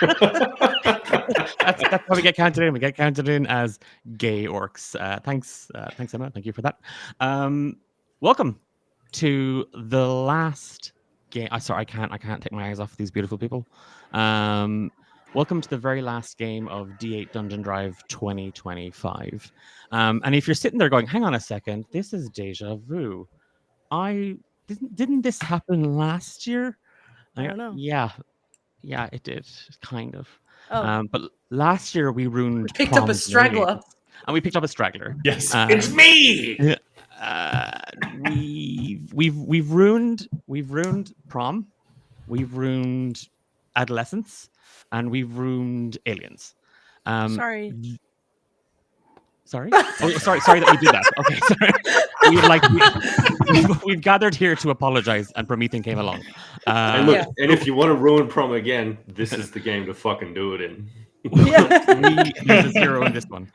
That's how we get counted in. We get counted in as gay orcs. Thanks, Emma. Thank you for that. Welcome to the last game. Sorry, I can't take my eyes off these beautiful people. Welcome to the very last game of D8 Dungeon Drive 2025. And if you're sitting there going, "Hang on a second, this is deja vu. I didn't this happen last year?" I don't know. Yeah, it did, kind of. Oh. But last year we ruined Picked up a Prom's straggler. aliens, and we picked up a straggler. Yes. It's me. We've ruined Prom, we've ruined adolescence, and we've ruined aliens. Sorry. Sorry? Oh, sorry that we did that. Okay, sorry. We've gathered here to apologize, and Promethean came along. And look, and if you want to ruin Prom again, this is the game to fucking do it in. We use a 0 in this one.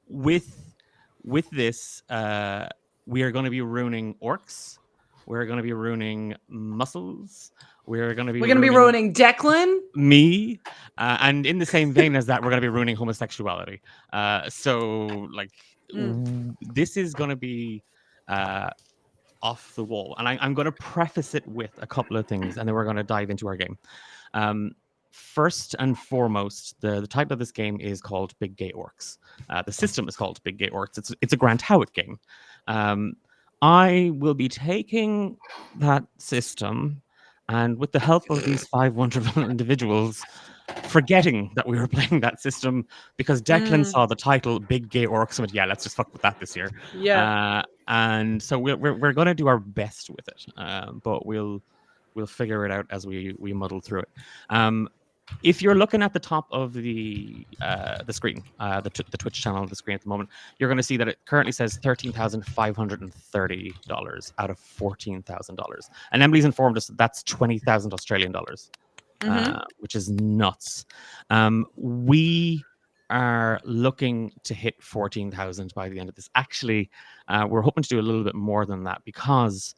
With this, we are going to be ruining orcs. We're going to be ruining muscles. We're going to be ruining Declan. Me, and in the same vein as that, we're going to be ruining homosexuality. So, like, this is going to be off the wall. And I'm going to preface it with a couple of things, and then we're going to dive into our game. First and foremost, the title of this game is called Big Gay Orcs. The system is called Big Gay Orcs. It's a Grant Howitt game. I will be taking that system, and with the help of these 5 wonderful individuals, forgetting that we were playing that system because Declan saw the title Big Gay Orcs and went, yeah, let's just fuck with that this year. Yeah. And so we're going to do our best with it, but we'll figure it out as we muddle through it. If you're looking at the top of the screen, the Twitch channel of the screen at the moment, you're going to see that it currently says $13,530 out of $14,000. And Emily's informed us that that's 20,000 Australian dollars, which is nuts. We are looking to hit 14,000 by the end of this. Actually, we're hoping to do a little bit more than that because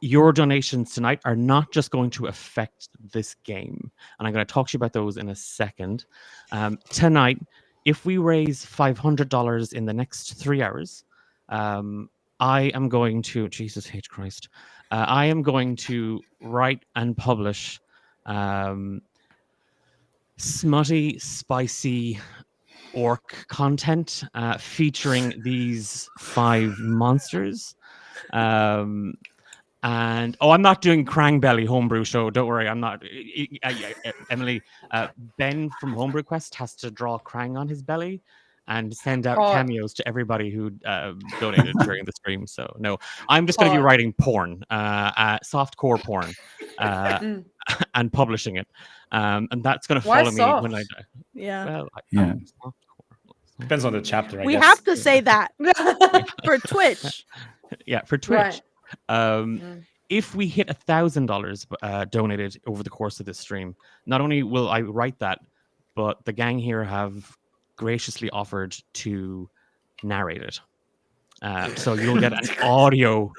your donations tonight are not just going to affect this game, and I'm going to talk to you about those in a second. Tonight, if we raise $500 in the next 3 hours, I am going to, Jesus H. Christ, I am going to write and publish smutty, spicy orc content featuring these 5 monsters. And I'm not doing Crangbelly Homebrew Show. Don't worry, I'm not. Emily, Ben from Homebrew Quest has to draw Krang on his belly and send out cameos to everybody who donated during the stream. So no, I'm just going to be writing porn, softcore porn, and publishing it, and that's going to follow me when I die. Yeah. Well, depends on the chapter. We have to say that for Twitch. Yeah, for Twitch. Right. If we hit $1,000 donated over the course of this stream, not only will I write that, but the gang here have graciously offered to narrate it. So you'll get an audio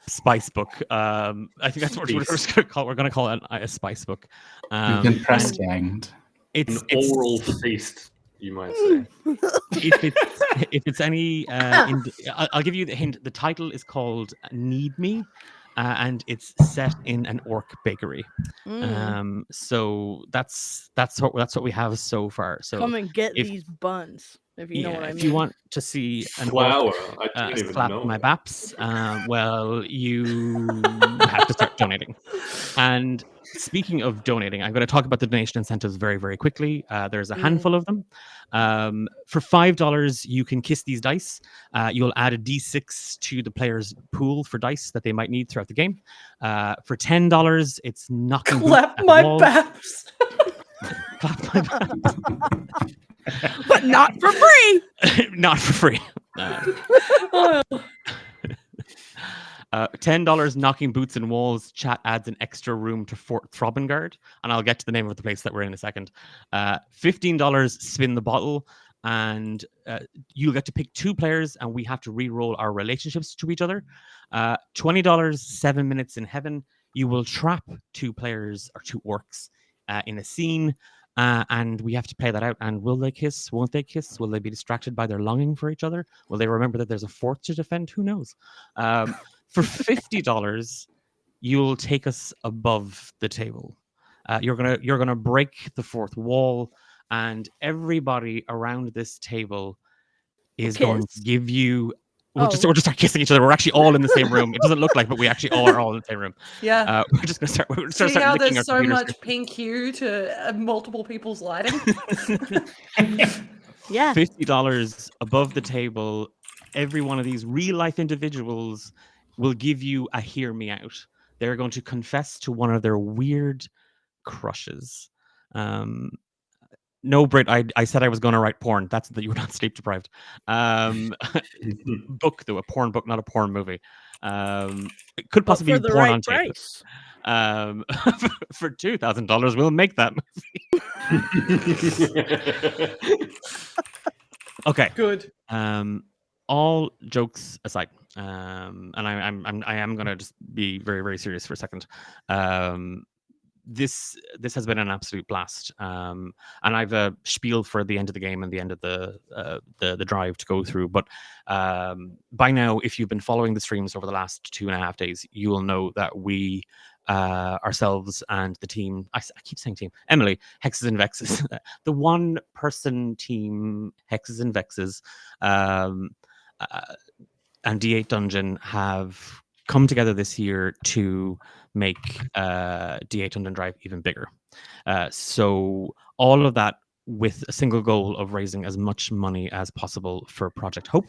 spice book. I think that's what we're going to call. We're going to call it a spice book. You've been press ganged. It's oral feast, you might say. If it's any, I'll give you the hint. The title is called "Need Me," and it's set in an orc bakery. So that's what we have so far. So come and get these buns. If you know what I mean. If you want to see an flour, slap my baps, well, you have to start donating. And speaking of donating, I'm going to talk about the donation incentives very, very quickly. There's a handful of them. For $5, you can kiss these dice. You'll add a D6 to the player's pool for dice that they might need throughout the game. For $10, it's knocking clap my baps. Clap my baps. But not for free. Not for free. $10 knocking boots and walls. Chat adds an extra room to Fort Throbbingard, and I'll get to the name of the place that we're in a second. $15 spin the bottle, and you'll get to pick 2 players, and we have to re-roll our relationships to each other. $20 7 minutes in heaven. You will trap 2 players or 2 orcs in a scene. And we have to play that out. And will they kiss? Won't they kiss? Will they be distracted by their longing for each other? Will they remember that there's a fort to defend? Who knows? For $50, you'll take us above the table. You're gonna break the fourth wall, and everybody around this table is going to give you. We'll just start kissing each other. We're actually all in the same room. It doesn't look like, but we actually all are all in the same room. Yeah. We're just gonna start. We're gonna See start how licking there's our so computers. much pink hue to multiple people's lighting? Yeah. $50 above the table. Every one of these real life individuals will give you a hear me out. They're going to confess to one of their weird crushes. No, Brit, I said I was going to write porn. That's that you were not sleep deprived. Book though, a porn book, not a porn movie. It could But possibly for be the porn right on tape. price. For $2,000, we'll make that movie. Okay. Good. All jokes aside, and I am gonna just be very, very serious for a second. This has been an absolute blast, and I've a spiel for the end of the game and the end of the drive to go through. But by now, if you've been following the streams over the last 2.5 days, you will know that we ourselves and the team, I keep saying team, Emily, Hexes and Vexes, the one person team, Hexes and Vexes, and D8 Dungeon have come together this year to make D8DungeonDrive even bigger. So all of that with a single goal of raising as much money as possible for Project Hope,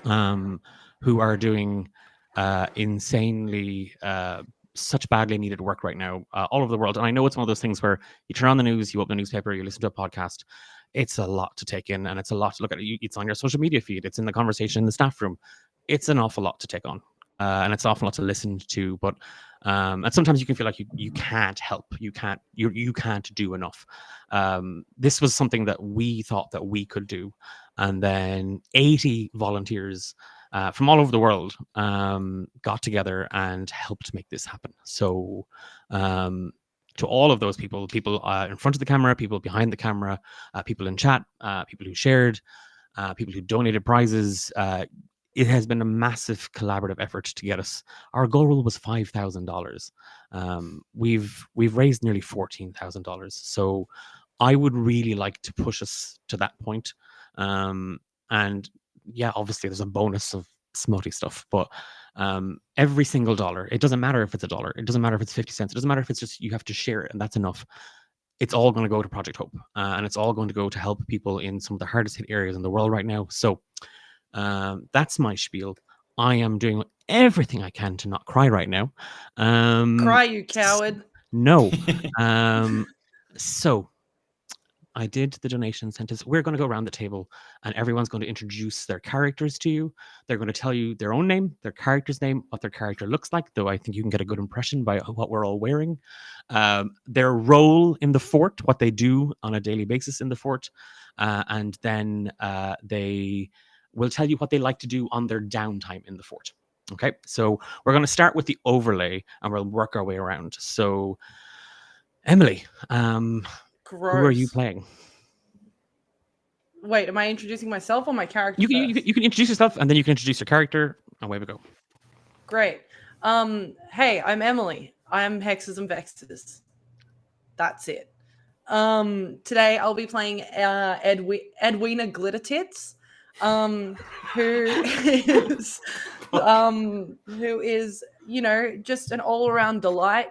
who are doing insanely such badly needed work right now all over the world. And I know it's one of those things where you turn on the news, you open the newspaper, you listen to a podcast. It's a lot to take in, and it's a lot to look at. It's on your social media feed. It's in the conversation in the staff room. It's an awful lot to take on, and it's an awful lot to listen to. But and sometimes you can feel like you can't help. You can't do enough. This was something that we thought that we could do, and then 80 volunteers from all over the world got together and helped make this happen. So to all of those people in front of the camera, people behind the camera, people in chat, people who shared, people who donated prizes, it has been a massive collaborative effort to get us. Our goal was $5,000. We've raised nearly $14,000. So I would really like to push us to that point. And yeah, obviously there's a bonus of smutty stuff, but every single dollar, it doesn't matter if it's $1, it doesn't matter if it's 50 cents, it doesn't matter if it's just you have to share it and that's enough. It's all going to go to Project Hope, and it's all going to go to help people in some of the hardest hit areas in the world right now. So that's my spiel. I am doing everything I can to not cry right now. Cry, you coward. No. So I did the donation sentence. We're going to go around the table and everyone's going to introduce their characters to you. They're going to tell you their own name, their character's name, what their character looks like, though I think you can get a good impression by what we're all wearing. Their role in the fort, what they do on a daily basis in the fort. And then they will tell you what they like to do on their downtime in the fort. Okay, so we're going to start with the overlay and we'll work our way around. So, Emily, who are you playing? Wait, am I introducing myself or my character? You can introduce yourself and then you can introduce your character. Away we go. Great. Hey, I'm Emily. I'm Hexes and Vexes. That's it. Today I'll be playing Edwina Glittertits, who is just an all-around delight.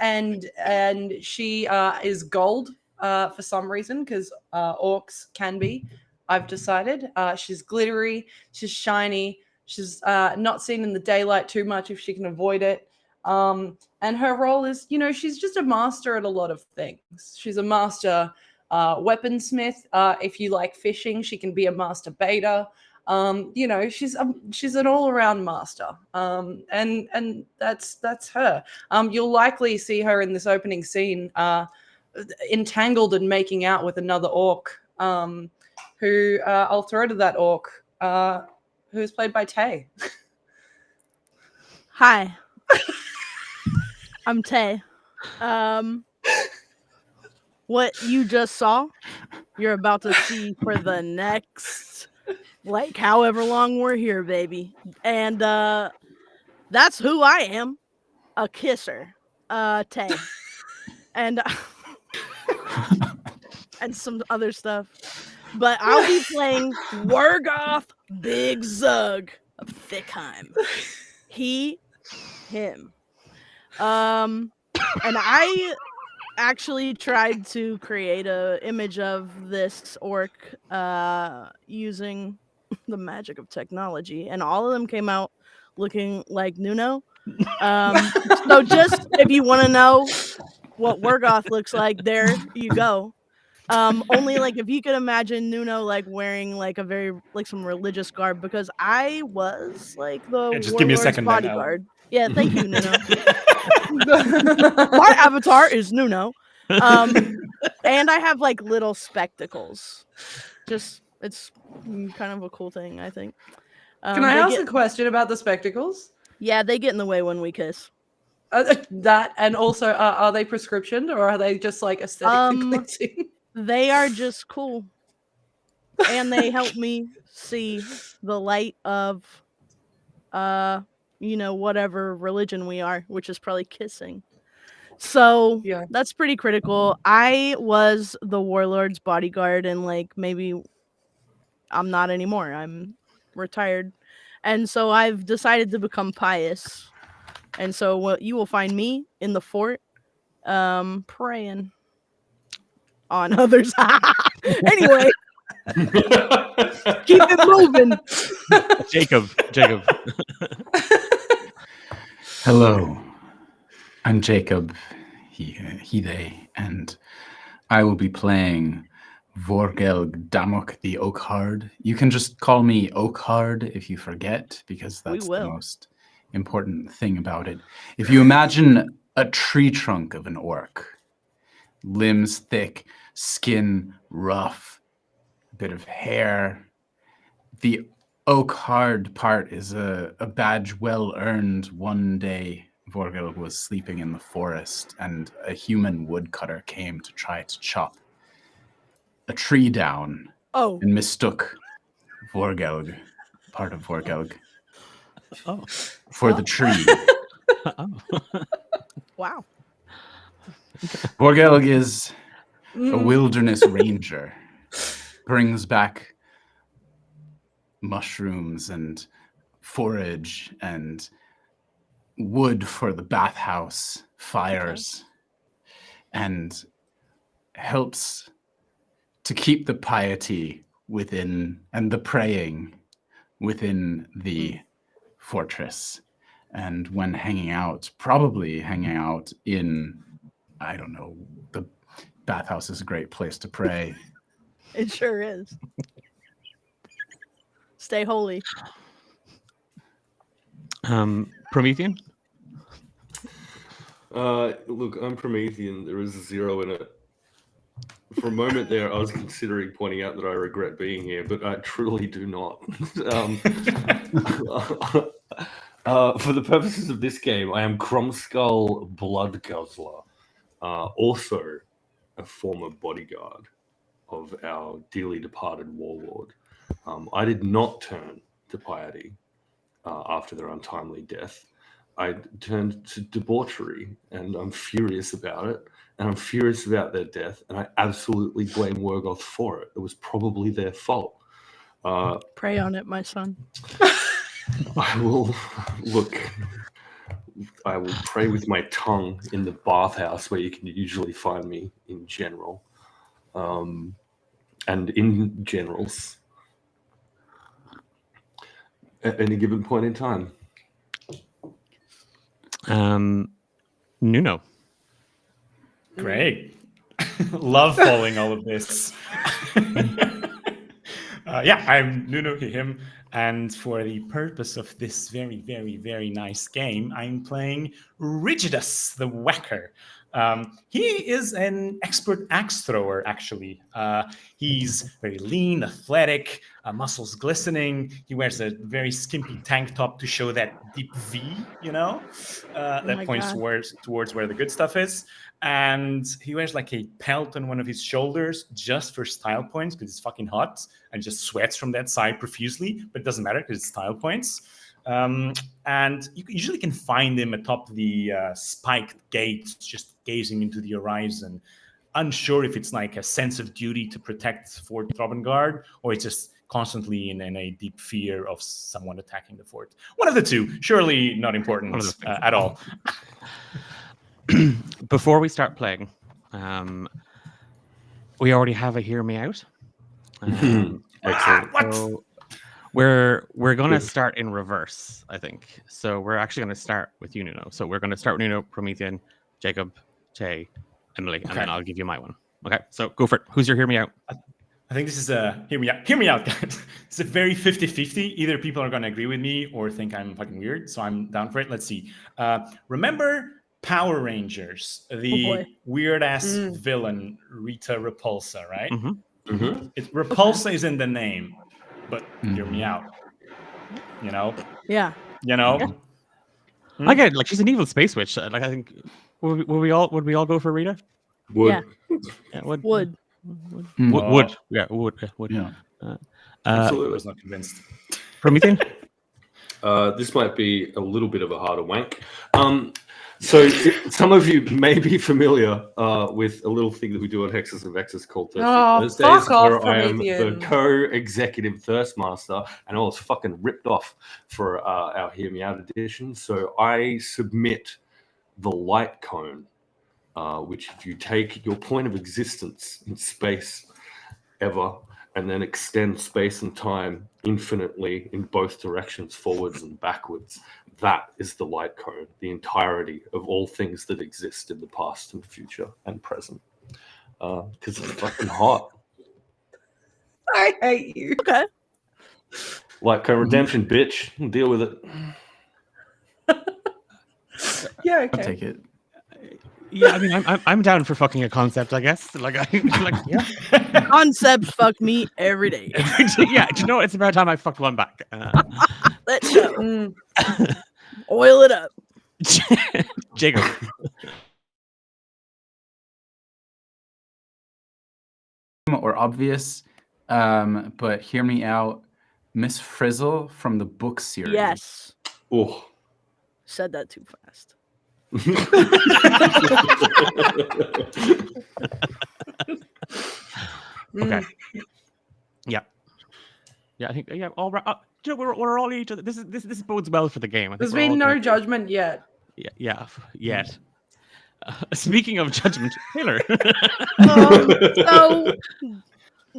And she is gold for some reason, because orcs can be, I've decided. She's glittery, she's shiny, she's not seen in the daylight too much if she can avoid it. And her role is, she's just a master at a lot of things. She's a master weaponsmith. If you like fishing, she can be a master baiter. She's an all-around master, and that's her. You'll likely see her in this opening scene, entangled and making out with another orc, who I'll throw to that orc, who is played by Tay. Hi, I'm Tay. What you just saw, you're about to see for the next, like, however long we're here, baby. And that's who I am, a kisser, Tay, and and some other stuff. But I'll be playing Wargoth Big Zug of Thickheim. He, him. And I actually tried to create a image of this orc using the magic of technology, and all of them came out looking like Nuno. So just if you want to know what Wargoth looks like, there you go. Only like if you could imagine Nuno like wearing like a very like some religious garb, because I was like the Yeah, just give me a warlord's second then, bodyguard. Yeah, thank you, Nuno. My avatar is Nuno. And I have like little spectacles. Just it's kind of a cool thing, I think. Can I ask a question about the spectacles? Yeah, they get in the way when we kiss. That, and also, are they prescription or are they just like aesthetically pleasing? They are just cool, and they help me see the light of, whatever religion we are, which is probably kissing. So Yeah. that's pretty critical. I was the warlord's bodyguard, and like maybe I'm not anymore. I'm retired, and so I've decided to become pious. And so you will find me in the fort, praying on others. Anyway, keep it moving. Jacob. Hello, I'm Jacob, he, they, and I will be playing Vorgelg Damok the Oakhard. You can just call me Oakhard if you forget, because that's the most important thing about it. If you imagine a tree trunk of an orc, limbs thick, skin rough, a bit of hair, the oak hard part is a badge well earned. One day Vorgil was sleeping in the forest and a human woodcutter came to try to chop a tree down and mistook Vorgelg, part of Vorgelg, for the tree. Wow. Vorgelg is a wilderness ranger, brings back mushrooms and forage and wood for the bathhouse fires, and helps to keep the piety within and the praying within the fortress. And when probably hanging out in, I don't know, the bathhouse is a great place to pray. It sure is. Stay holy. Promethean? Look, I'm Promethean. There is a 0 in it. For a moment there, I was considering pointing out that I regret being here, but I truly do not. For the purposes of this game, I am Cromskull Blood Guzzler, also a former bodyguard of our dearly departed warlord. I did not turn to piety after their untimely death. I turned to debauchery, and I'm furious about it. And I'm furious about their death, and I absolutely blame Wargoth for it. It was probably their fault. Pray on it, my son. I will pray with my tongue in the bathhouse where you can usually find me in general. And in generals at any given point in time. Nuno. Great. Love following all of this. I'm Nuno, him, and for the purpose of this very, very, very nice game, I'm playing Rigidus the Whacker. He is an expert axe thrower, actually. He's very lean, athletic, muscles glistening. He wears a very skimpy tank top to show that deep V, that my points God. towards where the good stuff is. And he wears like a pelt on one of his shoulders just for style points because it's fucking hot and just sweats from that side profusely, but it doesn't matter because it's style points. And you usually can find him atop the spiked gates, just gazing into the horizon, unsure if it's like a sense of duty to protect Fort Trobengard or it's just constantly in a deep fear of someone attacking the fort. One of the two, surely not important at all. Before we start playing, we already have a hear me out. Excellent. So we're gonna start in reverse, I think. So we're actually gonna start with you, Nuno. So we're gonna start with Nuno, Promethean, Jacob, Tay, Emily, and then I'll give you my one. Okay, so go for it. Who's your hear me out? I think this is a hear me out, guys. It's a very 50-50. Either people are gonna agree with me or think I'm fucking weird. So I'm down for it. Let's see. Remember Power Rangers, the weird ass villain Rita Repulsa, right? Repulsa is in the name, but hear me out. Yeah. I get it. Like she's an evil space witch. Like I think would we all go for Rita? Yeah. Would. Would. Would. Yeah, would. Yeah. Absolutely. I was not convinced. Promethean? This might be a little bit of a harder wank. So some of you may be familiar with a little thing that we do on Hexes and Vexes called Thursdays, fuck off, where I am Promethean. the co-executive Thirst Master, and I was fucking ripped off for our Hear Me Out edition. So I submit the light cone, which if you take your point of existence in space ever, and then extend space and time infinitely in both directions, forwards and backwards. That is the light cone, the entirety of all things that exist in the past and future and present. Because it's fucking hot. I hate you. Okay. Light cone redemption, bitch. Deal with it. Yeah, I'll okay. take it. Yeah, I mean I'm down for fucking a concept, I guess. Yeah. Concepts fuck me every day. Yeah, do you know what? It's about time I fucked one back. Let's go. Oil it up. Jacob. Or obvious, but hear me out. Miss Frizzle from the book series. Yes. Oh. Said that too fast. Okay. Yeah. Yeah, I think all right. We're all each other. This bodes well for the game. I think There's we're all been no gonna- judgment yet. Yeah. Yet. Speaking of judgment, Taylor. So,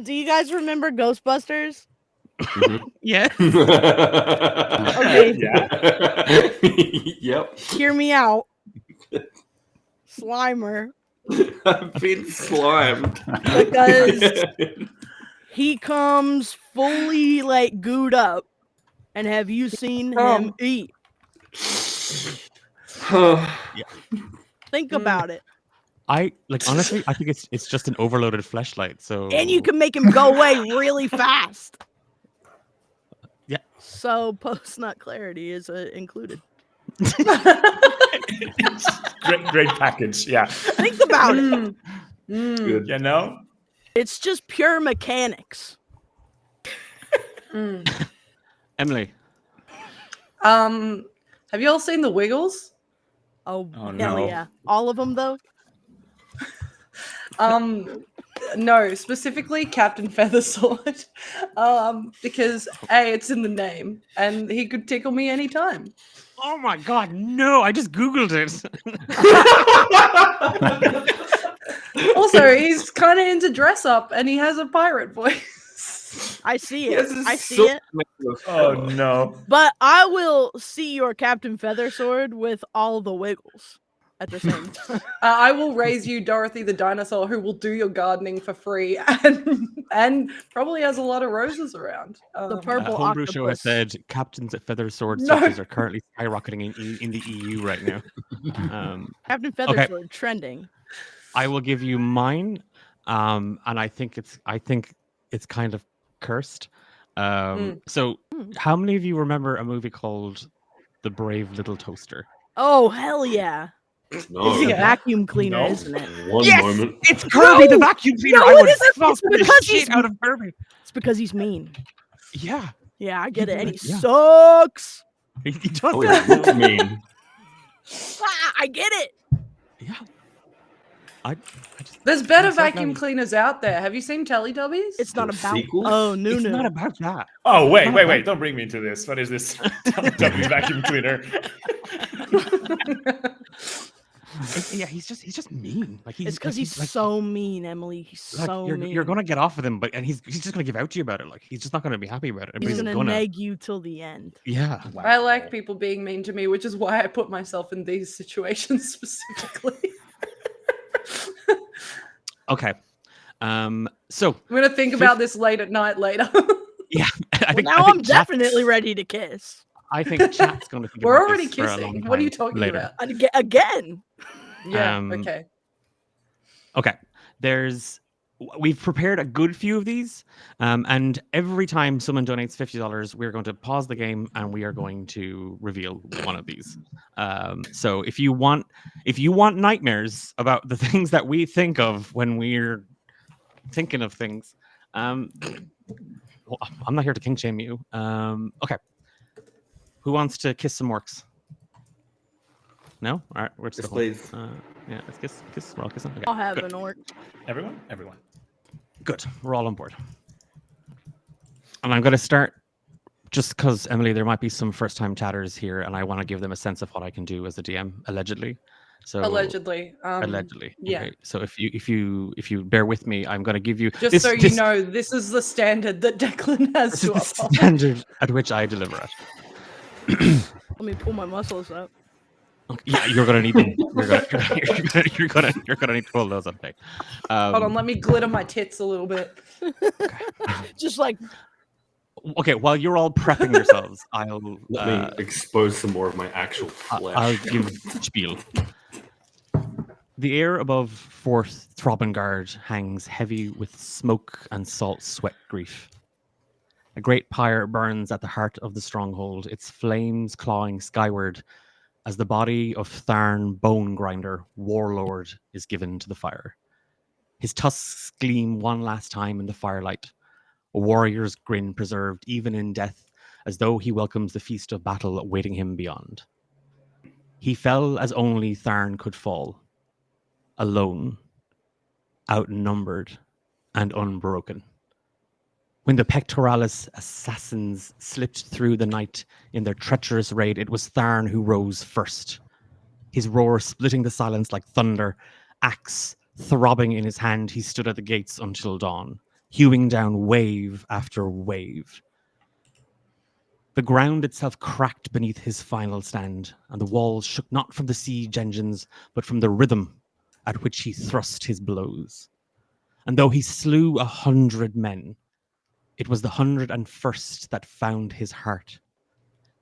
do you guys remember Ghostbusters? Yeah. Okay. Yeah. Yep. Hear me out. Slimer. I've been slimed. Because he comes fully like gooed up. And have you seen him eat? Think about it. Honestly, I think it's just an overloaded fleshlight. So And you can make him go away really fast. Yeah. So post-nut clarity is included. Great package. Yeah. Think about it. Good. It's just pure mechanics. Emily. Have you all seen The Wiggles? Oh Oh, hell no. yeah. All of them though? No, specifically Captain Feathersword. Because A, it's in the name, and he could tickle me anytime. Oh my god, no! I just googled it. Also, he's kind of into dress up, and he has a pirate voice. I see it. I see it. Oh no. But I will see your Captain Feathersword with all the Wiggles. at the same time. I will raise you, Dorothy the dinosaur, who will do your gardening for free and probably has a lot of roses around. The purple Homebrew Show has octopus. said captains at Feather Sword No. Stitches are currently skyrocketing in the EU right now. Captain Okay. Feathersword trending. I will give you mine, and I think it's kind of cursed. So, how many of you remember a movie called The Brave Little Toaster? Oh hell yeah! No. It's a Yeah. vacuum cleaner, No. isn't it? One Yes! moment. It's Kirby the vacuum cleaner. No, I it would isn't. fuck It's the because he's shit out of Kirby. It's because he's mean. Yeah, Yeah, I get it. And he Yeah. sucks. he does Oh, that. yeah, what do you mean? I get it. Yeah, I just, There's better It's like vacuum that. cleaners out there. Have you seen Teletubbies? It's not The about. sequels? Oh, it's Nunu. not about that. Oh, wait, Not wait, bad. wait. Don't bring me into this. What is this? Teletubbies vacuum cleaner. Yeah, he's just mean. Like It's because he's like, so mean, Emily. He's like, so you're, mean. you're gonna get off with him, but and he's just gonna give out to you about it. Like he's just not gonna be happy about it. But He's he's gonna nag you till the end. Yeah. I like people being mean to me, which is why I put myself in these situations specifically. Okay. So I'm gonna think about this late at night later. yeah, I think Now I think I'm chat- definitely ready to kiss. I think chat's gonna think We're about already this for a long kissing. What are you time talking later. about? Again. Yeah. Um, Okay. Okay. We've prepared a good few of these, and every time someone donates $50, we're going to pause the game and we are going to reveal one of these. So if you want nightmares about the things that we think of when we're thinking of things, well, I'm not here to kink shame you. Okay. Who wants to kiss some orcs? No? All right, we're just Yes, going. please. Yeah, let's kiss. We're all kissing. Okay, I'll have good. an orc. Everyone? Good. We're all on board. And I'm going to start just because, Emily, there might be some first-time chatters here, and I want to give them a sense of what I can do as a DM, allegedly. So Allegedly. allegedly. yeah. Okay. So if you bear with me, I'm going to give you Just so you know, this is the standard that Declan has this to is the uphold. standard at which I deliver it. Let me pull my muscles up. Okay, yeah, you're gonna need them. You're gonna need to pull those up. Okay. Hold on, let me glitter my tits a little bit. Just like Okay, while you're all prepping yourselves, I'll Let me expose some more of my actual flesh. I'll give spiel. The air above Fort Throbengard hangs heavy with smoke and salt sweat grief. A great pyre burns at the heart of the stronghold, its flames clawing skyward as the body of Tharn Bone Grinder, warlord, is given to the fire. His tusks gleam one last time in the firelight, a warrior's grin preserved even in death, as though he welcomes the feast of battle awaiting him beyond. He fell as only Tharn could fall, alone, outnumbered, and unbroken. When the Pectoralis assassins slipped through the night in their treacherous raid, it was Tharn who rose first. His roar splitting the silence like thunder, axe throbbing in his hand, he stood at the gates until dawn, hewing down wave after wave. The ground itself cracked beneath his final stand, and the walls shook not from the siege engines, but from the rhythm at which he thrust his blows. And though he slew 100 men, it was the 101st that found his heart.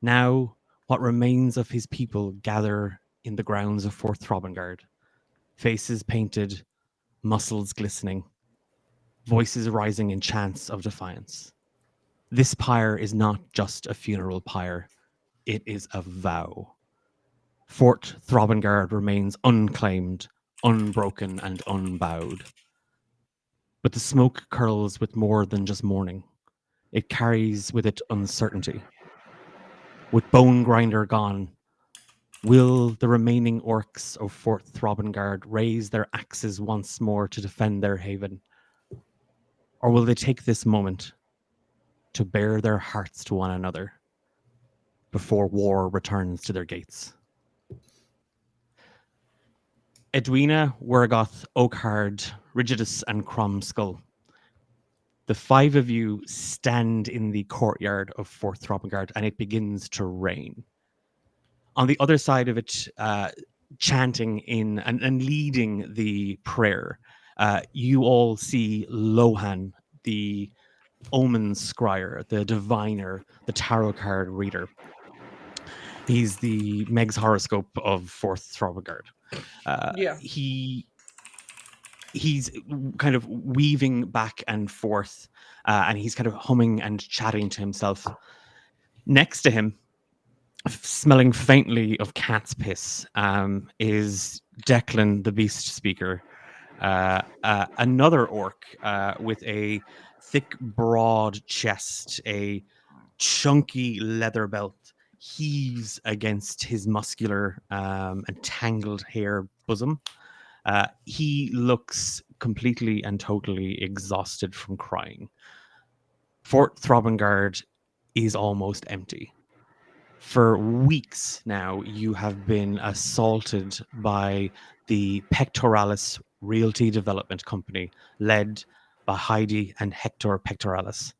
Now, what remains of his people gather in the grounds of Fort Throbengard, faces painted, muscles glistening, voices rising in chants of defiance. This pyre is not just a funeral pyre, it is a vow. Fort Throbengard remains unclaimed, unbroken, and unbowed. But the smoke curls with more than just mourning. It carries with it uncertainty. With Bone Grinder gone, will the remaining orcs of Fort Throbengard raise their axes once more to defend their haven? Or will they take this moment to bare their hearts to one another before war returns to their gates? Edwina, Wergoth, Oakhard, Rigidus, and Cromskull. The five of you stand in the courtyard of Fort Throbengard, and it begins to rain. On the other side of it, chanting in and leading the prayer, you all see Lohan, the omen scryer, the diviner, the tarot card reader. He's the Meg's horoscope of 4th Throbbegard. Yeah. He's kind of weaving back and forth, and he's kind of humming and chatting to himself. Next to him, smelling faintly of cat's piss, is Declan, the beast speaker. Another orc with a thick, broad chest, a chunky leather belt, heaves against his muscular and tangled hair bosom. He looks completely and totally exhausted from crying. Fort Throbbengard is almost empty. For weeks now, you have been assaulted by the Pectoralis Realty Development Company, led by Heidi and Hector Pectoralis.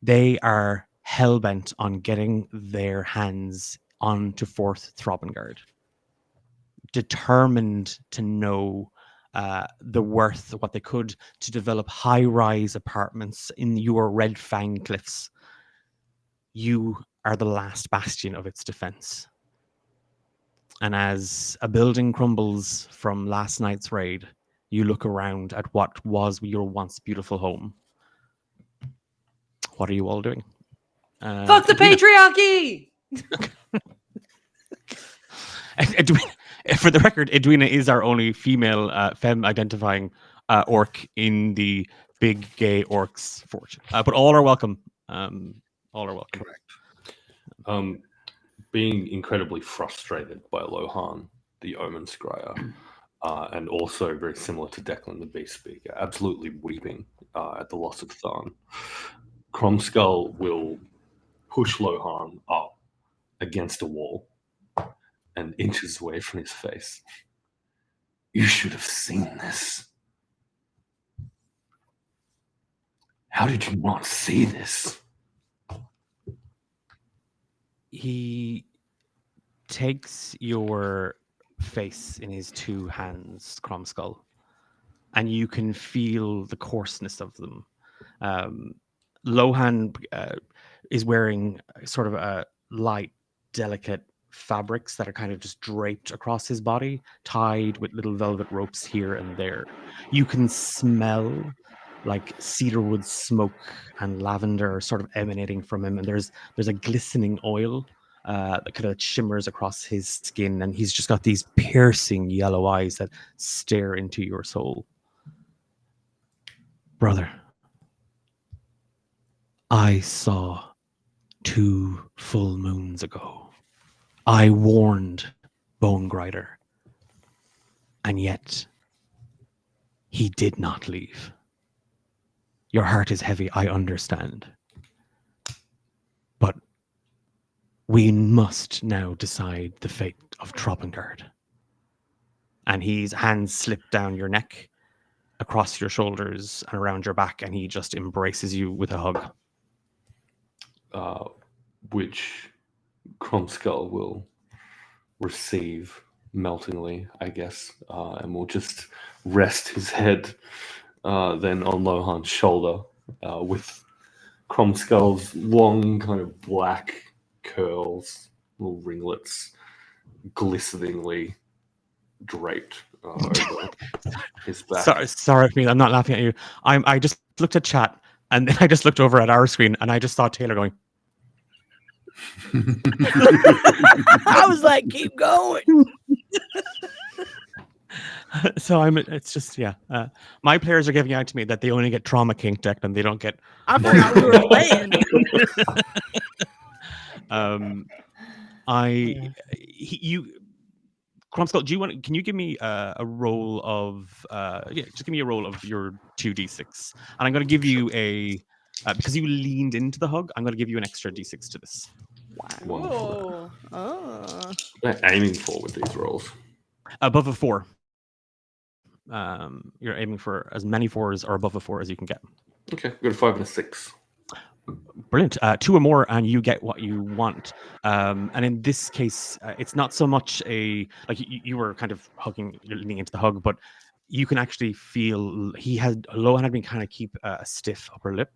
They are hell-bent on getting their hands onto 4th Throbbengard, determined to know the worth of what they could to develop high-rise apartments in your Red Fang Cliffs. You are the last bastion of its defense. And as a building crumbles from last night's raid, you look around at what was your once beautiful home. What are you all doing? Fuck the patriarchy! For the record, Edwina is our only female femme-identifying orc in the big gay orcs fort. But all are welcome. All are welcome. Correct. Being incredibly frustrated by Lohan, the Omen Scryer, and also very similar to Declan, the Beast Speaker, absolutely weeping at the loss of Tharn, Cromskull will push Lohan up against a wall and inches away from his face. You should have seen this. How did you not see this? He takes your face in his two hands, Cromskull, and you can feel the coarseness of them. Lohan is wearing sort of a light, delicate fabrics that are kind of just draped across his body, tied with little velvet ropes here and there. You can smell like cedarwood smoke and lavender sort of emanating from him, and there's a glistening oil that kind of shimmers across his skin, and he's just got these piercing yellow eyes that stare into your soul. Brother, I saw 2 full moons ago. I warned Bone Grider, and yet he did not leave. Your heart is heavy, I understand. But we must now decide the fate of Throbbengard. And his hands slip down your neck, across your shoulders, and around your back, and he just embraces you with a hug. Which Cromskull will receive meltingly, I guess, and will just rest his head then on Lohan's shoulder with Cromskull's long kind of black curls, little ringlets, glisteningly draped over his back. Sorry, I'm not laughing at you. I just looked at chat, and then I just looked over at our screen, and I just saw Taylor going. I was like, keep going. So it's just, yeah. My players are giving out to me that they only get trauma kink decked and they don't get. I forgot we were playing. Cromskull, can you give me a roll of just give me a roll of your 2d6, and I'm going to give you because you leaned into the hug, I'm going to give you an extra d6 to this. Wonderful. Oh. What are you aiming for with these rolls? Above a 4. You're aiming for as many 4s or above a 4 as you can get. Okay, we've got a 5 and a 6. Brilliant. 2 or more, and you get what you want. And in this case, it's not so much a like you were kind of leaning into the hug, but you can actually feel Lohan had been kind of keep a stiff upper lip.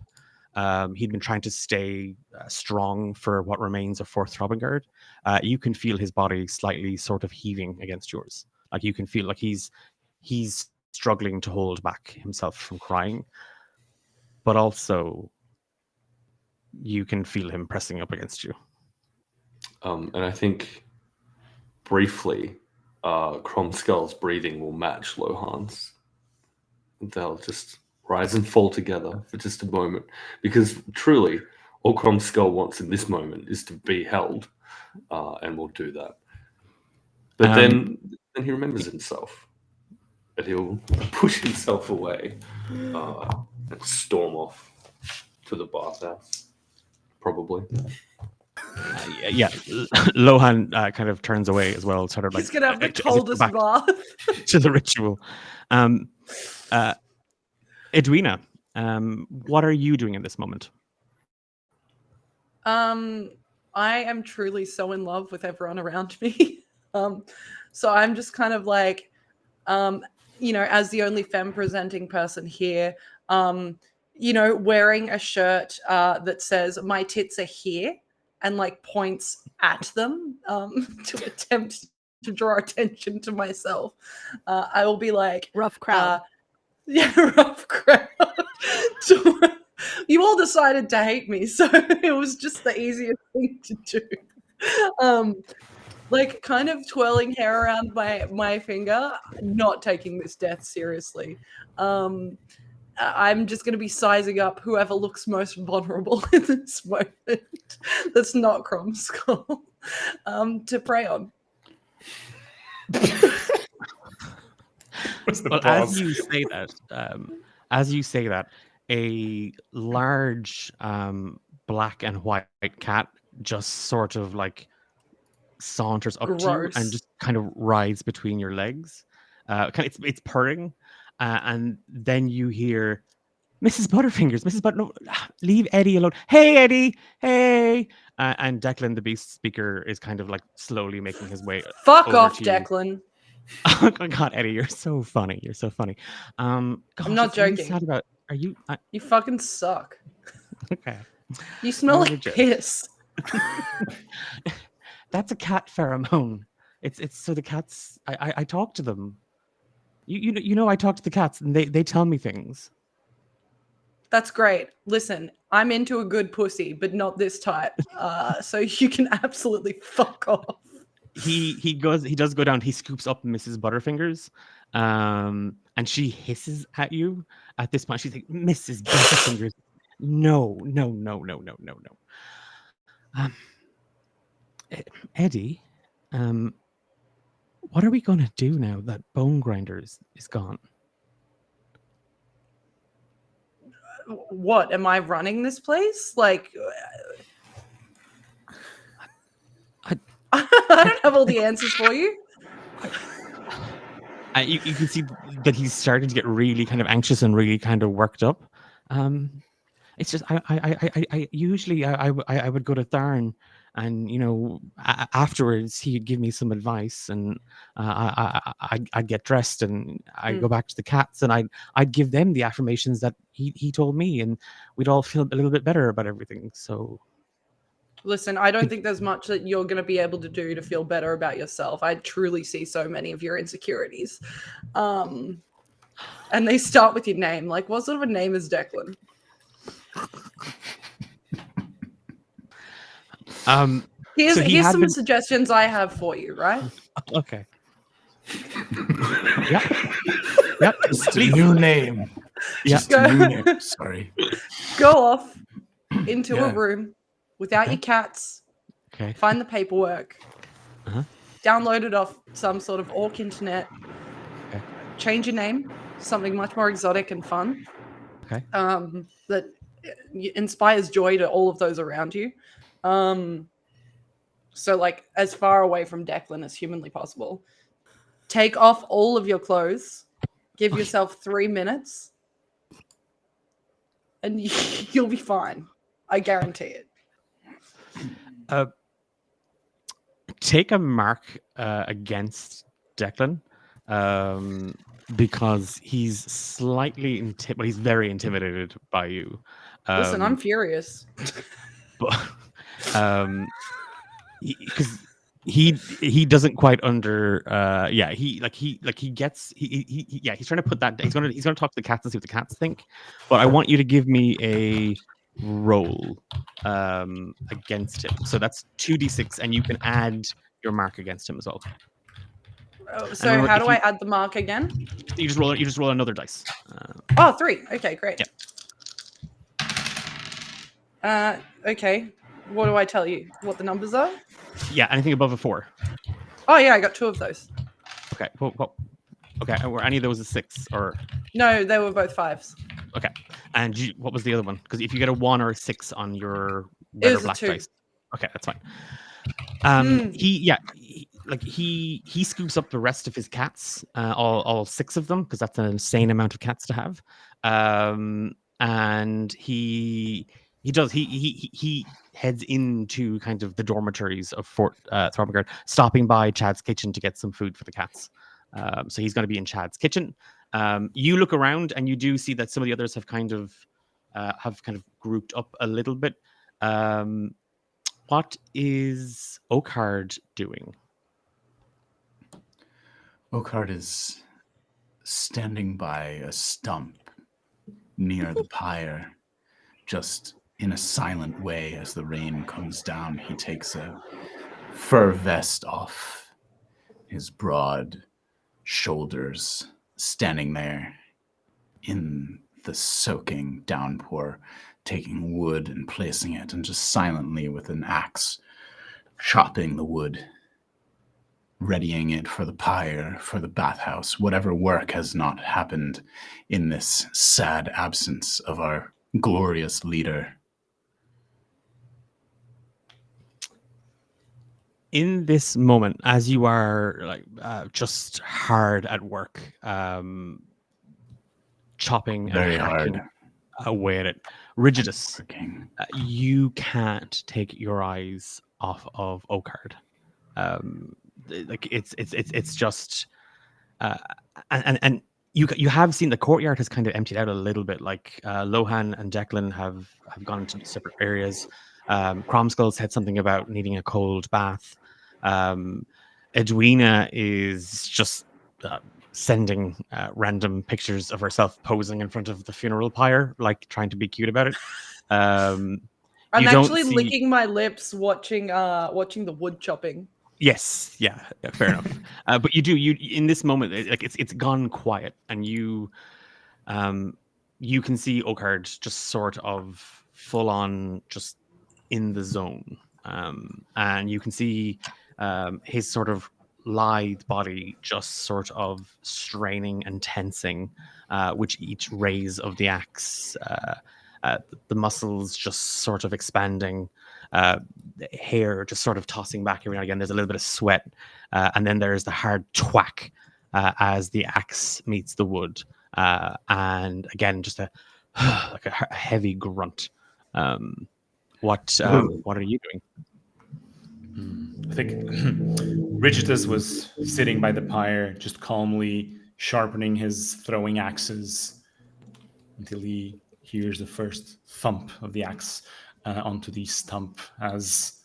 He'd been trying to stay strong for what remains of fourth Throbbingard. You can feel his body slightly sort of heaving against yours. Like you can feel like he's struggling to hold back himself from crying, but also you can feel him pressing up against you. And I think briefly, Kromskull's breathing will match Lohan's. They'll just rise and fall together for just a moment, because truly, all Kromskull wants in this moment is to be held, and will do that. But then he remembers himself, and he'll push himself away and storm off to the bathhouse. Probably. Yeah, Lohan kind of turns away as well, sort of like He's gonna have the as if coldest back bath. to the ritual. Edwina, what are you doing in this moment? I am truly so in love with everyone around me. So I'm just kind of like, as the only femme presenting person here, wearing a shirt that says "My tits are here" and like points at them to attempt to draw attention to myself. I will be like, Rough crowd. Rough crowd. You all decided to hate me, so it was just the easiest thing to do. Like kind of twirling hair around my finger, not taking this death seriously. I'm just going to be sizing up whoever looks most vulnerable in this moment that's not Kromskull to prey on. Well, as you say that, a large black and white cat just sort of like saunters up to you and Gross. just kind of rides between your legs. It's purring, and then you hear Mrs. Butterfingers, no, leave Eddie alone. Hey, Eddie, hey. And Declan, the beast speaker, is kind of like slowly making his way. Fuck over off, to you. Declan. Oh my God, Eddie, you're so funny. You're so funny. Gosh, I'm not it's really joking. sad about. Are you? You fucking suck. Okay. You smell You're like legit. piss. That's a cat pheromone. It's so the cats. I talk to them. You know I talk to the cats and they tell me things. That's great. Listen, I'm into a good pussy, but not this type. So you can absolutely fuck off. He does go down. He scoops up Mrs. Butterfingers, and she hisses at you. At this point, she's like, "Mrs. Butterfingers, no. Eddie, what are we gonna do now that Bone Grinder is gone?" What? Am I running this place? Like, I don't have all the answers for you. You can see that he's starting to get really kind of anxious and really kind of worked up. It's just I usually I would go to Tharn, and afterwards he'd give me some advice, and I'd get dressed and I'd go back to the cats and I'd give them the affirmations that he told me, and we'd all feel a little bit better about everything. So Listen, I don't think there's much that you're going to be able to do to feel better about yourself. I truly see so many of your insecurities. And they start with your name. Like, what sort of a name is Declan? Here's some suggestions I have for you, right? Okay. Yep. It's a new name. Just Just a new go, name. Sorry. go off into a Yeah. room without Okay. your cats. Okay. Find the paperwork. Uh-huh. Download it off some sort of orc internet. Okay. Change your name, something much more exotic and fun. Okay. That inspires joy to all of those around you. So like as far away from Declan as humanly possible. Take off all of your clothes. Give yourself 3 minutes. And you'll be fine. I guarantee it. Take a mark against Declan, because he's slightly he's very intimidated by you. Listen, I'm furious. But because he doesn't quite he gets he's trying to put that, he's gonna talk to the cats and see what the cats think, but I want you to give me a roll against him. So that's 2d6, and you can add your mark against him as well. Oh, And so remember, how if do I add the mark again? you just roll another dice. Oh, 3. Okay, great. Yeah. Okay. What do I tell you? What the numbers are? Yeah, anything above a 4. Oh yeah, I got 2 of those. Okay. Okay, were any of those a 6 or? No, they were both 5s. Okay. And what was the other one? Because if you get a 1 or a 6 on your It red or was a black 2. dice. Okay, that's fine. He scoops up the rest of his cats, all 6 of them, because that's an insane amount of cats to have. And he heads into kind of the dormitories of Fort Throbbingard, stopping by Chad's kitchen to get some food for the cats. So he's going to be in Chad's kitchen. You look around and you do see that some of the others have kind of grouped up a little bit. What is Oakhard doing? Oakhard is standing by a stump near the pyre, just in a silent way. As the rain comes down, he takes a fur vest off his broad shoulders, standing there in the soaking downpour, taking wood and placing it, and just silently with an axe chopping the wood, readying it for the pyre, for the bathhouse, whatever work has not happened in this sad absence of our glorious leader. In this moment, as you are just hard at work, chopping Very and hacking hard away at it, Rigidus, working. You can't take your eyes off of Oakhard. It's just, and you have seen the courtyard has kind of emptied out a little bit. Like Lohan and Declan have gone into separate areas. Cromskull said something about needing a cold bath. Edwina is just sending random pictures of herself posing in front of the funeral pyre, like trying to be cute about it. I'm actually licking my lips watching the wood chopping. Yes, yeah, fair enough. But you in this moment, it's gone quiet, and you can see Oakhard just sort of full on, just in the zone, and you can see his sort of lithe body just sort of straining and tensing, with each raise of the axe. The muscles just sort of expanding, the hair just sort of tossing back every now and again. There's a little bit of sweat, and then there's the hard thwack as the axe meets the wood, and again just a heavy grunt. What are you doing? I think Rigidus was sitting by the pyre, just calmly sharpening his throwing axes until he hears the first thump of the axe onto the stump, as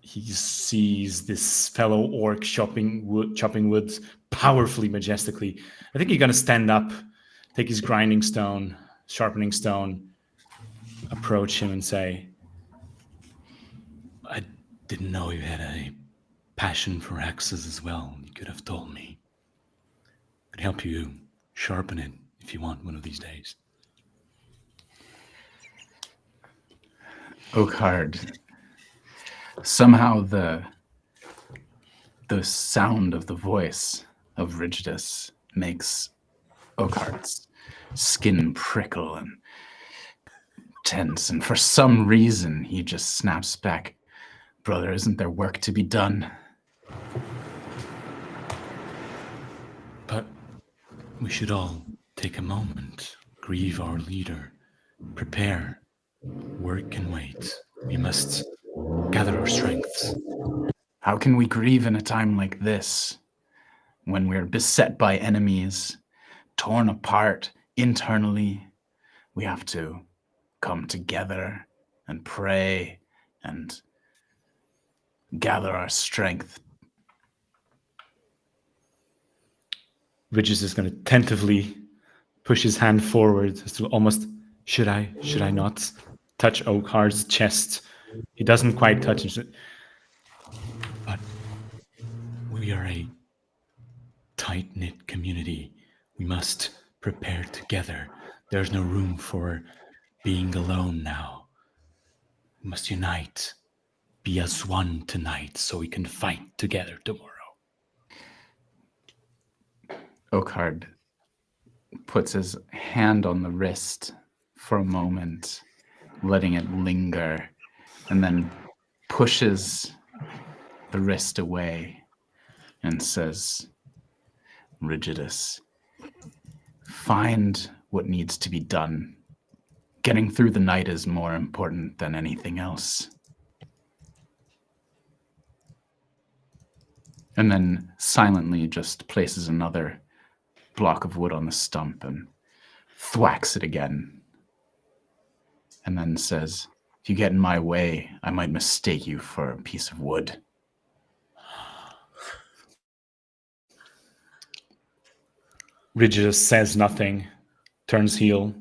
he sees this fellow orc chopping wood powerfully, majestically. I think he's going to stand up, take his grinding stone, sharpening stone, approach him and say, "I didn't know you had a passion for axes as well. You could have told me. I could help you sharpen it if you want one of these days." Oakhard. Somehow the sound of the voice of Rigidus makes Oakhard's skin prickle and tense, and for some reason he just snaps back. "Brother, isn't there work to be done?" But we should all take a moment, grieve our leader, Prepare. Work can wait. We must gather our strengths. How can we grieve in a time like this, when we're beset by enemies, torn apart internally? We have to come together and pray and gather our strength. Ridges is going to tentatively push his hand forward as to almost, should I not touch Oakhart's chest? He doesn't quite touch it. But we are a tight-knit community. We must prepare together. There's no room for being alone now. We must unite. Be as one tonight so we can fight together tomorrow. Oakhard puts his hand on the wrist for a moment, letting it linger, and then pushes the wrist away and says, Rigidus, find what needs to be done. Getting through the night is more important than anything else. And then silently just places another block of wood on the stump and thwacks it again. And then says, if you get in my way, I might mistake you for a piece of wood. Rigidus says nothing, turns heel,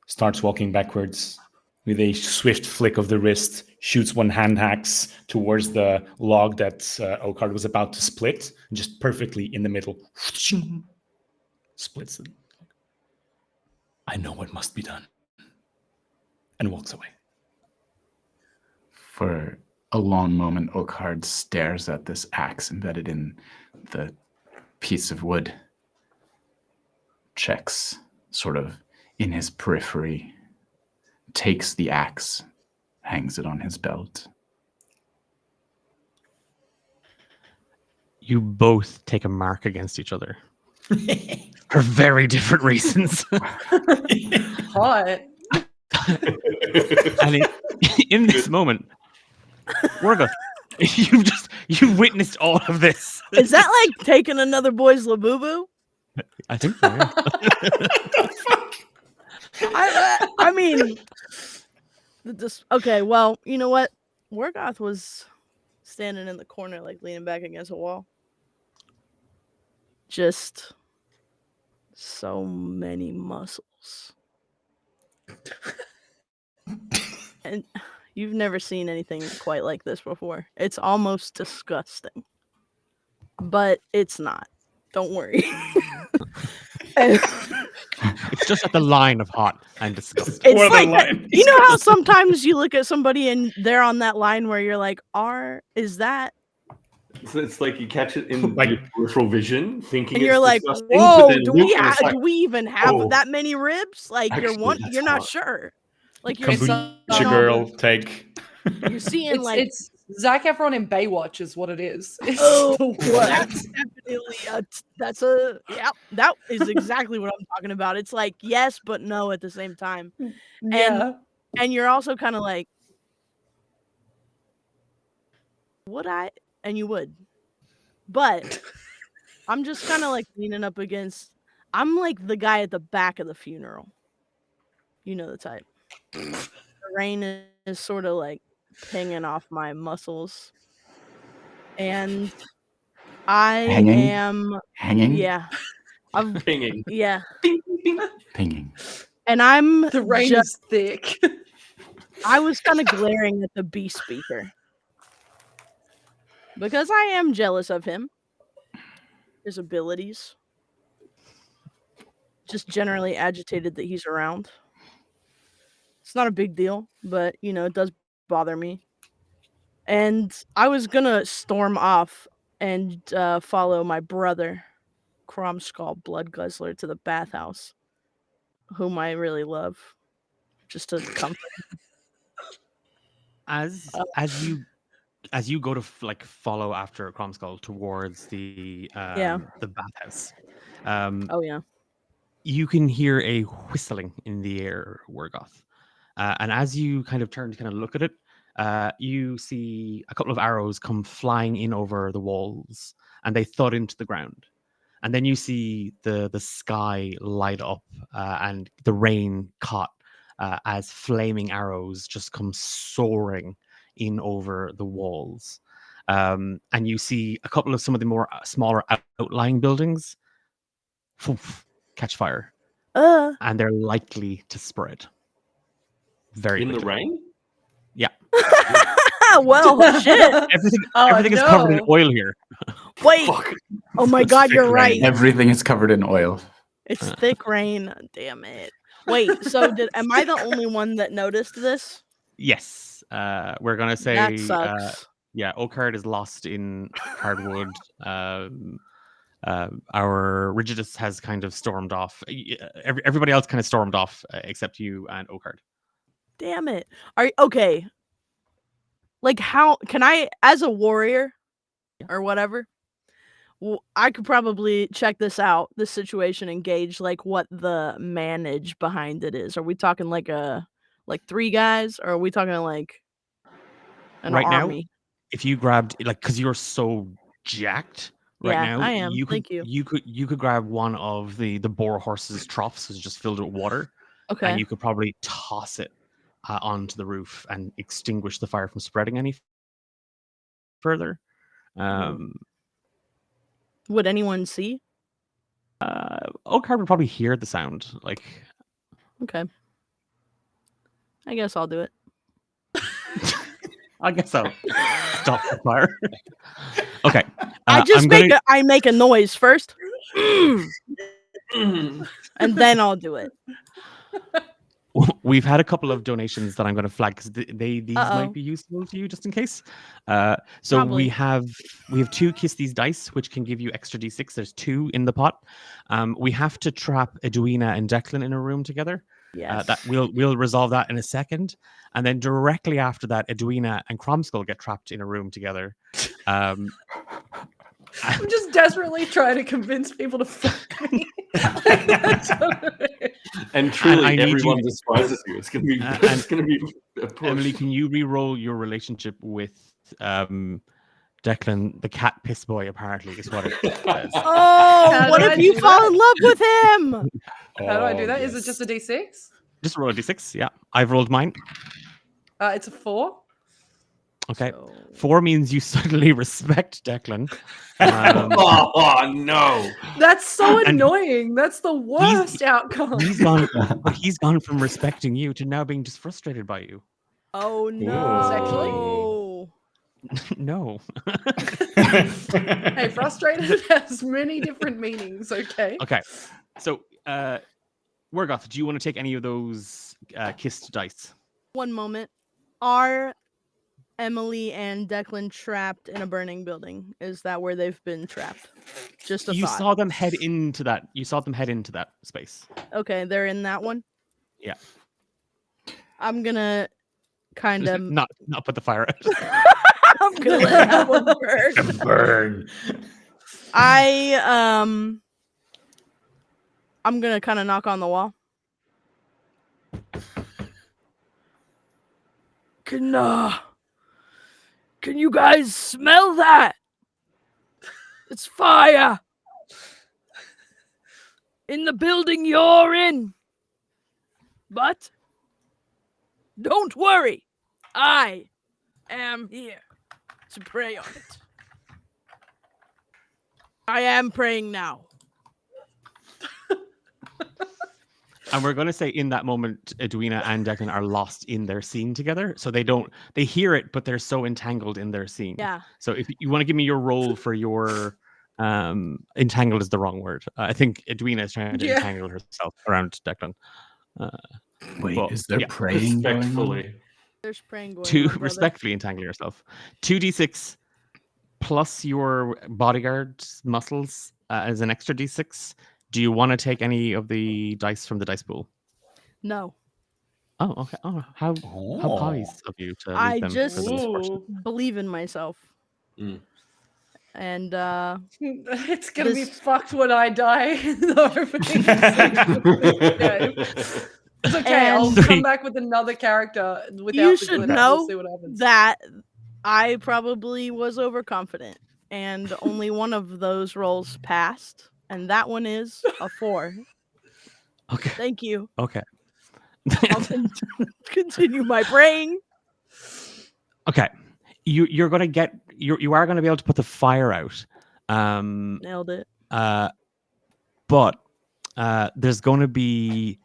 starts walking backwards. With a swift flick of the wrist, shoots one hand axe towards the log that Oakhart was about to split, just perfectly in the middle. Splits it. I know what must be done. And walks away. For a long moment, Oakhard stares at this axe embedded in the piece of wood. Checks sort of in his periphery, takes the axe, hangs it on his belt. You both take a mark against each other for very different reasons. Hot. And in this moment, Wargoth, you've witnessed all of this. Is that like taking another boy's labubu? I think so, yeah. I mean, okay. Well, you know what? Wargoth was standing in the corner, like leaning back against a wall. Just so many muscles, and you've never seen anything quite like this before. It's almost disgusting, but it's not. Don't worry. It's just at the line of hot and disgusting. It's like, you know how sometimes you look at somebody and they're on that line where you're like, is that? So it's like you catch it in your peripheral vision, thinking And it's you're like, disgusting, but whoa, then do look and it's like, we even have oh, that many ribs? Like actually, you're not hot. sure. Like you're Kombucha girl, take. You're seeing It's Zac Efron in Baywatch is what it is. It's oh, the well, worst. that's that is exactly what I'm talking about. It's like yes, but no at the same time. Yeah. And you're also kind of like, would I? And you would. But I'm just kind of like leaning up against, I'm like the guy at the back of the funeral. You know the type. The rain is sort of like pinging off my muscles. And I am Hanging? Yeah. I'm Pinging. Yeah. Pinging. And I'm The rain is thick. I was kind of glaring at the beast speaker. Because I am jealous of him. His abilities. Just generally agitated that he's around. It's not a big deal, but it does bother me. And I was gonna storm off and follow my brother, Cromskull Blood Guzzler, to the bathhouse, whom I really love, just to comfort him. As you go to follow after Cromskull towards the bathhouse, Oh yeah. you can hear a whistling in the air, Wargoth. And as you kind of turn to kind of look at it, you see a couple of arrows come flying in over the walls, and they thud into the ground. And then you see the sky light up, and the rain caught as flaming arrows just come soaring in over the walls. And you see a couple of some of the more smaller outlying buildings catch fire, and they're likely to spread very In the quickly. rain? Yeah, Well, shit. everything is covered in oil here. Wait. Fuck. Oh my It's god, thick you're rain. right. Everything is covered in oil. It's thick rain. Damn it. Wait, so am I the only one that noticed this? Yes, we're gonna say That sucks. yeah, Oakheart is lost in hardwood. Our Rigidus has kind of stormed off. Everybody else kind of stormed off except you and Oakheart. Damn it. Okay? Like, how can I, as a warrior or whatever? I could probably check this situation, and gauge like what the manage behind it is. Are we talking like 3 guys, or are we talking like an Right now, army? if you grabbed because you're so jacked right Yeah, now, I am. you could Thank you. you could grab one of the boar horse's troughs, is just filled with water, Okay. and you could probably toss it onto the roof and extinguish the fire from spreading any further. Would anyone see? Oakheart would probably hear the sound. Like, Okay. I guess I'll do it. I guess I'll stop the fire. Okay. I make a noise first. And then I'll do it. We've had a couple of donations that I'm going to flag because these might be useful to you just in case. So Probably. we have 2 Kiss These Dice, which can give you extra D6. There's 2 in the pot. We have to trap Edwina and Declan in a room together. Yes. That we'll resolve that in a second, and then directly after that, Edwina and Cromskull get trapped in a room together. I'm just desperately trying to convince people to fuck me. And truly, I need everyone you- despises you. It's gonna be. and- It's gonna be. A push. Emily, can you re-roll your relationship with Declan, the cat piss boy? Apparently, is what it says. Oh, How what do I if you do fall that? in love with him? How do I do Oh, that? Is it yes. just a D6? Just roll a D6. Yeah, I've rolled mine. It's a 4. Okay. So- 4 means you suddenly respect Declan. Oh no! That's so And annoying. That's the worst outcome. He's gone from respecting you to now being just frustrated by you. Oh no. No. Hey, frustrated has many different meanings, okay? Okay. So, Wergoth, do you want to take any of those kissed dice? One moment. Are Emily and Declan trapped in a burning building? Is that where they've been trapped? Just a You thought. saw them head into that. You saw them head into that space. Okay, they're in that one. Yeah. I'm gonna kind of. Not put the fire out. I'm gonna let that one burn. Burn. I'm gonna kind of knock on the wall. Can you guys smell that? It's fire in the building you're in. But don't worry, I am here to pray on it. I am praying now. And we're going to say in that moment, Edwina and Declan are lost in their scene together. So they hear it, but they're so entangled in their scene. Yeah. So if you want to give me your role for your entangled is the wrong word. I think Edwina is trying to entangle herself around Declan. Wait, Well, is there yeah. praying going on? Respectfully. There's praying going To on, brother. respectfully entangle yourself. 2d6 plus your bodyguard muscles as an extra d6. Do you want to take any of the dice from the dice pool? No. Oh, okay. Oh, how pious of you to leave I them just for the misfortune. believe in myself. Mm. And It's gonna be This- fucked when I die. in the opening scene. It's okay. I'll And- come back with another character without You the should glitter. know We'll see what happens. that I probably was overconfident, and only one of those rolls passed, and that one is a 4. Okay. Thank you. Okay. I'll continue my praying. Okay. You are gonna be able to put the fire out. Nailed it. But there's going to be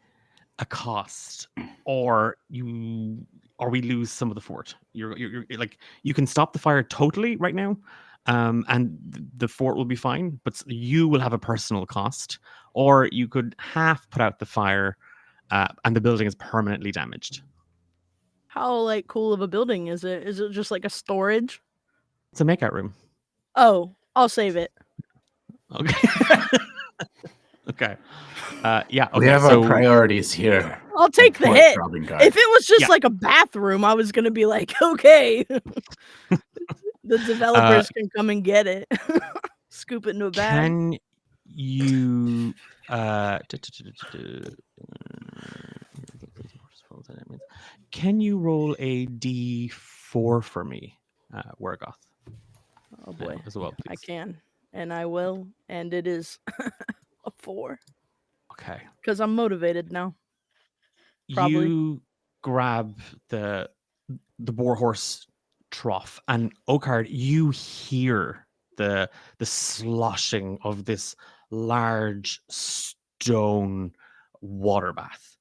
a cost, or we lose some of the fort. You're like, you can stop the fire totally right now, and the fort will be fine, but you will have a personal cost, or you could half put out the fire, and the building is permanently damaged. How like cool of a building is it? Is it just like a storage? It's a makeout room. Oh, I'll save it. Okay. Okay. Yeah. Okay. We have so our priorities here. I'll take the Fort hit. Robingard. If it was just Yeah. like a bathroom, I was gonna be like, okay. The developers can come and get it. Scoop it into a bag. can you can you roll a d4 for me, Wergoth? Oh boy. As well, I please. can. And I will. And it is a 4. Okay. Because I'm motivated now. Probably. You grab the warhorse trough, and Oakard, you hear the sloshing of this large stone water bath.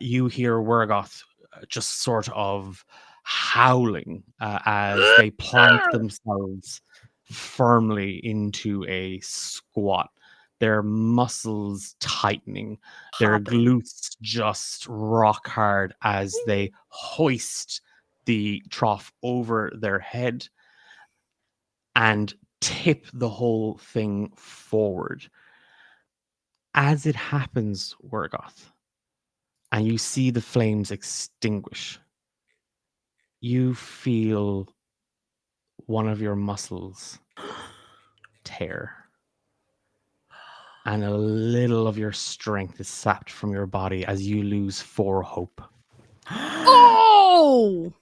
You hear Wergoth just sort of howling as they plant themselves firmly into a squat, their muscles tightening, their Popping. glutes just rock hard as they hoist the trough over their head and tip the whole thing forward. As it happens, Wergoth, and you see the flames extinguish, you feel one of your muscles tear, and a little of your strength is sapped from your body as you lose 4 hope. Oh!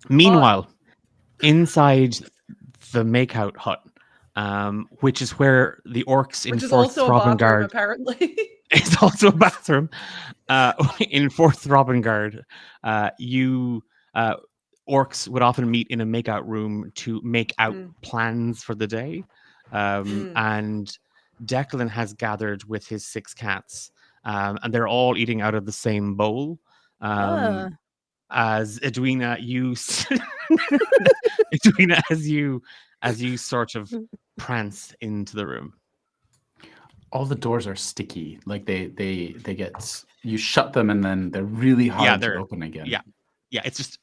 Meanwhile, inside the makeout hut, which is where the orcs in Which is Fourth also a bathroom, Throbengard apparently. it's also a bathroom. In Fourth Throbengard, you orcs would often meet in a makeout room to make out plans for the day. And Declan has gathered with his 6 cats, and they're all eating out of the same bowl. As Edwina, Edwina, as you sort of prance into the room. All the doors are sticky. Like they get, you shut them and then they're really hard to open again. Yeah, it's just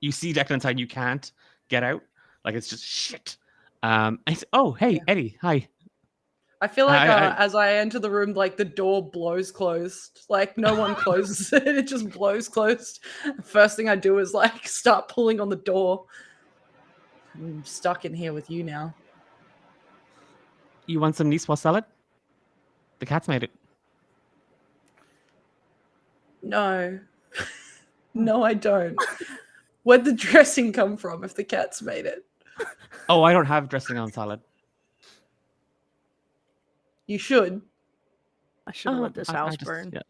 you see Declan inside, you can't get out. Like it's just shit. Oh, hey, Eddie, hi. I feel like as I enter the room, like the door blows closed. Like no one closes it; it just blows closed. First thing I do is like start pulling on the door. I'm stuck in here with you now. You want some Niçoise salad? The cat's made it. No, no, I don't. Where'd the dressing come from? If the cat's made it, Oh, I don't have dressing on salad. you should. I should have let this house burn. Yeah.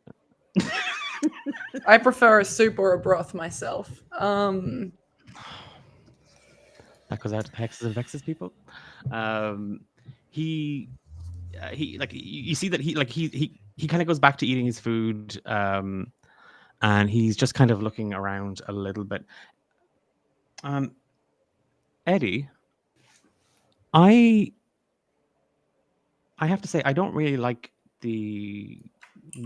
I prefer a soup or a broth myself. That goes out to the hexes and vexes people. He like you see that he kind of goes back to eating his food, and he's just kind of looking around a little bit. Eddie, I have to say I don't really like the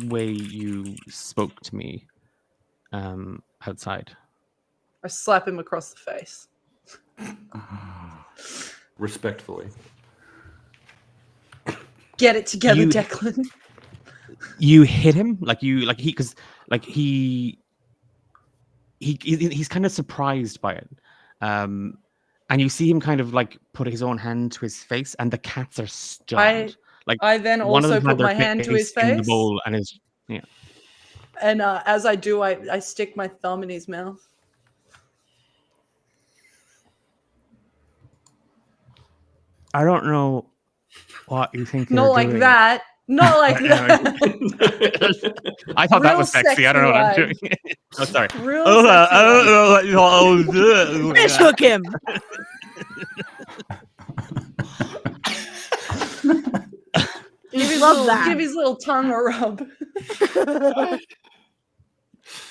way you spoke to me outside. I slap him across the face. Respectfully. Get it together, You- Declan. You hit him he's kind of surprised by it, and you see him kind of like put his own hand to his face, and the cats are stunned. like I then one of also them had put their my hand to his in the face, bowl and is yeah. and as I do, I stick my thumb in his mouth. I don't know what you think Not you're like doing. that. Not like Anyway. that. I thought that Real was sexy. I don't know what I'm doing. sexy Oh, sorry. Real Oh, I sexy don't wine. know what you doing. Fish hook him. Give his, Love little, that. give his little tongue a rub.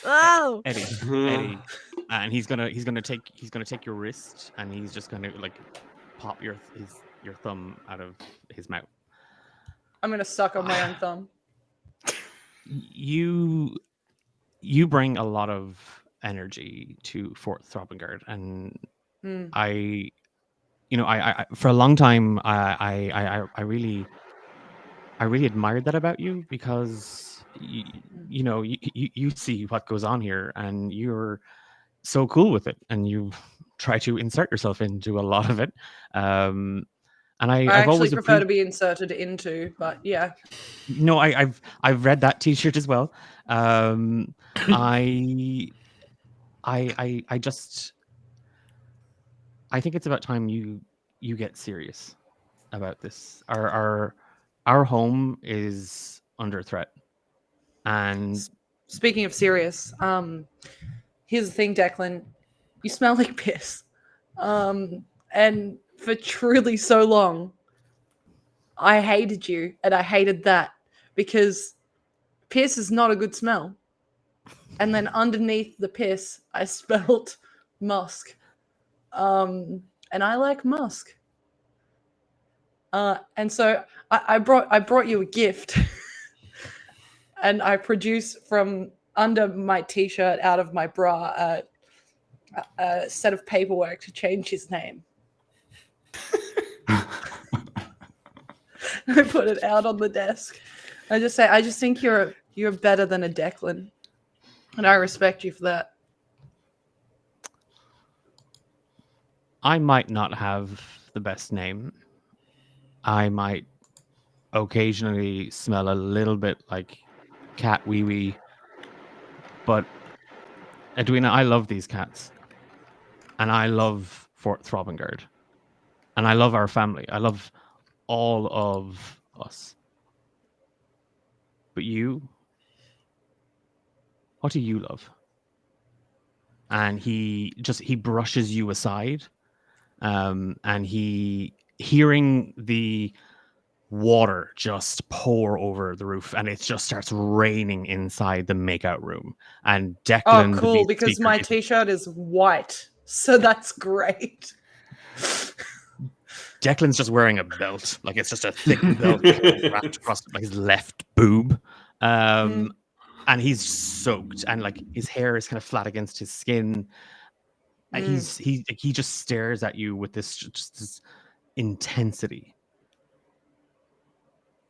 Oh. Eddie, and he's gonna take your wrist and he's just gonna like pop your thumb out of his mouth. I'm gonna suck on my own thumb. You bring a lot of energy to Fort Throbbingard, and I for a long time I really admired that about you because you see what goes on here and you're so cool with it and you try to insert yourself into a lot of it. And I I've actually always prefer to be inserted into, but yeah. No, I've read that T-shirt as well. I just I think it's about time you get serious about this. Our home is under threat, and Speaking of serious, here's the thing, Declan. You smell like piss. And for truly so long, I hated you and I hated that because piss is not a good smell. And then underneath the piss, I smelled musk. And I like musk. And so I brought you a gift. And I produced from under my t-shirt, out of my bra, a set of paperwork to change his name. I put it out on the desk. I just think you're better than a Declan, and I respect you for that. I might not have the best name. I might occasionally smell a little bit like cat wee wee, but Edwina, I love these cats, and I love Fort Throbbingard, and I love our family. I love all of us. But you, what do you love? And he brushes you aside, and hearing the water just pour over the roof, and it just starts raining inside the makeout room. And Declan, Oh, cool! Because my t-shirt is white, so that's great. Declan's just wearing a belt, like it's just a thick belt wrapped across like his left boob, and he's soaked, and like his hair is kind of flat against his skin. And he just stares at you with this intensity,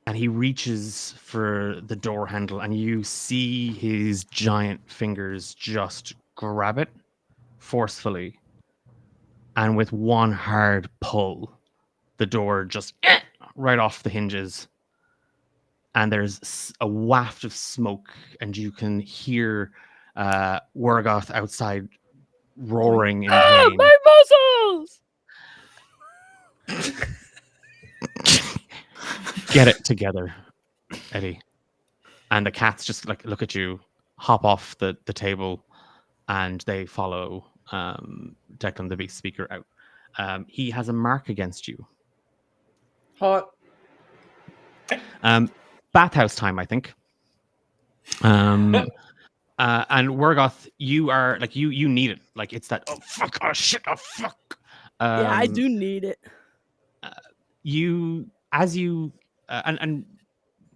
and he reaches for the door handle, and you see his giant fingers just grab it forcefully, and with one hard pull, the door just right off the hinges, and there's a waft of smoke, and you can hear Wargoth outside roaring in pain. My muscles! Get it together, Eddie. And the cats just like look at you, hop off the table, and they follow Declan, the big speaker, out. He has a mark against you. Hot. Bathhouse time, I think. And Wargoth, you are like you need it. Like it's that oh fuck, oh shit, oh fuck. Yeah, I do need it.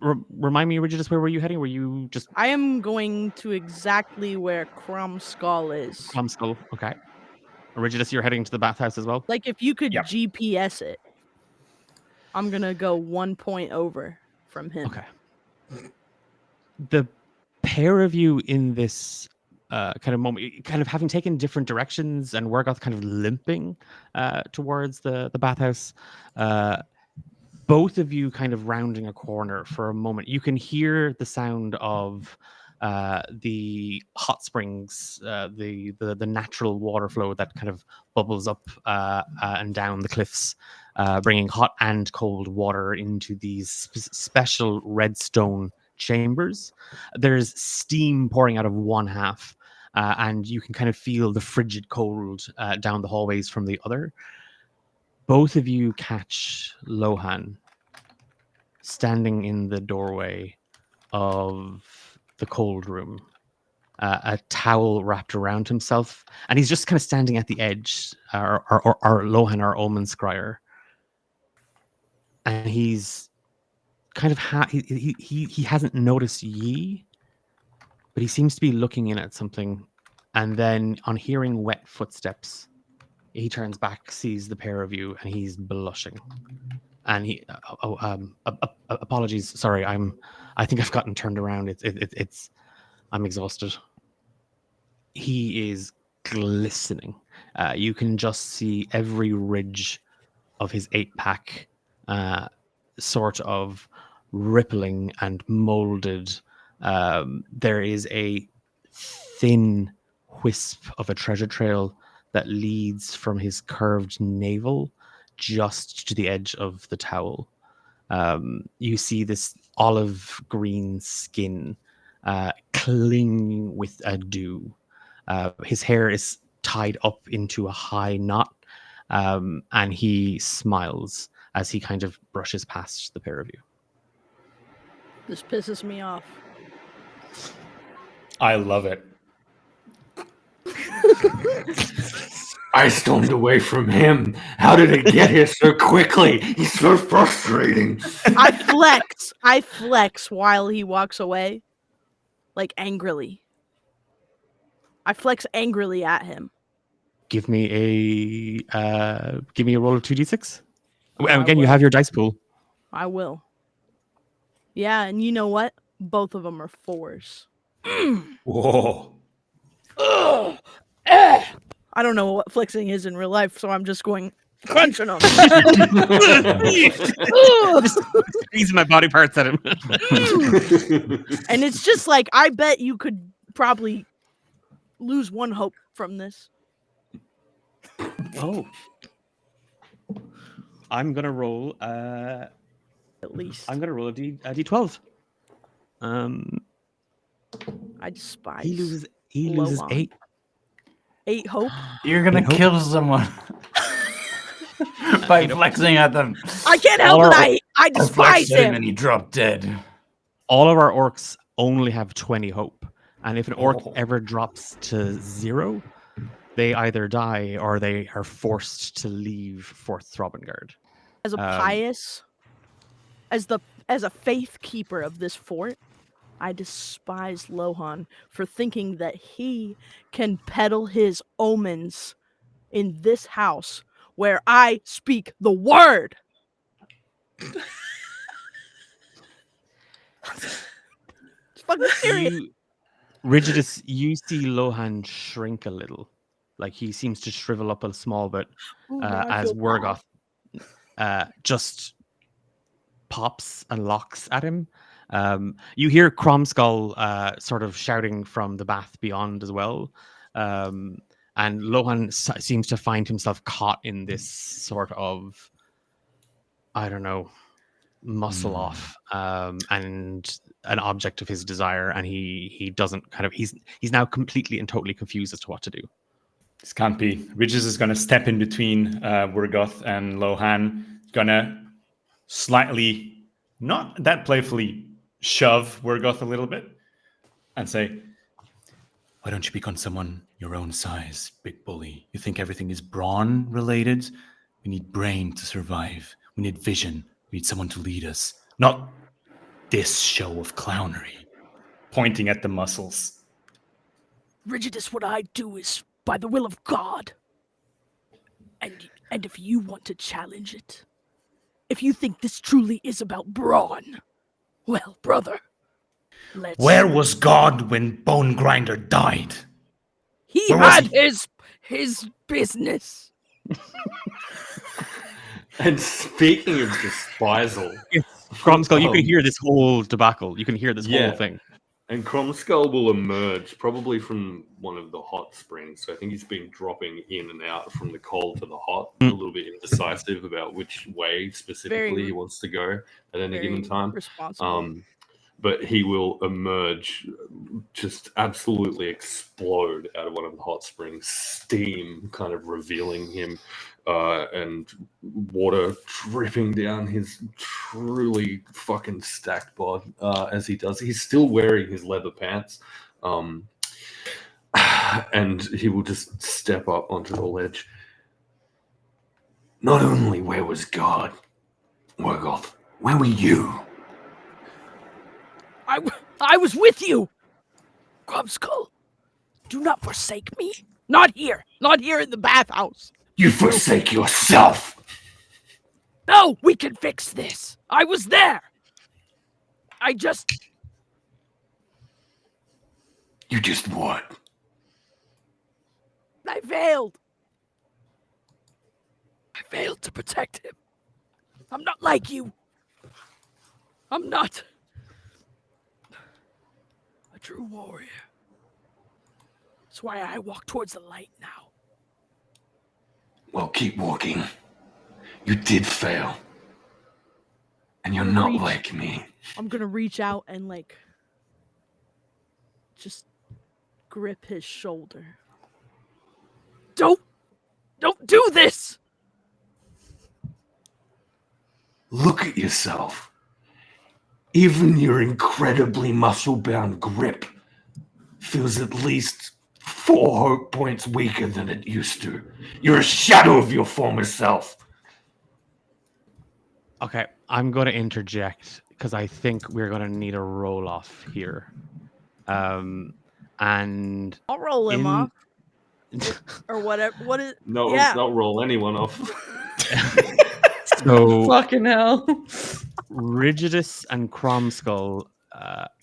Remind me, Regis, where were you heading? Were you just I am going to exactly where Crumb Skull is. Crumb Skull? Okay. Rigidus, you're heading to the bathhouse as well? Like if you could Yep. GPS it, I'm gonna go 1 point over from him. Okay. The pair of you in this kind of moment, kind of having taken different directions, and Wargoth kind of limping towards the bathhouse. both of you kind of rounding a corner for a moment, you can hear the sound of the hot springs, the natural water flow that kind of bubbles up and down the cliffs, bringing hot and cold water into these special redstone chambers. There's steam pouring out of one half, and you can kind of feel the frigid cold down the hallways from the other. Both of you catch Lohan standing in the doorway of the cold room, a towel wrapped around himself, and he's just kind of standing at the edge, or Lohan, our Omen Scryer, and he's kind of he hasn't noticed ye, but he seems to be looking in at something, and then on hearing wet footsteps, he turns back, sees the pair of you, and he's blushing. And he, apologies, sorry, I think I've gotten turned around. It's, I'm exhausted. He is glistening. You can just see every ridge of his 8-pack, sort of rippling and molded. There is a thin wisp of a treasure trail that leads from his curved navel just to the edge of the towel. You see this olive green skin clinging with a dew. His hair is tied up into a high knot, and he smiles as he kind of brushes past the pair of you. This pisses me off. I love it. I stormed away from him. How did it get here so quickly? He's so frustrating. I flex while he walks away, like angrily. I flex angrily at him. Give me a roll of 2d6. I Again, you will. have your dice pool. I will. Yeah, and you know what? Both of them are 4s. Whoa. I don't know what flexing is in real life, so I'm just going crunching them. Squeezing my body parts at him. And it's just like, I bet you could probably lose one hope from this. Oh. I'm gonna roll At least. I'm gonna roll a d12. I despise. He loses Low on. 8. 8 hope. You're gonna Nope. kill someone by flexing at them. I can't help All it. our- I I despise flexed at him him. and he dropped dead. All of our orcs only have 20 hope. And if an orc Oh. ever drops to 0, they either die or they are forced to leave Fort Throbengard. As a pious, as a faith keeper of this fort, I despise Lohan for thinking that he can peddle his omens in this house where I speak the word. It's fucking serious. Rigidus, you see Lohan shrink a little. Like he seems to shrivel up a small bit Ooh, now I as feel Wergoth just pops and locks at him. You hear Cromskull sort of shouting from the bath beyond as well. And Lohan seems to find himself caught in this sort of, I don't know, muscle off and an object of his desire. And he doesn't kind of, he's now completely and totally confused as to what to do. This can't be. Regis is going to step in between Wergoth and Lohan. Going to slightly, not that playfully, shove Wergoth a little bit and say, why don't you pick on someone your own size, big bully? You think everything is brawn related? We need brain to survive. We need vision. We need someone to lead us. Not this show of clownery. Pointing at the muscles. Rigidus, what I do is by the will of God. And if you want to challenge it, if you think this truly is about brawn, well, brother, let's... Where was God when Bone Grinder died? He where was had his business. And speaking of despisal, Cromskull, you can hear this whole debacle. You can hear this whole thing. And Cromskull will emerge probably from one of the hot springs. So I think he's been dropping in and out from the cold to the hot, a little bit indecisive about which way specifically he wants to go at any given time. Responsible. But he will emerge, just absolutely explode out of one of the hot springs, steam kind of revealing him, and water dripping down his truly fucking stacked bod as he does. He's still wearing his leather pants, and he will just step up onto the ledge. Not only where was God, Morgoth, where were you? I was with you, Crumskull. Do not forsake me. Not here in the bathhouse. You forsake yourself. No, we can fix this. I was there. You just what? I failed. I failed to protect him. I'm not like you. I'm not a true warrior. That's why I walk towards the light now. Well, keep walking. You did fail. And you're not like me. I'm gonna reach out and like just grip his shoulder. Don't do this. Look at yourself. Even your incredibly muscle-bound grip feels at least 4 hope points weaker than it used to. You're a shadow of your former self. Okay, I'm going to interject because I think we're going to need a roll off here. And I'll roll him off. Or whatever. What is? No, Yeah. don't roll anyone off. So Fucking hell. Rigidus and Cromskull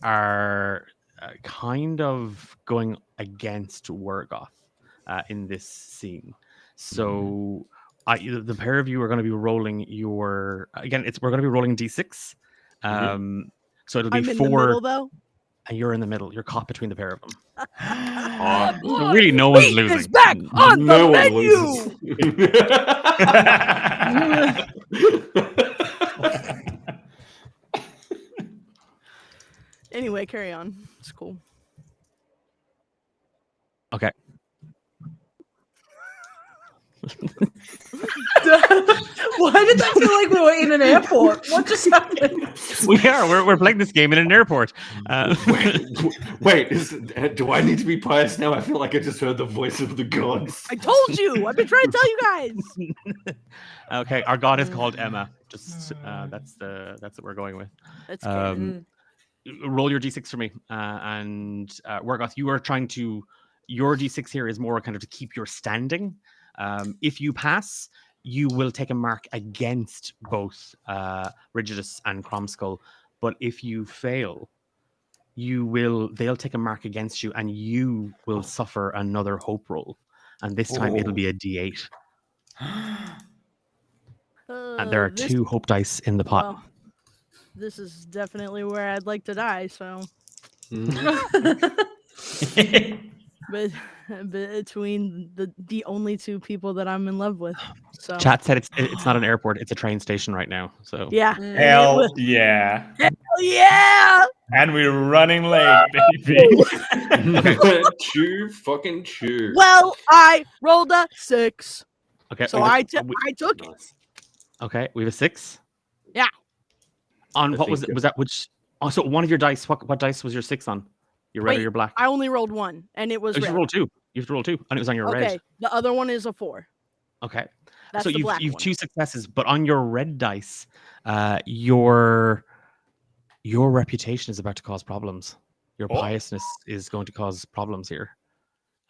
are kind of going against Wergoth in this scene. So the pair of you are going to be rolling your we're going to be rolling d6. So it'll be I'm in 4. the middle though. And you're in the middle. You're caught between the pair of them. Oh, So really, no one's losing. Is back on the one menu. loses. Anyway, carry on. It's cool. Okay. Why did that feel like we were in an airport? What just happened? We are. We're playing this game in an airport. Wait, do I need to be pious now? I feel like I just heard the voice of the gods. I told you. I've been trying to tell you guys. Okay, our god is called Emma. Just that's what we're going with. That's good. Roll your d6 for me, and Wergoth, you are trying to. Your d6 here is more kind of to keep your standing. If you pass, you will take a mark against both Rigidus and Cromskull. But if you fail, they'll take a mark against you, and you will suffer another hope roll. And this time it'll be a d8. And there are 2 hope dice in the pot. Well, this is definitely where I'd like to die. So, but between the only 2 people that I'm in love with, so Chat said it's not an airport; it's a train station right now. So yeah, Hell yeah. hell yeah. And we're running late, baby. Chew. Well, I rolled a 6, okay, so I took it. Nice. okay, we have a 6. Yeah. On I what was think it? Was that which? Oh, so one of your dice. What dice was your 6 on? Your red or Wait, your black? I only rolled 1, and it was You have red. to roll 2. You have to roll 2, and it was on your Okay, red. the other one is a 4. Okay. That's So the black you've one. 2 successes, but on your red dice, your reputation is about to cause problems. Your Oh. piousness is going to cause problems here.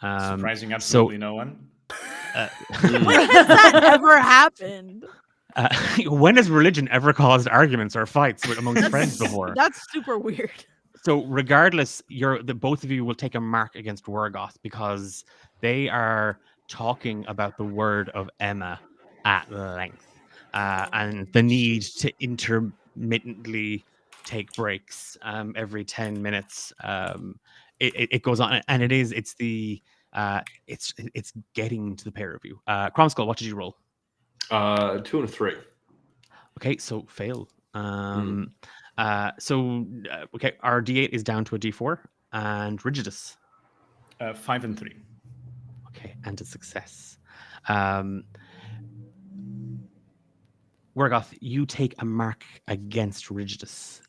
Surprising absolutely no one. When has that ever happened? When has religion ever caused arguments or fights amongst friends before? That's super weird. So regardless, both of you will take a mark against Wergoth because they are talking about the word of Emma at length. and the need to intermittently take breaks every 10 minutes. It goes on, and it's getting to the pair of you. Cromskull, what did you roll? 2 and a 3. Okay, so fail. Okay, our D8 is down to a D4, and Rigidus. 5 and 3. Okay, and a success. Wergoth, you take a mark against Rigidus.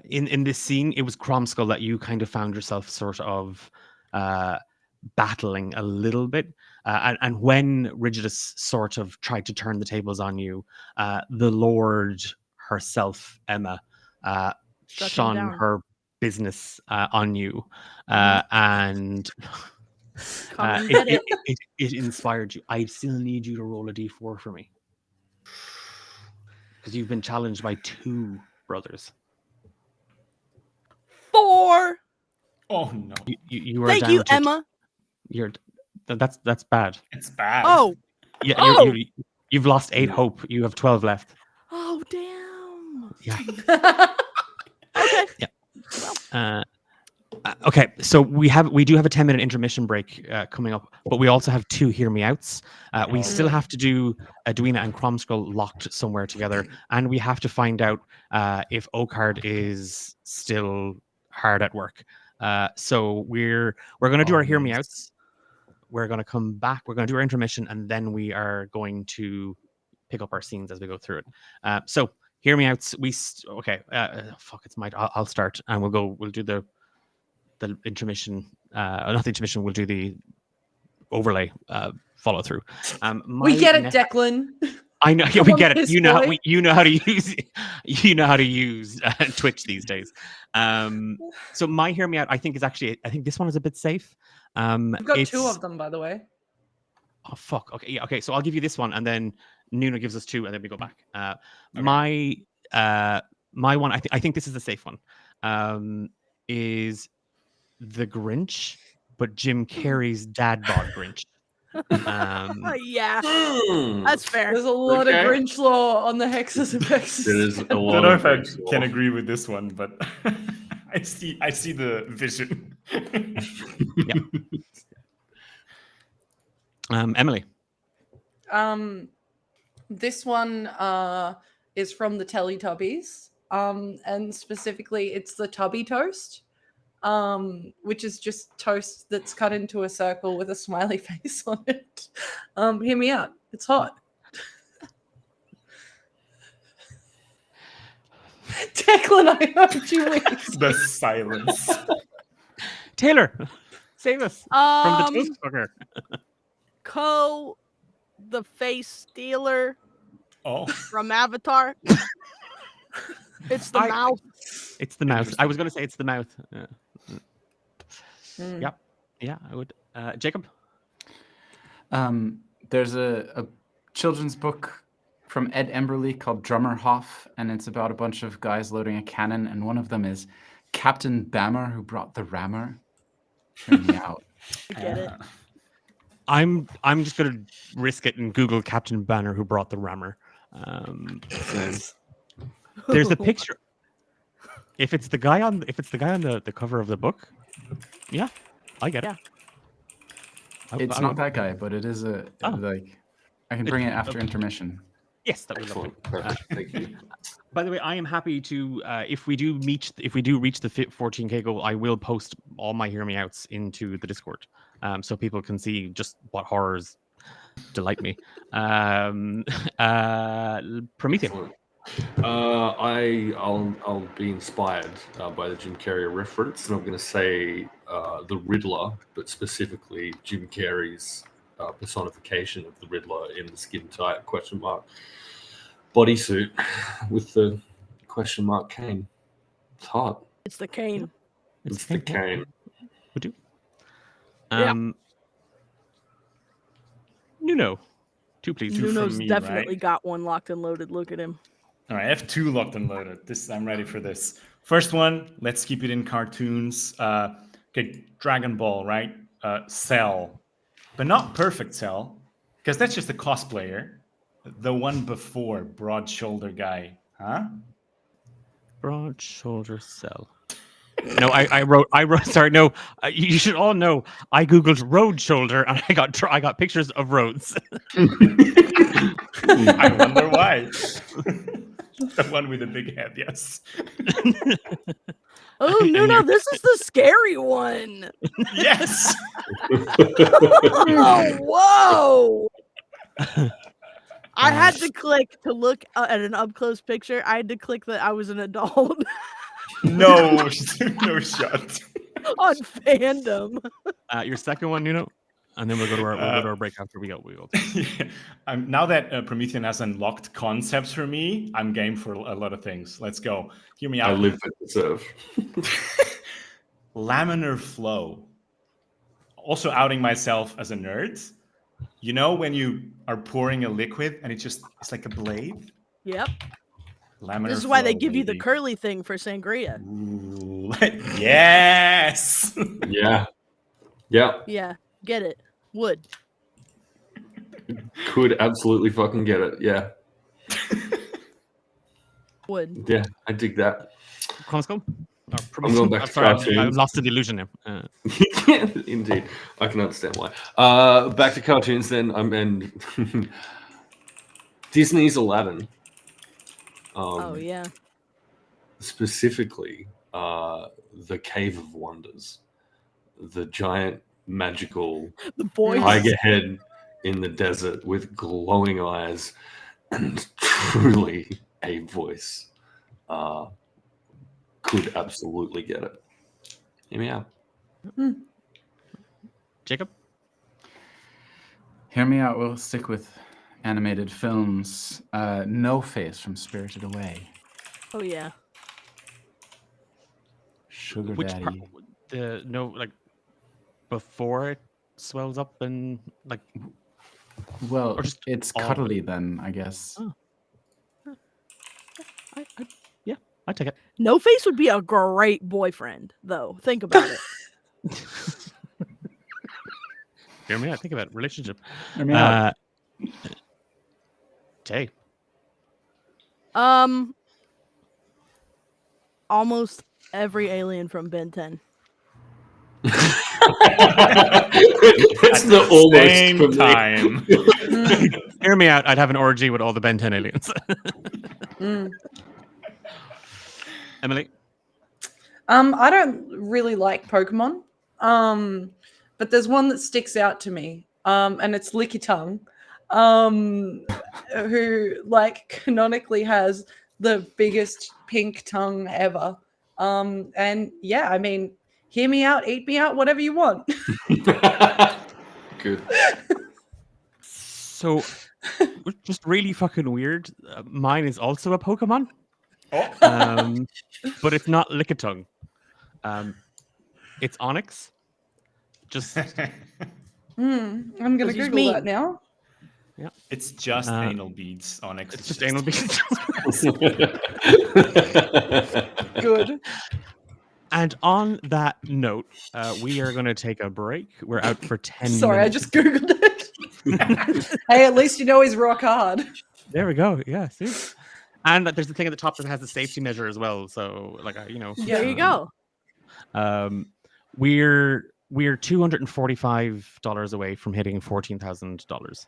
In this scene, it was Cromskull that you kind of found yourself sort of battling a little bit. And when Rigidus sort of tried to turn the tables on you, the Lord herself, Emma, Struck him shone down. her business on you. And Come and get it. it inspired you. I still need you to roll a d4 for me. Because you've been challenged by 2 brothers. 4. Oh no, You are Thank down you, to Emma. That's bad. it's bad. Oh. Yeah, Oh! you've lost 8 hope. You have 12 left. Oh, damn. Yeah. Okay. Okay, so we do have a 10-minute intermission break coming up, but we also have 2 hear me outs. We still have to do Edwina and Cromskull locked somewhere together, and we have to find out if Oakard is still hard at work. So we're going to do our hear me outs. We're going to come back. We're going to do our intermission, and then we are going to pick up our scenes as we go through it. So hear me outs. Okay. Fuck, it's my. I'll start, and we'll do the intermission, not the intermission, we'll do the overlay follow through. We get it, Declan. I know, yeah, Come we on, get it. piss You know, boy. you know how to use Twitch these days. So my hear me out, I think this one is a bit safe. We've got 2 of them, by the way. Oh fuck. Okay, yeah, okay. So I'll give you this one, and then Nuna gives us 2, and then we go back. Okay. My one, I think this is the safe one. Is the Grinch, but Jim Carrey's dad bod Grinch. Yeah. That's fair. There's a lot of Grinch lore on the Hexes and Vexes. There is a I don't lot know of if I Grinch can lore. agree with this one, but I see the vision. Emily. This one is from the Teletubbies, and specifically it's the Tubby Toast, which is just toast that's cut into a circle with a smiley face on it. Hear me out. It's hot. Declan, I heard you wheeze. The silence. Taylor, save us from the toast fucker. The face stealer Oh, from Avatar. It's the mouth. It's the mouth. I was going to say it's the mouth. Mm. Yep. Yeah, I would. Jacob? There's a children's book from Ed Emberley called Drummer Hoff, and it's about a bunch of guys loading a cannon, and one of them is Captain Bammer, who brought the rammer. Hear me out. I get it. I'm just going to risk it and Google Captain Banner, who brought the rammer. There's a picture. If it's the guy on the cover of the book, yeah, I get it. Yeah. It's not that guy, but it is like I can bring it after intermission. Yes, that was lovely. Perfect. Thank you. By the way, I am happy to if we do reach the 14K goal, I will post all my hear me outs into the Discord, so people can see just what horrors delight me. Prometheus. I'll be inspired by the Jim Carrey reference, and I'm going to say the Riddler, but specifically Jim Carrey's personification of the Riddler in the skin tight question mark bodysuit with the question mark cane. It's hot. It's the cane. It's the cane. Would you? Yeah. Nuno. 2, please. Two from Nuno's me, definitely right? got one locked and loaded. Look at him. all right. I have 2 locked and loaded. I'm ready for this. First one. Let's keep it in cartoons. Okay, Dragon Ball, right? Cell, but not perfect Cell, because that's just a cosplayer. The one before, broad shoulder guy, huh? Broad shoulder cell. No, I wrote. Sorry, no. You should all know. I googled road shoulder and I got pictures of roads. I wonder why. The one with the big head, yes. Oh And no, you're- this is the scary one. Yes. Oh, whoa! I had to click to look at an up close picture. I had to click that I was an adult No, no shot. on fandom. Your second one, Nuno, and then we'll go to our break after we go. Yeah. Now that Promethean has unlocked concepts for me, I'm game for a lot of things. Let's go. Hear me I out. live for the serve. Laminar flow. Also outing myself as a nerd. You know when you are pouring a liquid and it's like a blade? Yep. Laminar This is why they flow, give you the baby. curly thing for sangria. Ooh, yes. Yeah. Yeah. Yeah, get it. Wood. Could absolutely fucking get it. Yeah. Wood. Yeah. I dig that. Cromskull? I'm going back to sorry, I'm cartoons. lost in the illusion now. Indeed. I can understand why. Back to cartoons then. And Disney's Aladdin. Oh yeah. Specifically, the Cave of Wonders. The giant magical The boys. tiger head in the desert with glowing eyes and truly a voice. Could absolutely get it. Hear me out. Jacob? Hear me out. We'll stick with animated films. No Face from Spirited Away. Oh yeah. Sugar Which Daddy. part? No, like before it swells up and like. Well, Or just it's all- cuddly then, I guess. Oh. Yeah, I take it. No Face would be a great boyfriend, though. Think about it. Hear me out. Think about it. Relationship. Hear me out. Tay. Almost every alien from Ben 10. That's the almost Same for me. time. Hear me out. I'd have an orgy with all the Ben 10 aliens. Emily. I don't really like Pokemon. But there's one that sticks out to me. And it's Licky Tongue. Who like canonically has the biggest pink tongue ever. And yeah, I mean, hear me out, eat me out, whatever you want. Good. So, just really fucking weird. Mine is also a Pokemon. Oh. But it's not Lickitung. It's Onyx. Just I'm gonna Because he's Google mean. that now. It's just anal beads, Onyx. it's just anal beads. Good. And on that note, we are going to take a break. We're out for 10 Sorry, I minutes. just Googled it. Hey, at least you know he's rock hard. There we go. Yeah, see? And there's the thing at the top that has the safety measure as well. So, like, There you go. We're $245 away from hitting $14,000.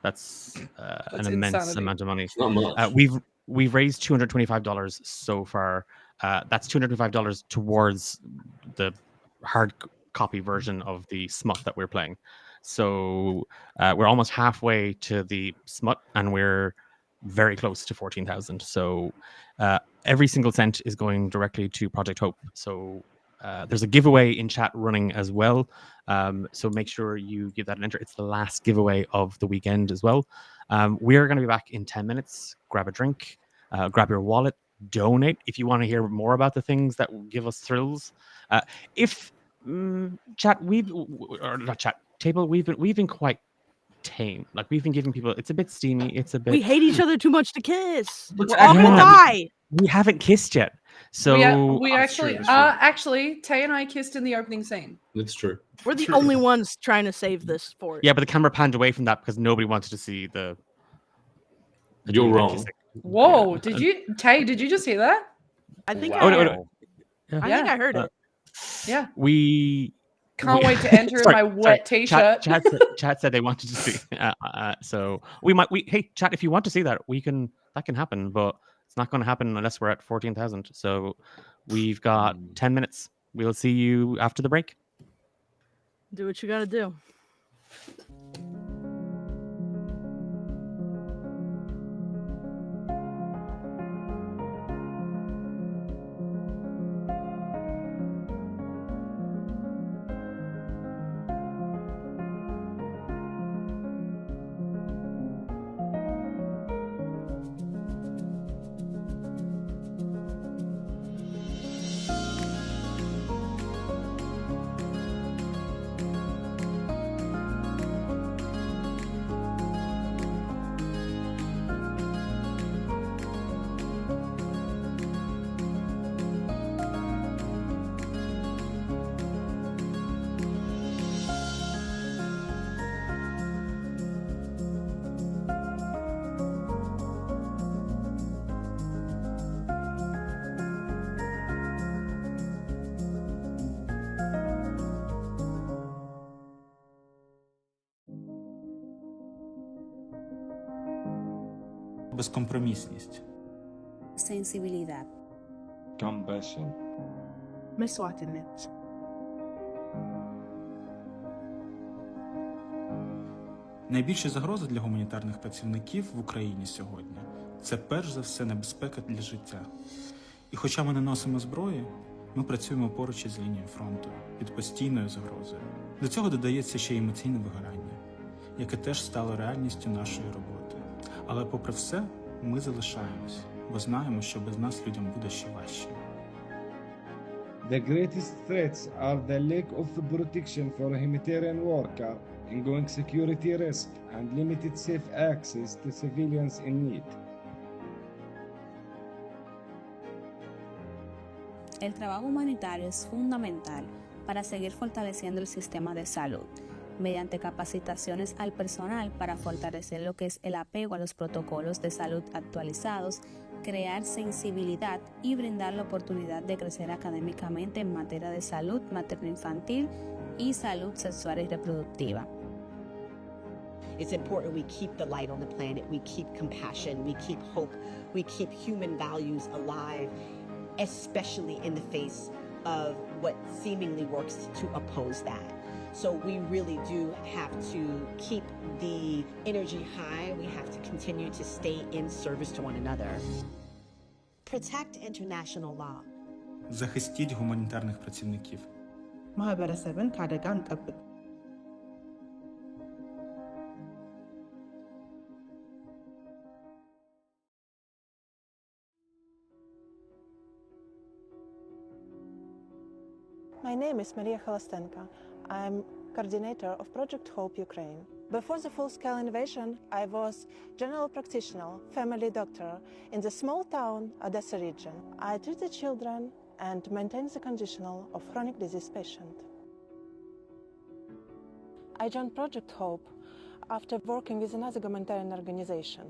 That's an immense insanity. amount of money. It's not much. We've raised $225 so far. That's $225 towards the hard copy version of the smut that we're playing. So we're almost halfway to the smut, and we're very close to 14,000. So every single cent is going directly to Project Hope. So there's a giveaway in chat running as well. So make sure you give that an enter. It's the last giveaway of the weekend as well. We are going to be back in 10 minutes. Grab a drink, grab your wallet, donate if you want to hear more about the things that will give us thrills. If chat, table, we've been quite tame. Like we've been giving people, it's a bit steamy. It's a bit. We hate each other too much to kiss. Let's We're all gonna act- die. We haven't kissed yet. So we That's true, actually, that's true. Tay and I kissed in the opening scene. It's true. We're the True. only ones trying to save this sport. yeah, but the camera panned away from that because nobody wanted to see the You're wrong. 56. Whoa! Yeah. Did you, Tay? Did you just hear that? I think Oh, I no, heard. no. Yeah. I think I heard Uh, it. Yeah. We Can't we- wait to enter in Sorry, my sorry. wet t-shirt. Chat said they wanted to see. So hey, chat, if you want to see that, that can happen, but it's not going to happen unless we're at 14,000. So we've got 10 minutes. We'll see you after the break. Do what you gotta do. Безкомпромісність. Sensibilidad. Compassion. Meswatinit. Найбільша загроза для гуманітарних працівників в Україні сьогодні – це перш за все небезпека для життя. І хоча ми не носимо зброї, ми працюємо поруч із лінією фронту, під постійною загрозою. До цього додається ще й емоційне вигорання, яке теж стало реальністю нашої роботи. Але попри все, ми залишаємось, бо знаємо, що без нас людям буде ще важче. The greatest threats are the lack of protection for a humanitarian worker, ongoing security risk, and limited safe access to civilians in need. El trabajo humanitario es fundamental para seguir fortaleciendo el sistema de salud, mediante capacitaciones al personal para fortalecer lo que es el apego a los protocolos de salud actualizados, crear sensibilidad y brindar la oportunidad de crecer académicamente en materia de salud materno-infantil y salud sexual y reproductiva. It's important we keep the light on the planet, we keep compassion, we keep hope, we keep human values alive, especially in the face of what seemingly works to oppose that. So we really do have to keep the energy high. We have to continue to stay in service to one another. Protect international law. Захистіть гуманітарних працівників. ማህበረሰብን ከአደጋ እንጠብቅ። My name is Maria Kholostenka. I'm coordinator of Project Hope Ukraine. Before the full-scale invasion, I was general practitioner, family doctor in the small town Odessa region. I treat the children and maintain the conditional of chronic disease patient. I joined Project Hope after working with another humanitarian organization,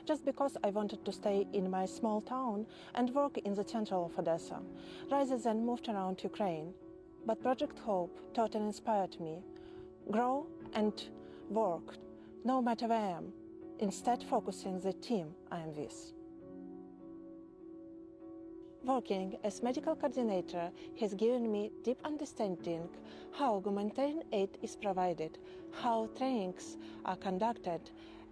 just because I wanted to stay in my small town and work in the center of Odessa, rather than moved around Ukraine. But Project Hope totally inspired me. Grow and work, no matter where I am, instead focusing the team I am with. Working as medical coordinator has given me deep understanding how humanitarian aid is provided, how trainings are conducted,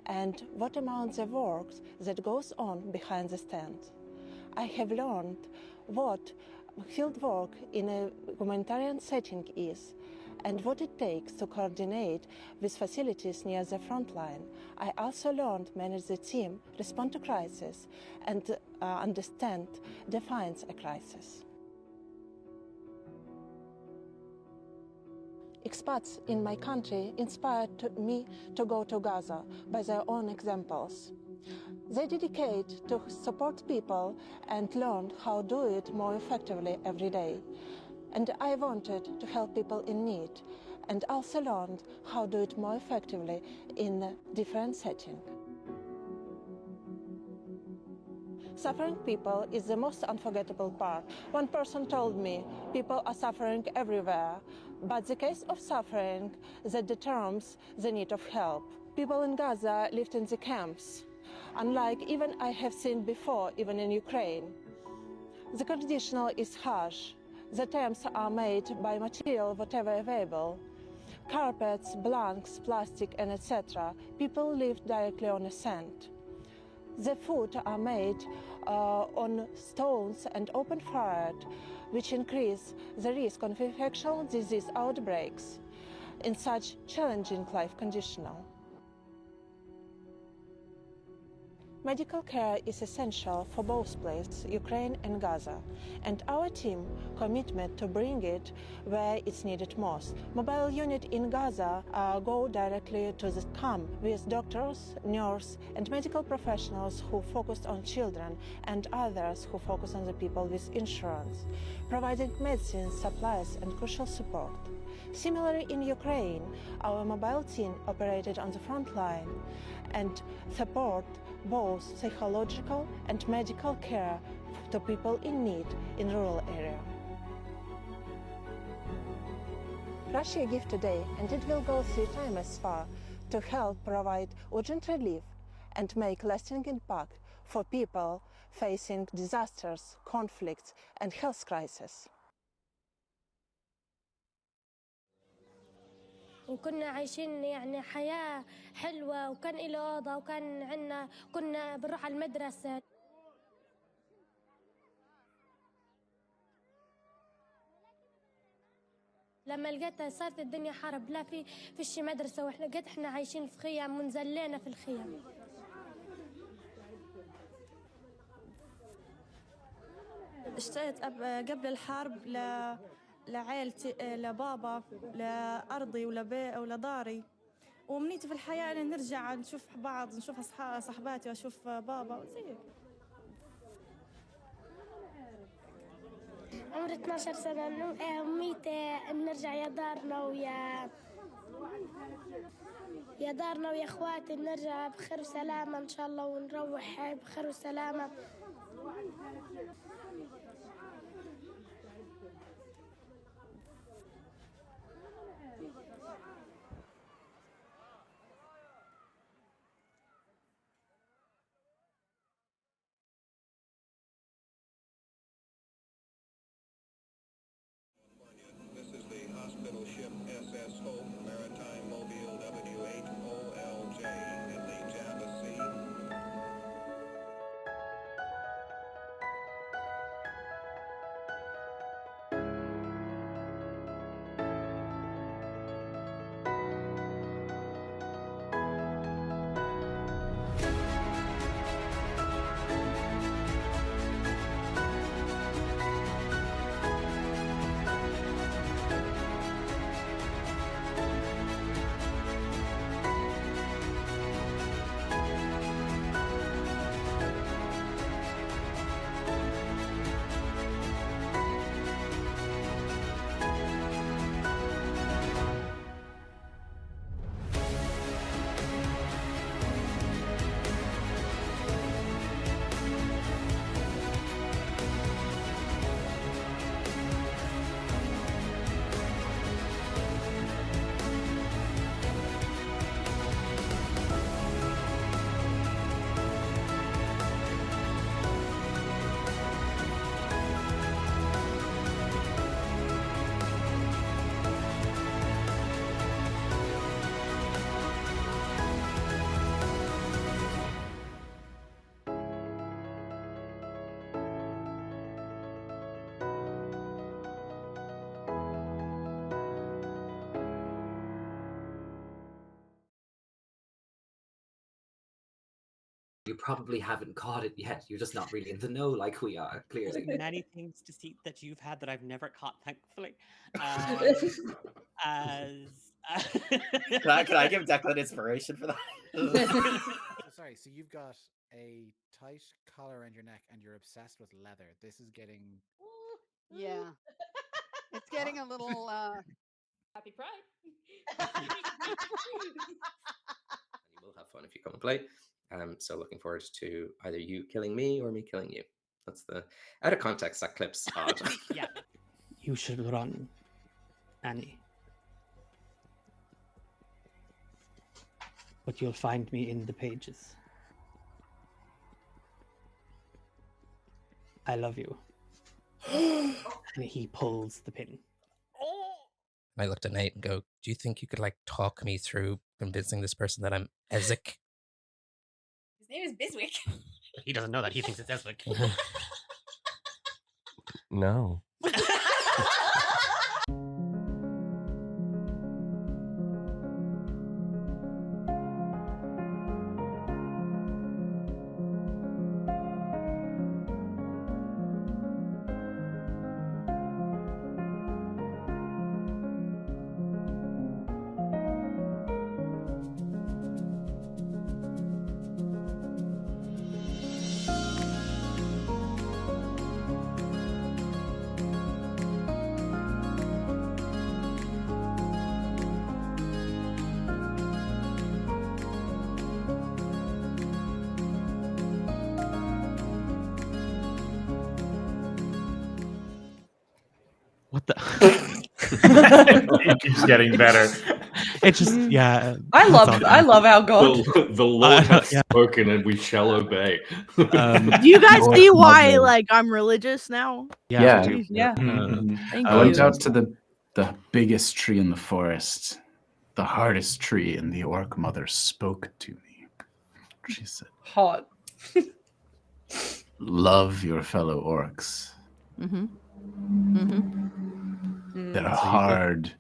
and what amount the work that goes on behind the stand. I have learned what field work in a humanitarian setting is, and what it takes to coordinate with facilities near the front line. I also learned manage the team, respond to crisis, and understand defines a crisis. Expats in my country inspired me to go to Gaza by their own examples. They dedicate to support people and learn how to do it more effectively every day. And I wanted to help people in need and also learned how to do it more effectively in a different setting. Suffering people is the most unforgettable part. One person told me people are suffering everywhere, but the case of suffering that determines the need of help. People in Gaza lived in the camps, unlike even I have seen before, even in Ukraine. The conditional is harsh. The tents are made by material whatever available. Carpets, blanks, plastic, and etc. People live directly on the sand. The food are made on stones and open fired, which increase the risk of infectious disease outbreaks in such challenging life conditions. Medical care is essential for both places, Ukraine and Gaza, and our team commitment to bring it where it's needed most. Mobile unit in Gaza go directly to the camp with doctors, nurses, and medical professionals who focus on children and others who focus on the people with insurance, providing medicine, supplies, and crucial support. Similarly, in Ukraine, our mobile team operated on the front line and support both psychological and medical care to people in need in rural area. Russia gives today, and it will go 3 times as far to help provide urgent relief and make lasting impact for people facing disasters, conflicts, and health crises. وكنا عايشين يعني حياة حلوة وكان إله أوضة وكان عنا كنا بنروح على المدرسة. لما لقيتها صارت الدنيا حرب لا فيش مدرسة واحنا لقيت احنا عايشين في خيام ونزلينا في الخيام. اشتقت قبل الحرب لعائلتي لبابا لأرضي ولداري ومنيتي في الحياة أن نرجع نشوف بعض نشوف صحباتي وأشوف بابا وزي هيك. عمري 12 سنة أمنيتي أن نرجع يا دارنا ويا إخواتي نرجع بخير وسلامة إن شاء الله ونروح بخير وسلامة. This is the hospital ship SS Hope, Maritime Mobile W8OLJ in the Java Sea. You probably haven't caught it yet. You're just not really in the know like we are, clearly. There's many things to see that you've had that I've never caught, thankfully. Can I give Declan inspiration for that? So sorry, so you've got a tight collar around your neck and you're obsessed with leather. This is getting... Yeah. It's getting a little... Happy Pride. You will have fun if you come and play. So looking forward to either you killing me or me killing you. That's the out of context that clip's odd. Yeah. You should run, Annie. But you'll find me in the pages. I love you. And he pulls the pin. I looked at Nate and go, do you think you could like talk me through convincing this person that I'm Ezek? His name is Biswick. He doesn't know that. He thinks it's Ezwick. No. What the? It keeps getting better. It just, yeah. I love our God. The Lord has yeah. spoken, and we shall obey. Do you guys Lord see why Mother. like I'm religious now? Yeah. we do. Yeah. Thank I went you. out to the biggest tree in the forest, the hardest tree, and the Orc Mother spoke to me. She said, Hot. love your fellow orcs. Mm-hmm. Mm-hmm. They're hard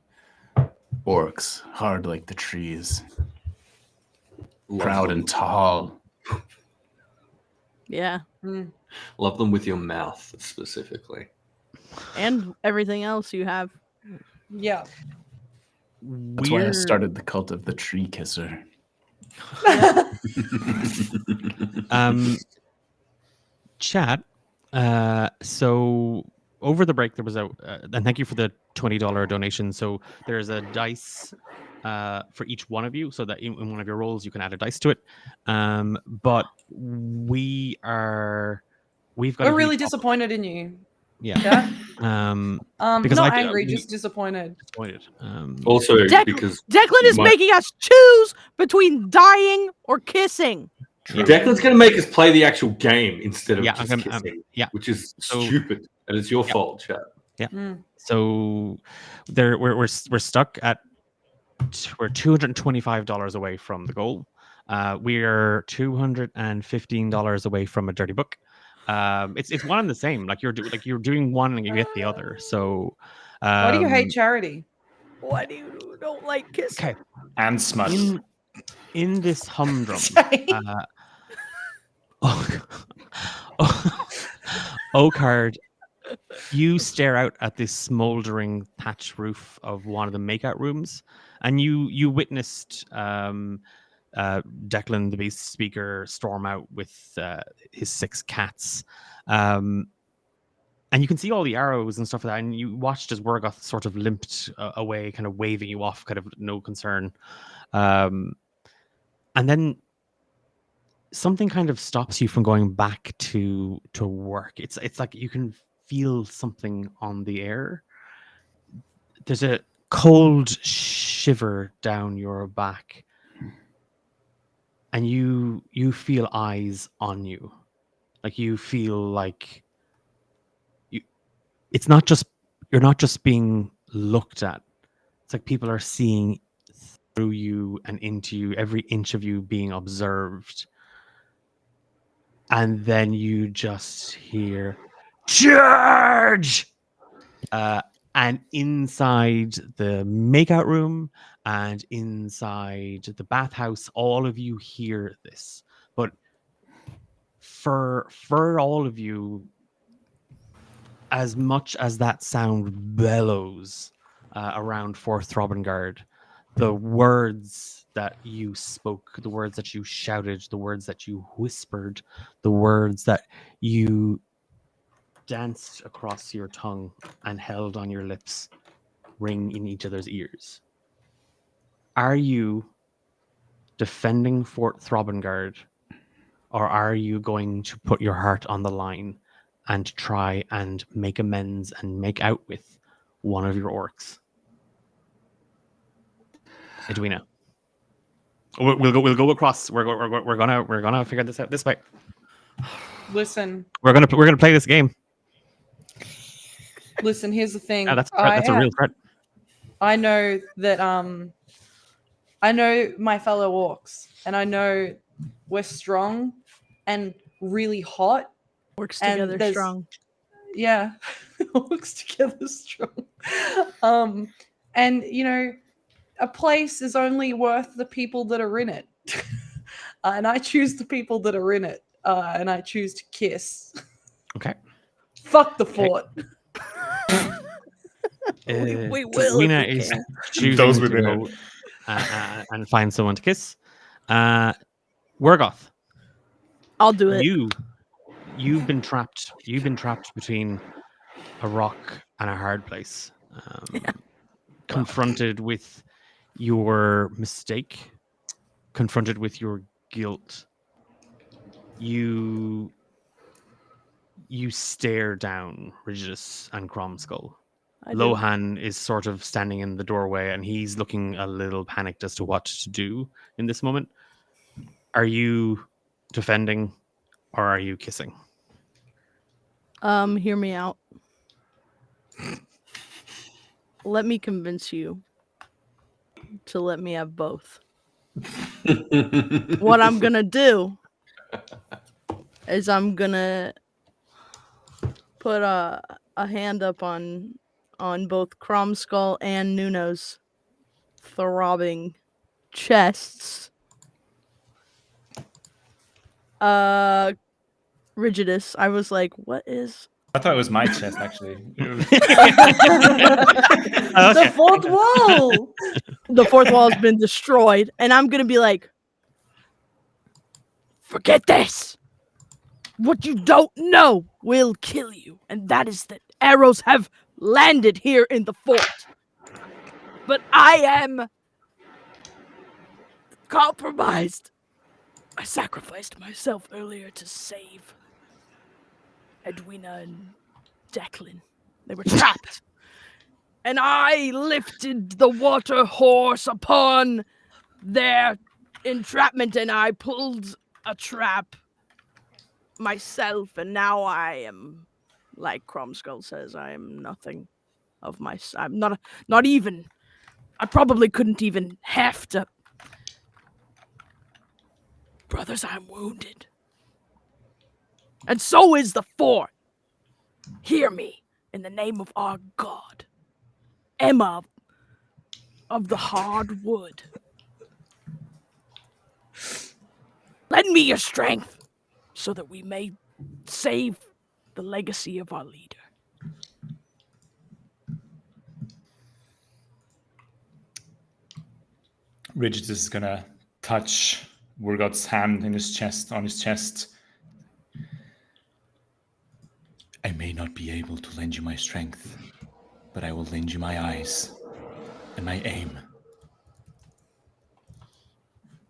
orcs, hard like the trees. Proud and tall. Yeah. Love them with your mouth, specifically. And everything else you have. Yeah. That's why I started the cult of the tree kisser. Chat. So over the break, there was and thank you for the $20 donation. So there's a dice for each one of you, so that in one of your rolls you can add a dice to it. But we've got. We're really disappointed in you. Yeah. Because not angry, just disappointed. Disappointed. Also, because Declan is making us choose between dying or kissing. Declan's going to make us play the actual game instead of just gonna, kissing, which is stupid, and it's your fault, chat. Yeah. So we're stuck at we're $225 away from the goal. We're $215 away from a dirty book. It's one and the same. Like you're doing one and you get the other. So why do you hate charity? Why do you don't like kissing? Okay. And smut. In this humdrum. Oakard, you stare out at this smoldering thatch roof of one of the makeout rooms, and you witnessed Declan the Beast Speaker storm out with his 6 cats. And you can see all the arrows and stuff like that, and you watched as Worgoth sort of limped away, kind of waving you off, kind of no concern. And then something kind of stops you from going back to work. It's like you can feel something on the air. There's a cold shiver down your back, and you feel eyes on you. Like you feel like it's not just you're not just being looked at. It's like people are seeing through you and into you, every inch of you being observed. And then you just hear charge, and inside the makeout room and inside the bathhouse, all of you hear this. But for all of you, as much as that sound bellows around Fort Throbengard, the words that you spoke, the words that you shouted, the words that you whispered, the words that you danced across your tongue and held on your lips ring in each other's ears. Are you defending Fort Throbengard or are you going to put your heart on the line and try and make amends and make out with one of your orcs? Edwina. We'll go across. We're gonna figure this out this way. Listen, We're gonna play this game. listen. Here's the thing. Yeah, that's a real threat. I know that I know my fellow orcs, and I know we're strong and really hot. Works and together there's- strong. Yeah, works together strong. And you know, a place is only worth the people that are in it, and I choose the people that are in it, and I choose to kiss. Okay. Fuck the fort. We will Edwina if we is can. choosing Those to within go and find someone to kiss. Wergoth. I'll do it. You've been trapped. You've been trapped between a rock and a hard place. Confronted with your mistake, confronted with your guilt. You stare down Rigidus and Cromskull. I do. Lohan is sort of standing in the doorway and he's looking a little panicked as to what to do in this moment. Are you defending or are you kissing? Hear me out. Let me convince you to let me have both. What I'm gonna do is I'm gonna put a hand up on both Cromskull and Nuno's throbbing chests. Rigidus. I was like, what is... I thought it was my chest, actually. The fourth wall. The fourth wall has been destroyed, and I'm gonna be like, forget this. What you don't know will kill you, and that is that arrows have landed here in the fort. But I am compromised. I sacrificed myself earlier to save Edwina and Declan. They were trapped. And I lifted the water horse upon their entrapment, and I pulled a trap myself, and now I am, like Cromskull says, I am nothing of my... I'm not even... I probably couldn't even have to... Brothers, I'm wounded. And so is the fort. Hear me in the name of our God. Emma of the hard wood. Lend me your strength so that we may save the legacy of our leader. Rigidus is gonna touch Wergoth's hand in his chest, on his chest. I may not be able to lend you my strength, but I will lend you my eyes and my aim.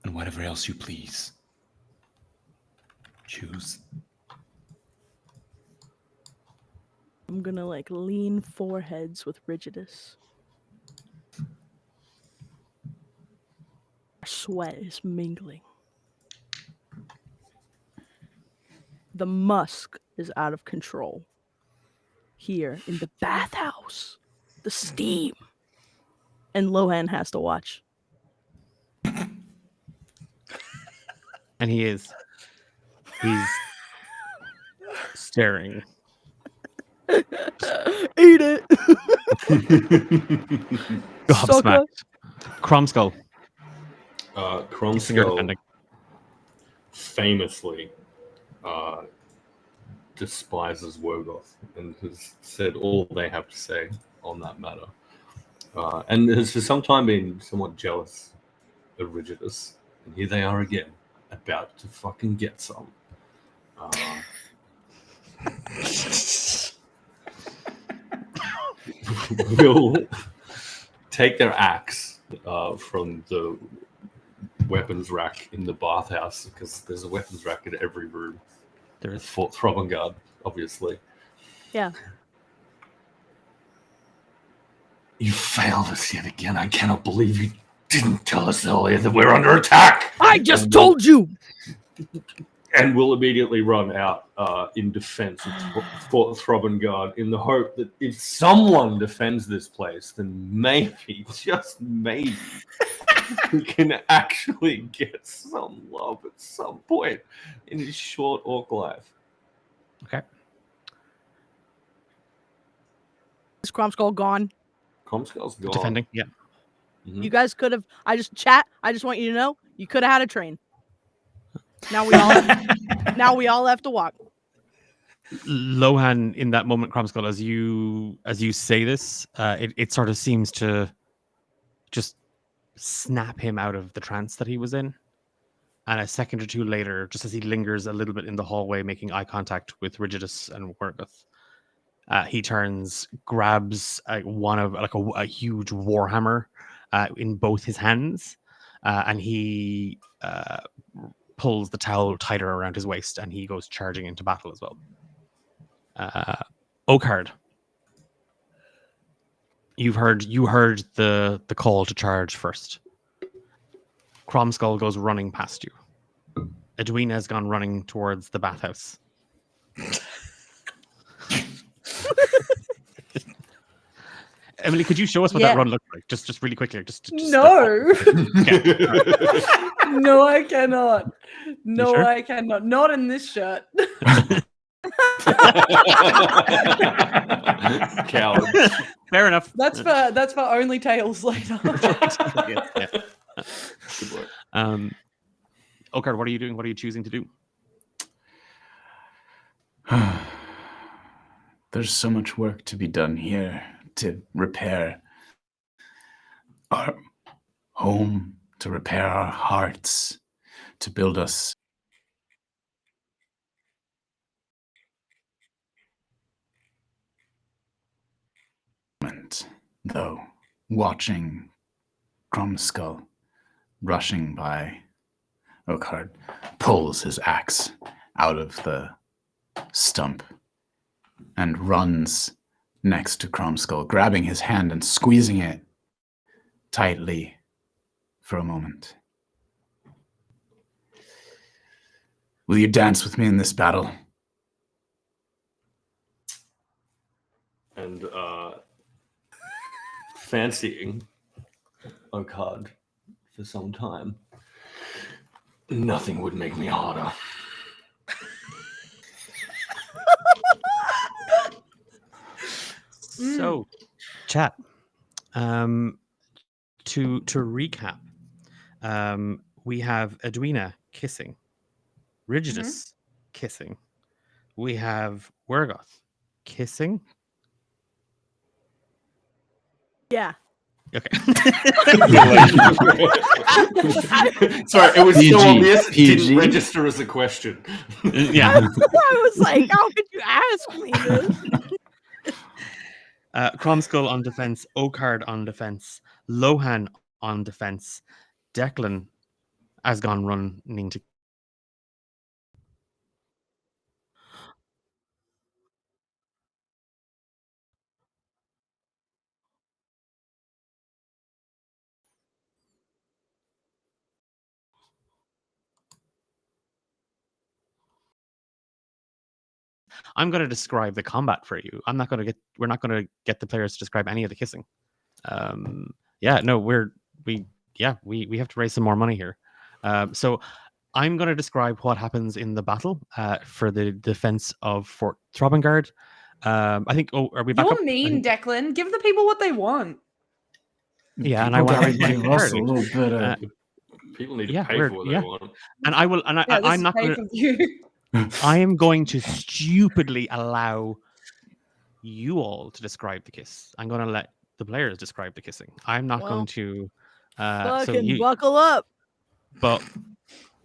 And whatever else you please. Choose. I'm gonna lean foreheads with Rigidus. Our sweat is mingling. The musk is out of control. Here in the bathhouse. The steam. And Lohan has to watch. And he is. He's staring. Eat it. Gobsmacked. Cromskull. Cromskull famously despises Wergoth and has said all they have to say on that matter. And has for some time been somewhat jealous of Rigidus. And here they are again, about to fucking get some. Will take their axe from the weapons rack in the bathhouse because there's a weapons rack in every room. There is Fort Throbengard, obviously. Yeah. You failed us yet again. I cannot believe you didn't tell us earlier that we're under attack. I just told you. And we'll immediately run out in defense of Fort Throbengard in the hope that if someone defends this place, then maybe, just maybe, we can actually get some love at some point in his short orc life. Okay. Is Cromskull gone? Cromskull's gone. Defending, yeah. Mm-hmm. You guys could have. I just want you to know you could have had a train. Now we all have to walk. Lohan, in that moment, Cromskull, as you say this, it sort of seems to just snap him out of the trance that he was in. And a second or two later, just as he lingers a little bit in the hallway, making eye contact with Rigidus and Wergoth, he turns, grabs one of a huge warhammer in both his hands, and he pulls the towel tighter around his waist, and he goes charging into battle as well. Oakard, you heard the call to charge first. Cromskull goes running past you. Edwina has gone running towards the bathhouse. Emily, could you show us what that run looked like? Just really quickly. Just no. Okay. Right. No, I cannot. No, sure? I cannot. Not in this shirt. Coward. Fair enough. That's for only tales later. Yeah. Good work. Oakard, what are you doing? What are you choosing to do? There's so much work to be done here to repair our home, to repair our hearts, to build us. Though, watching Cromskull rushing by, Oakard pulls his axe out of the stump and runs next to Cromskull, grabbing his hand and squeezing it tightly for a moment. Will you dance with me in this battle? And fancying Oakard for some time, nothing would make me harder. So, chat. To recap, we have Edwina kissing, Rigidus kissing. We have Wergoth kissing. Yeah. Okay. Sorry, it was PG, so obvious. PG. Didn't register as a question. Yeah. I was like, how could you ask me this? Cromskull on defense, Oakard on defense, Lohan on defense, Declan has gone running to. I'm going to describe the combat for you. We're not going to get the players to describe any of the kissing. We have to raise some more money here. So I'm going to describe what happens in the battle for the defense of Fort Throbengard. I think. Oh, are we back up? You're mean, Declan. Give the people what they want. Yeah, and I want to give us a little bit of. People need to pay for what they want. And I will. And I'm not going to. I am going to stupidly allow you all to describe the kiss. I'm going to let the players describe the kissing. I'm not going to. Buckle up. But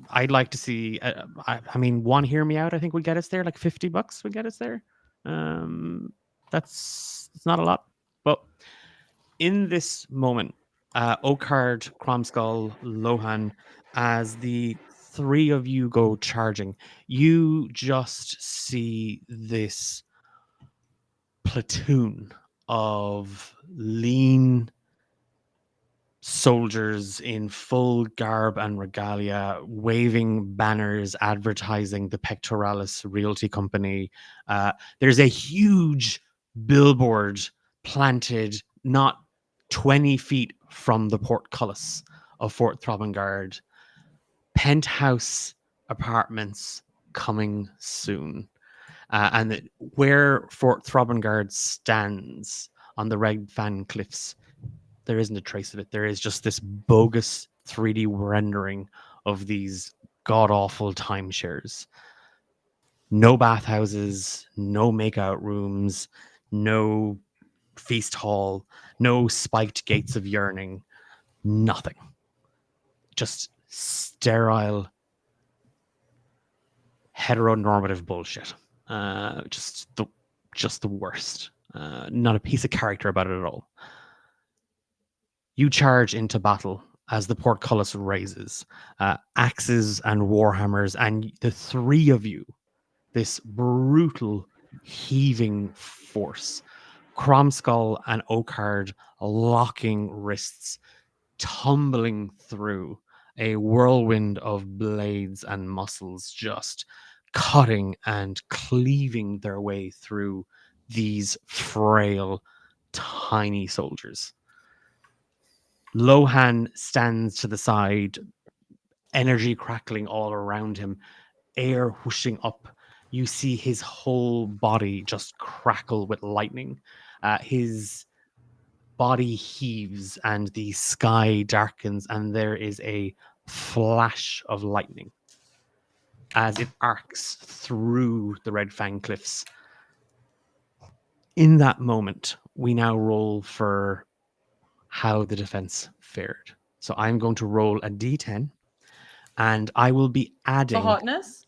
I'd like to see. I mean, one hear me out. I think would get us there. Like $50 would get us there. It's not a lot, but in this moment, Oakard, Cromskull, Lohan, as the three of you go charging, you just see this platoon of lean soldiers in full garb and regalia, waving banners advertising the Pectoralis Realty Company. There's a huge billboard planted not 20 feet from the portcullis of Fort Throbengard. Penthouse apartments coming soon. And where Fort Throbengard stands on the Red Fan Cliffs, there isn't a trace of it. There is just this bogus 3D rendering of these god awful timeshares. No bathhouses, no makeout rooms, no feast hall, no spiked gates of yearning, nothing. Just sterile, heteronormative bullshit. Just the worst. Not a piece of character about it at all. You charge into battle as the portcullis raises, axes and warhammers, and the three of you, this brutal, heaving force, Cromskull and Oakard locking wrists, tumbling through a whirlwind of blades and muscles, just cutting and cleaving their way through these frail, tiny soldiers. Lohan stands to the side, energy crackling all around him, air whooshing up. You see his whole body just crackle with lightning. His body heaves and the sky darkens, and there is a flash of lightning as it arcs through the Red Fang Cliffs. In that moment, we now roll for how the defense fared. So I'm going to roll a d10, and I will be adding... For hotness?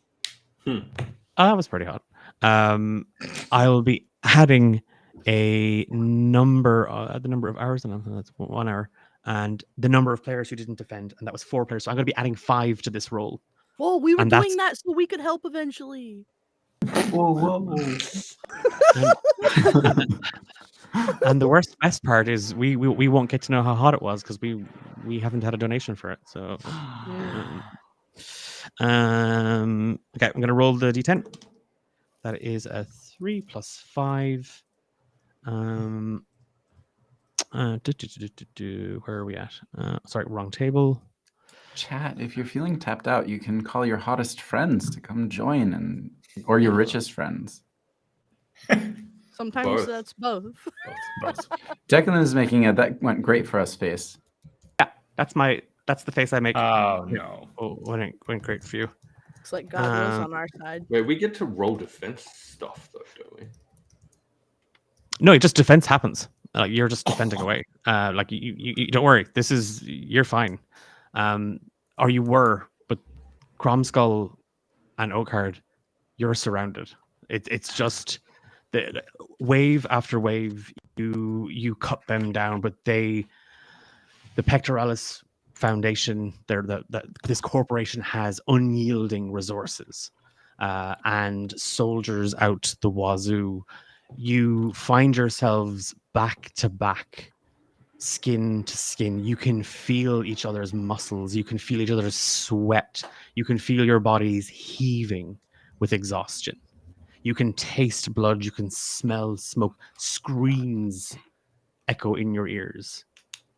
That was pretty hot. I will be adding a number, the number of hours, and that's 1 hour, and the number of players who didn't defend, and that was 4 players. So I'm going to be adding 5 to this roll. Well, we were And doing that so we could help eventually. Whoa. And the best part is we won't get to know how hot it was because we haven't had a donation for it. So, okay, I'm gonna roll the d10. That is a 3 plus 5. Where are we at? Sorry, wrong table. Chat, if you're feeling tapped out, you can call your hottest friends to come join, or your richest friends. Sometimes Both. that's both. Declan is making a "that went great for us" face. Yeah, that's the face I make. Oh no! When it went great for you. Looks like God was on our side. Wait, we get to roll defense stuff though, don't we? No, it just defense happens. You're just defending away. Like you don't worry. You're fine. Or you were, but Cromskull and Oakard, you're surrounded. It's just the wave after wave. You cut them down, but the Pectoralis Foundation, this corporation has unyielding resources and soldiers out the wazoo. You find yourselves back to back, skin to skin. You can feel each other's muscles. You can feel each other's sweat. You can feel your bodies heaving with exhaustion. You can taste blood. You can smell smoke. Screams echo in your ears.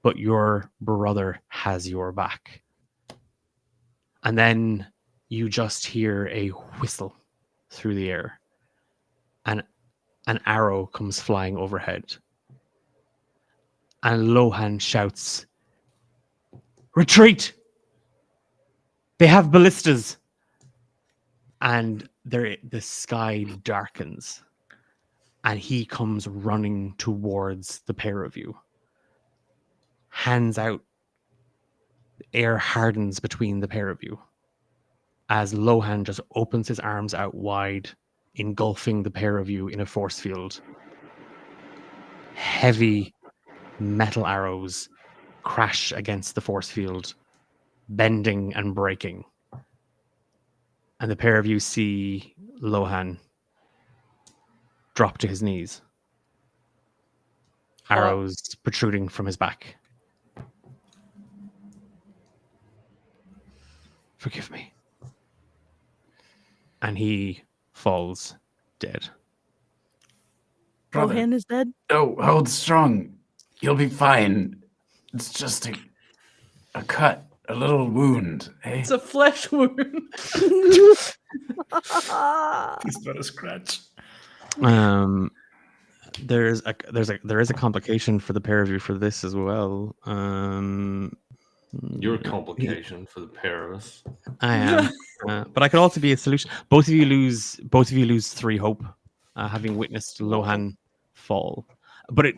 But your brother has your back. And then you just hear a whistle through the air. And an arrow comes flying overhead. And Lohan shouts, "Retreat! They have ballistas!" And the sky darkens. And he comes running towards the pair of you. Hands out. Air hardens between the pair of you. As Lohan just opens his arms out wide, engulfing the pair of you in a force field. Heavy metal arrows crash against the force field, bending and breaking. And the pair of you see Lohan drop to his knees, arrows protruding from his back. Forgive me. And he falls dead. Brother. Lohan is dead? Oh, hold strong. You'll be fine. It's just a cut, a little wound. Eh? It's a flesh wound. He's got a scratch. There is a complication for the pair of you for this as well. You're a complication for the pair of us. I am, but I could also be a solution. Both of you lose 3 hope, having witnessed Lohan fall. But it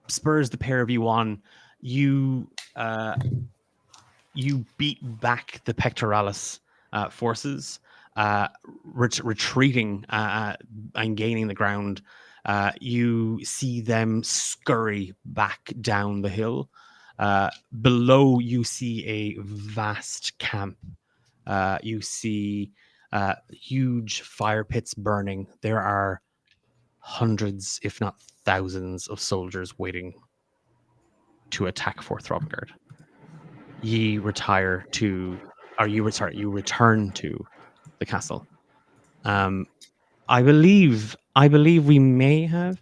spurs the pair of you on. You beat back the Pectoralis forces, retreating and gaining the ground. You see them scurry back down the hill. Below, you see a vast camp. You see huge fire pits burning. There are hundreds, if not thousands, of soldiers waiting to attack Fort Throbbingard. You return to the castle. I believe we may have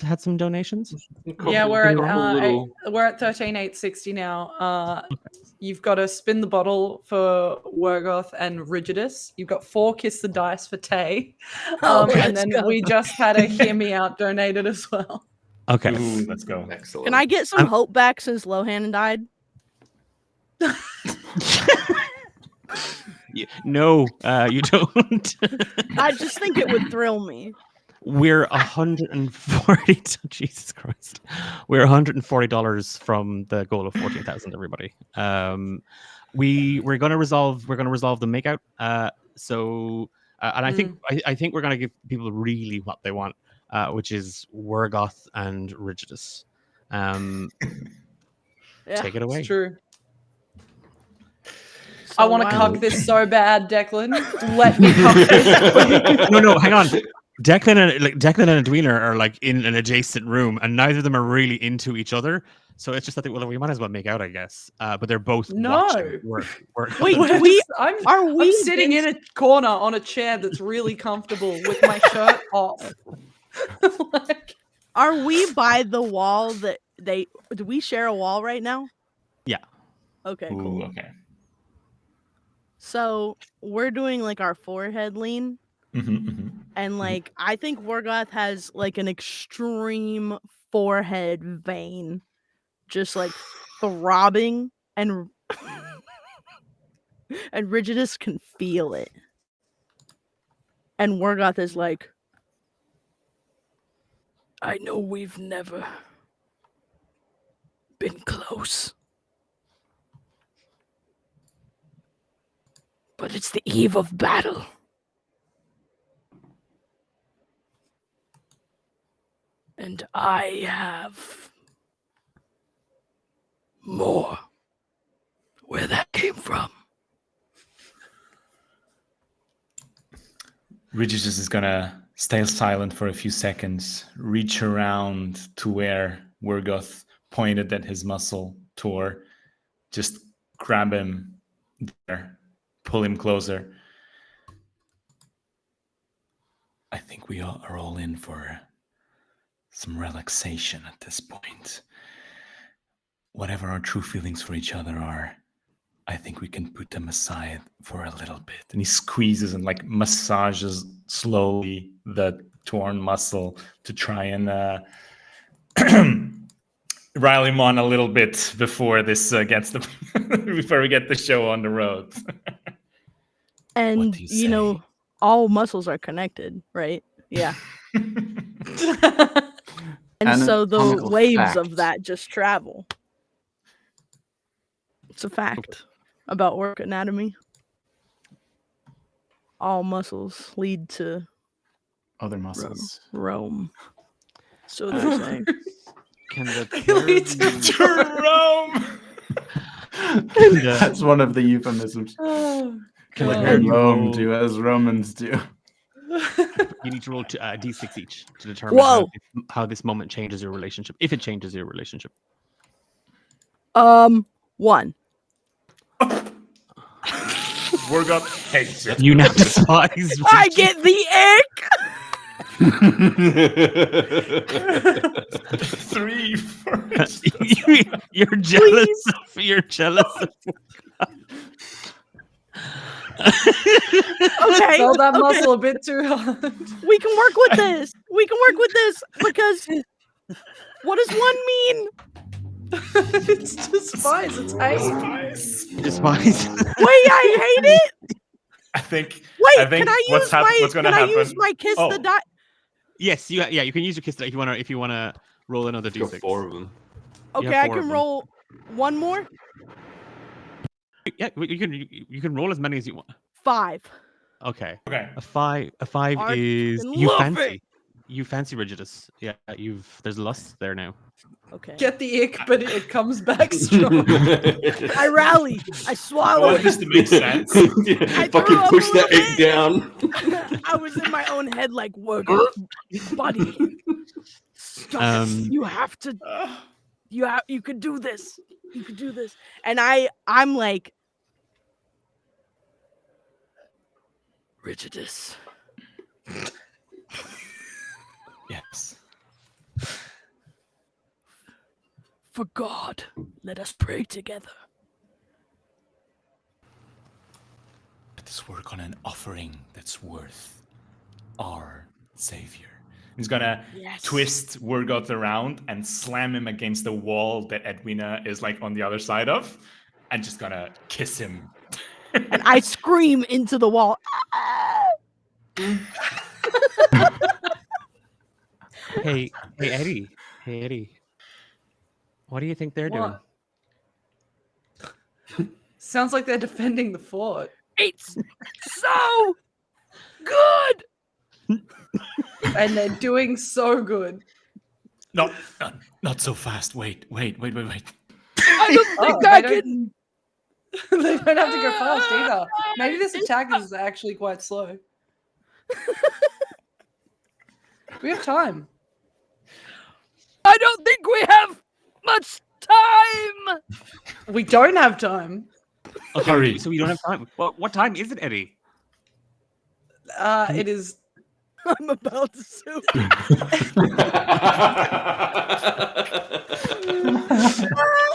had some donations. Yeah, we're at 13,860 now. You've got to spin the bottle for Wergoth and Rigidus. You've got 4 Kiss the Dice for Tay. And then we just had a Hear Me Out donated as well. Okay. Ooh, let's go. Excellent. Can I get some hope back since Lohan died? No, you don't. I just think it would thrill me. We're 140. Jesus Christ, we're $140 from the goal of 14,000. Everybody, we're gonna resolve the makeout. And I think we're gonna give people really what they want, which is Wergoth and Rigidus. Take it away. It's true. I want to cuck this so bad, Declan. Let me cuck this. No, hang on. Declan and Edwina are like in an adjacent room, and neither of them are really into each other. So it's just that we might as well make out, I guess. But they're both watching work. Wait, I'm sitting in a corner on a chair that's really comfortable with my shirt off. Are we by the wall that do we share a wall right now? Yeah. Okay, cool. Ooh, okay. So we're doing like our forehead lean. And like I think Wergoth has like an extreme forehead vein just like throbbing, and and Rigidus can feel it. And Wergoth is like, I know we've never been close, but it's the eve of battle. And I have more where that came from. Rigidus is gonna stay silent for a few seconds, reach around to where Wergoth pointed at his muscle tore, just grab him there, pull him closer. I think we are all in for some relaxation at this point. Whatever our true feelings for each other are, I think we can put them aside for a little bit. And he squeezes and like massages slowly the torn muscle to try and rile him on a little bit before this gets before we get the show on the road. And you know, all muscles are connected, right? Yeah. And so the waves of that just travel. It's a fact about orc anatomy. All muscles lead to other muscles. Rome. So they're saying. Can the pair leads of him you- to Rome. Can the- That's one of the euphemisms. Oh, Can the God. pair of In you Rome, roll- do as Romans do. You need to roll d6 each to determine Whoa. how this moment changes your relationship, if it changes your relationship. 1. Vorgoth hates it. You now despise. I get the ick. 3 for You're jealous. You're jealous. Okay. Sell that okay. muscle a bit too hard. We can work with this. We can work with this because what does 1 mean? It's despise. It's hate. Despise. Wait, I hate it. I think. Wait, I think can I what's use my? what's gonna Can I happen? use my kiss Oh. the die? Yes, you can use your kiss if you wanna roll another Got d6. 4 of them. Okay, I can roll 1 more. Yeah, you can roll as many as you want. 5. Okay. Okay. A 5 I is fucking you love fancy. it. You fancy Rigidus. Yeah, there's lust there now. Okay. Get the ick, but it comes back strong. I rally. I I swallow want it. this to make sense. I Fucking threw up push a that little egg down. I was in my own head like, Worgo, buddy. Stop. You have to. You could do this. You could do this. And I'm like, Rigidus. Yes. For God, let us pray together. Let us work on an offering that's worth our savior. He's gonna twist Vorgoth around and slam him against the wall that Edwina is like on the other side of, and just gonna kiss him. And I scream into the wall. Hey Eddie. Hey Eddie. What do you think they're doing? What? Sounds like they're defending the fort. It's so good. And they're doing so good. Not so fast. Wait. I don't think I can. They don't have to go fast either. Maybe this attack is actually quite slow. We have time. I don't think we have much time. We don't have time. Okay, Hurry. so we don't have time. What time is it, Eddie? It is. I'm about to sue.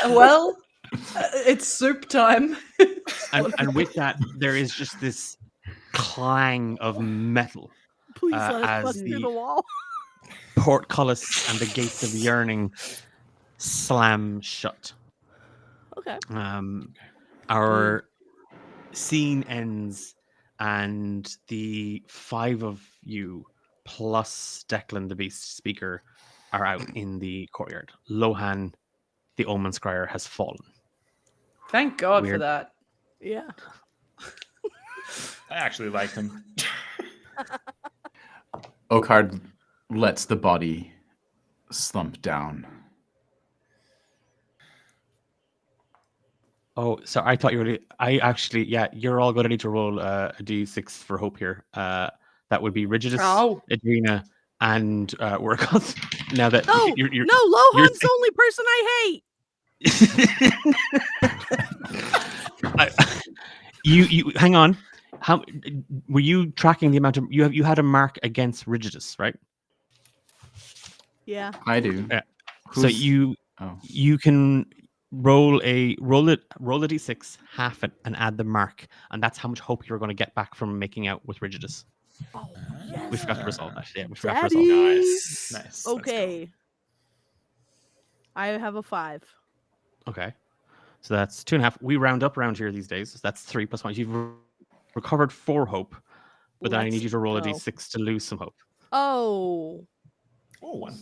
Well, it's soup time. And with that, there is just this clang of metal Please let us as bust through the wall. portcullis and the gates of yearning slam shut. Okay. Our scene ends, and the 5 of you plus Declan, the Beast Speaker, are out in the courtyard. Lohan, the Omen Scryer, has fallen. Thank God for Weird. that. Yeah. I actually liked him. Oakard lets the body slump down. Oh, so I thought you were. You're all going to need to roll a d6 for hope here. That would be Rigidus, Adrena, and Workout. Now that No, Lohan's the only person I hate. You hang on. How were you tracking the amount of you had a mark against Rigidus, right? Yeah. I do. Yeah. So you can roll a d6, half it, and add the mark, and that's how much hope you're going to get back from making out with Rigidus. Oh, yes. We forgot to resolve that. Yeah, we forgot to resolve that. Nice. Okay. I have a 5. Okay. So that's 2.5. We round up around here these days. So that's 3 plus 1. You've recovered 4 hope, but then I need you to roll a d6 to lose some hope. Oh. Oh, 1.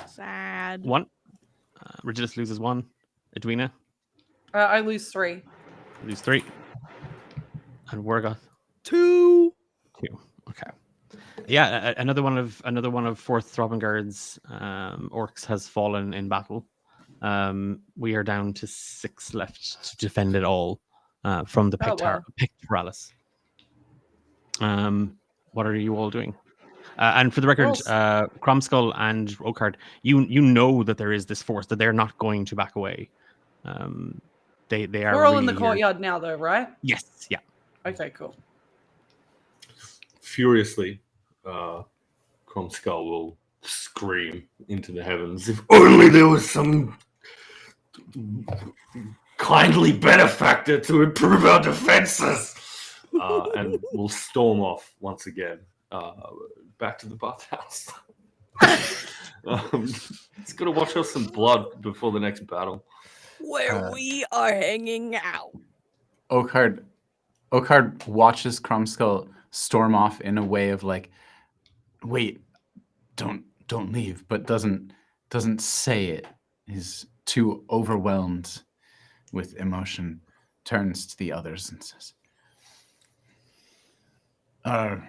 Sad. 1. Rigidus loses 1. Edwina? I lose 3. Lose 3. And Worgoth? 2. 2. Okay. another one of Fourth Throbbingard's orcs has fallen in battle. We are down to 6 left to defend it all from the Pictoralis. What are you all doing? And for the record, Cromskull and Oakheart, you know that there is this force, that they're not going to back away. They are. We're all really in the here. courtyard now, though, right? Yes. Yeah. Okay. Cool. Furiously, Cromskull will scream into the heavens, if only there was some kindly benefactor to improve our defenses! And we'll storm off once again, back to the bathhouse. It's got to wash off some blood before the next battle. Where we are hanging out. Oakheart watches Cromskull storm off in a way of like, wait, don't leave, but doesn't say it. He's too overwhelmed with emotion. Turns to the others and says, Our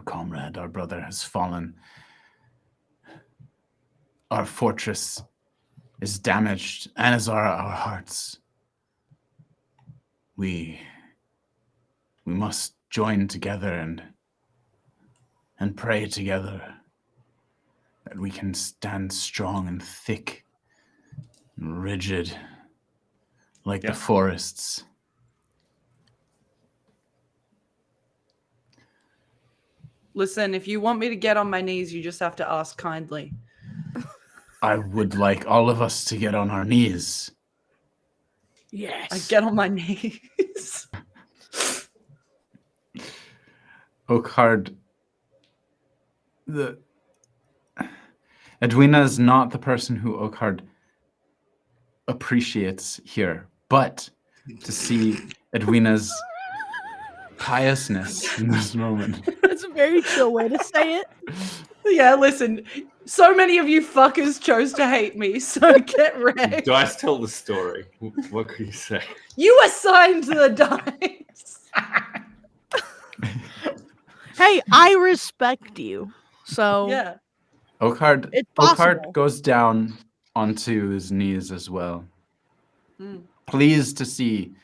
comrade, our brother has fallen. Our fortress is damaged, and as are our hearts. We must join together and pray together that we can stand strong and thick and rigid like the forests. Listen, if you want me to get on my knees, you just have to ask kindly. I would like all of us to get on our knees. Yes. I get on my knees. Oakheart, Edwina is not the person who Oakheart appreciates here, but to see Edwina's piousness in this moment. That's a very chill way to say it. Yeah, listen, so many of you fuckers chose to hate me, so get ready. Dice tell the story. What could you say? You assigned the dice. Hey, I respect you. So yeah. Oakheart goes down onto his knees as well. Pleased to see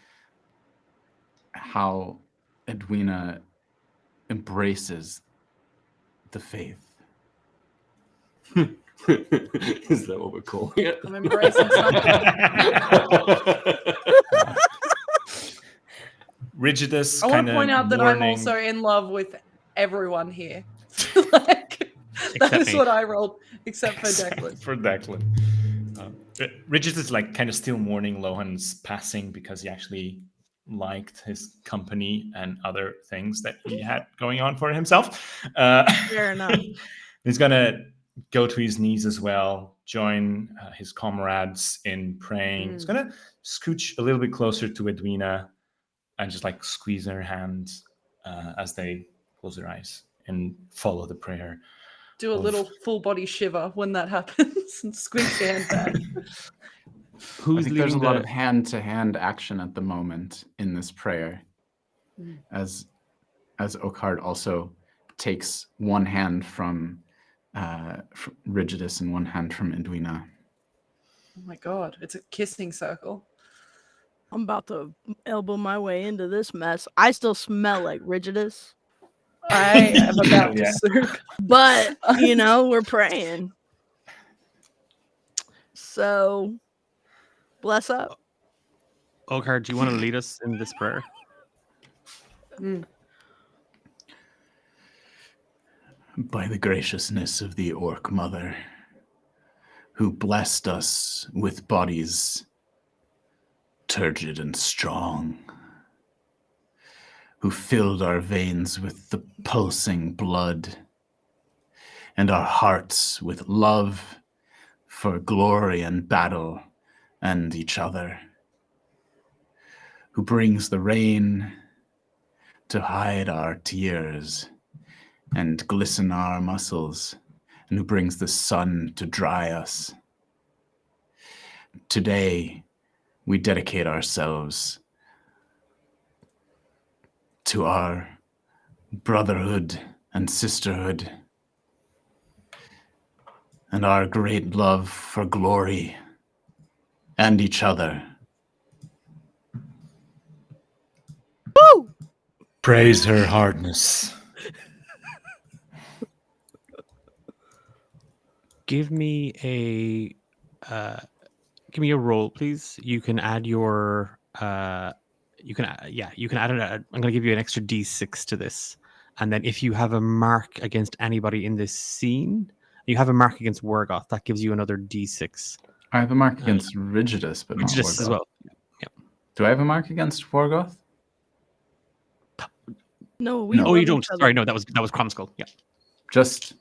how Edwina embraces the faith. Is that what we're calling it? I'm embracing something. Rigidus. I want to point out that I'm also in love with everyone here. That is what I rolled, except for Declan. For Declan. Rigidus is like kind of still mourning Lohan's passing because he actually liked his company and other things that he had going on for himself. Fair enough. He's gonna go to his knees as well, join his comrades in praying. He's gonna scooch a little bit closer to Edwina and just like squeeze her hand as they close their eyes and follow the prayer. Do a little full body shiver when that happens and squeeze your hand back. I think there's a lot of hand-to-hand action at the moment in this prayer, as Oakheart also takes one hand from Rigidus and one hand from Edwina. Oh my god, it's a kissing circle. I'm about to elbow my way into this mess. I still smell like Rigidus. I am about to soup. But, we're praying. So, bless up. Oakheart, do you want to lead us in this prayer? By the graciousness of the Orc Mother, who blessed us with bodies turgid and strong, who filled our veins with the pulsing blood, and our hearts with love for glory and battle and each other, who brings the rain to hide our tears and glisten our muscles, and who brings the sun to dry us. Today, we dedicate ourselves to our brotherhood and sisterhood and our great love for glory and each other. Woo! Praise her hardness. Give me a roll, please. You can add your you can add I'm going to give you an extra d6 to this, and then if you have a mark against anybody in this scene, you have a mark against Worgoth, that gives you another d6. I have a mark against Rigidus, but not Rigidus as Worgoth. well. Yeah. Do I have a mark against Worgoth? No, we Oh, love you each don't. other. Sorry, no, that was Cromskull. Yeah. Just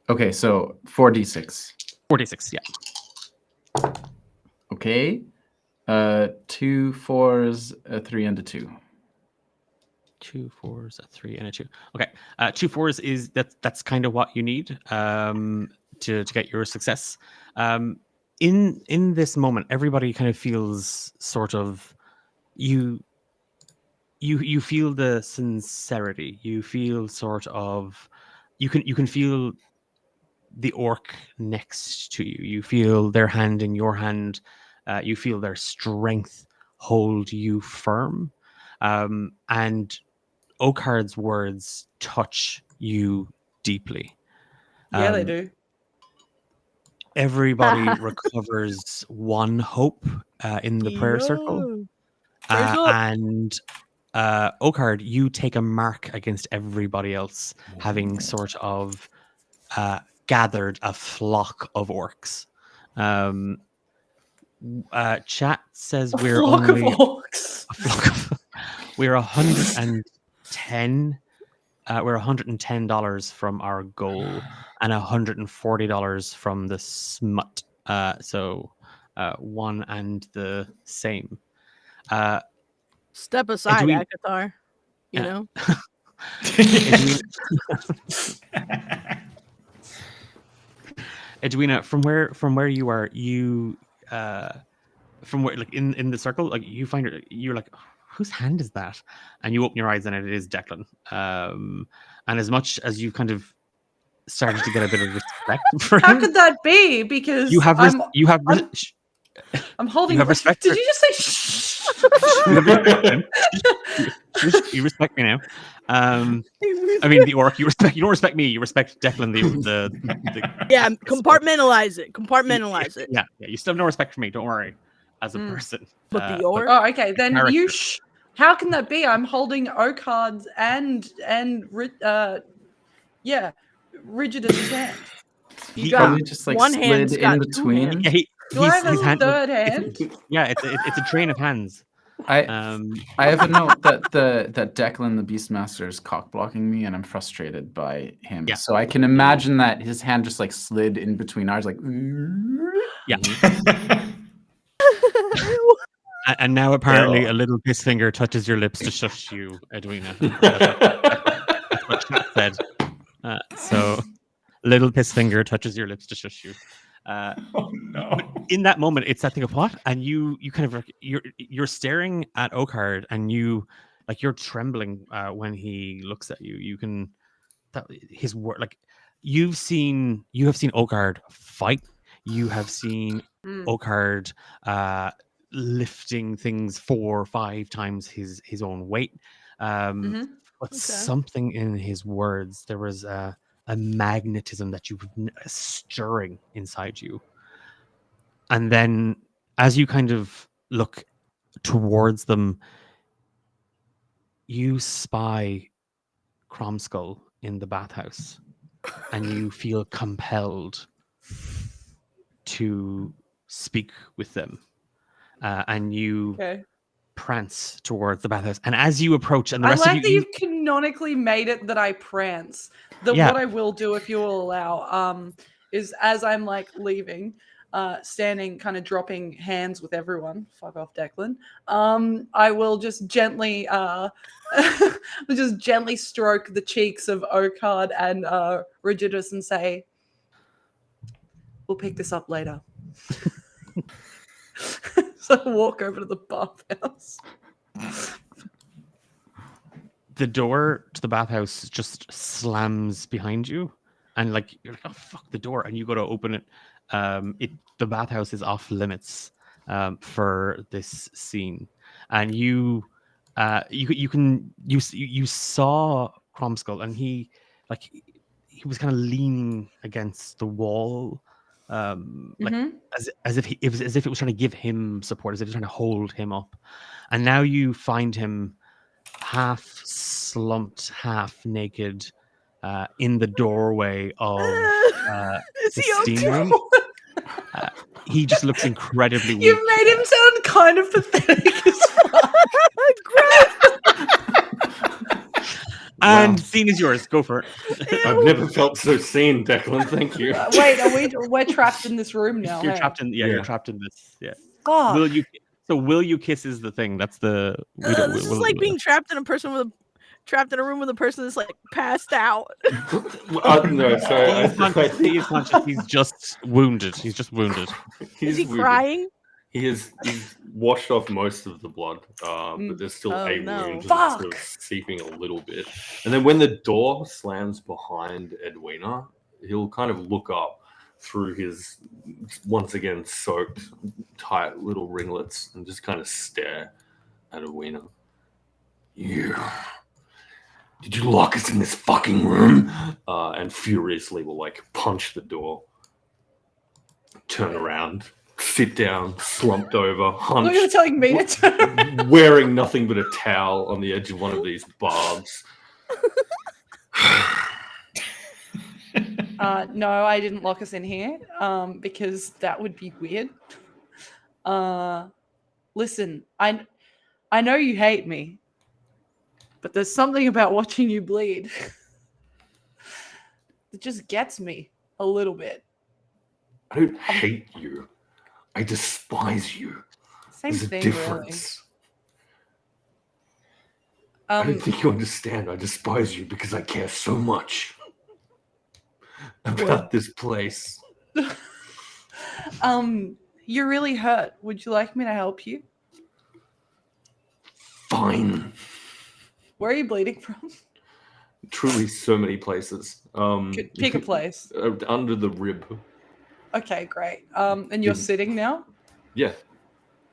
okay. So 4d6. 4d6. Yeah. Okay. 2 4s, a 3, and a 2. 2 4s, a 3, and a 2. Okay. 2 4s is that's kind of what you need to get your success. In this moment, everybody kind of feels sort of you feel the sincerity. You feel sort of you can feel the orc next to you. You feel their hand in your hand. You feel their strength hold you firm. And Oakard's words touch you deeply. Yeah, they do. Everybody recovers one hope in the prayer circle. Praise up. And Oakard, you take a mark against everybody else, having sort of gathered a flock of orcs. Chat says we're flock of only orcs. a flock of, we're 110. We're $110 from our goal and $140 from the smut. So one and the same. Step aside, Edwina- Akathar. You know? Edwina, from where you are, you from where, like in the circle, like you find you're like, whose hand is that? And you open your eyes and it is Declan. And as much as you kind of started to get a bit of respect for How him, could that be? Because I'm holding. you have respect. Did you just say shh? You respect me now. I mean, the orc. You don't respect me. You respect Declan. The Yeah, compartmentalize it. Compartmentalize it. Yeah. You still have no respect for me. Don't worry, as a person. But the orc. Oh, okay. Then character. you. How can that be? I'm holding Oakard's and Rigidus' hand. You He got probably just like one slid hand's got in two between. hands. Yeah, Do I have his a hand, third hand? Yeah, it's a train of hands. I have a note that that Declan the Beastmaster is cock blocking me, and I'm frustrated by him. Yeah. So I can imagine that his hand just like slid in between ours, like Yeah. And now apparently a little piss finger touches your lips to shush you, Edwina. That's what chat said. So little piss finger touches your lips to shush you. Oh no! In that moment, it's that thing of what, and you kind of you're staring at Oakard, and you're trembling when he looks at you. You can his word, like you have seen Oakard fight. You have seen Oakard lifting things 4 or 5 times his own weight. But something in his words, there was a magnetism that stirring inside you. And then as you kind of look towards them, you spy Cromskull in the bathhouse, and you feel compelled to speak with them. And you prance towards the bathhouse. And as you approach, and the I rest like of that you, you've canonically made it that I prance. That Yeah. what I will do, if you will allow, is as I'm like leaving, standing, kind of dropping hands with everyone. Fuck off, Declan. I will just gently, stroke the cheeks of Oakard and Rigidus and say, "We'll pick this up later." So I walk over to the bathhouse. the door to the bathhouse just slams behind you, and like you're like, oh fuck the door, and you go to open it. The bathhouse is off limits for this scene, and you saw Cromskull, and he was kind of leaning against the wall, like Mhm. as if it was trying to give him support, as if it was trying to hold him up. And now you find him half slumped, half naked, in the doorway of Is the he steam okay? room. He just looks incredibly weak. You've made him sound kind of pathetic as fuck. And scene is yours. Go for it. I've never felt so seen, Declan. Thank you. Wait, we're trapped in this room now. You're hey? trapped in. Yeah, you're trapped in this. Yeah. Fuck. Will you kiss is the thing. That's the. This is like being trapped in a room with a person that's like passed out. No, sorry. He's conscious. He's just wounded. He's just wounded. Is he wounded. crying? He's washed off most of the blood, but there's still Oh, a no. wound that's sort of seeping a little bit. And then when the door slams behind Edwina, he'll kind of look up through his once again soaked, tight little ringlets and just kind of stare at Edwina. Did you lock us in this fucking room? And furiously will like punch the door, turn around, sit down, slumped over, hunched. Look, you're telling me to turn wearing nothing but a towel on the edge of one of these barbs. No, I didn't lock us in here because that would be weird. Listen, I know you hate me, but there's something about watching you bleed that just gets me a little bit. I don't hate you. I despise you. Same There's a thing, difference. really. I don't think you understand. I despise you because I care so much about this place. You're really hurt. Would you like me to help you? Fine. Where are you bleeding from? Truly, so many places. Pick a place. Under the rib. Okay, great. And you're sitting now? Yeah.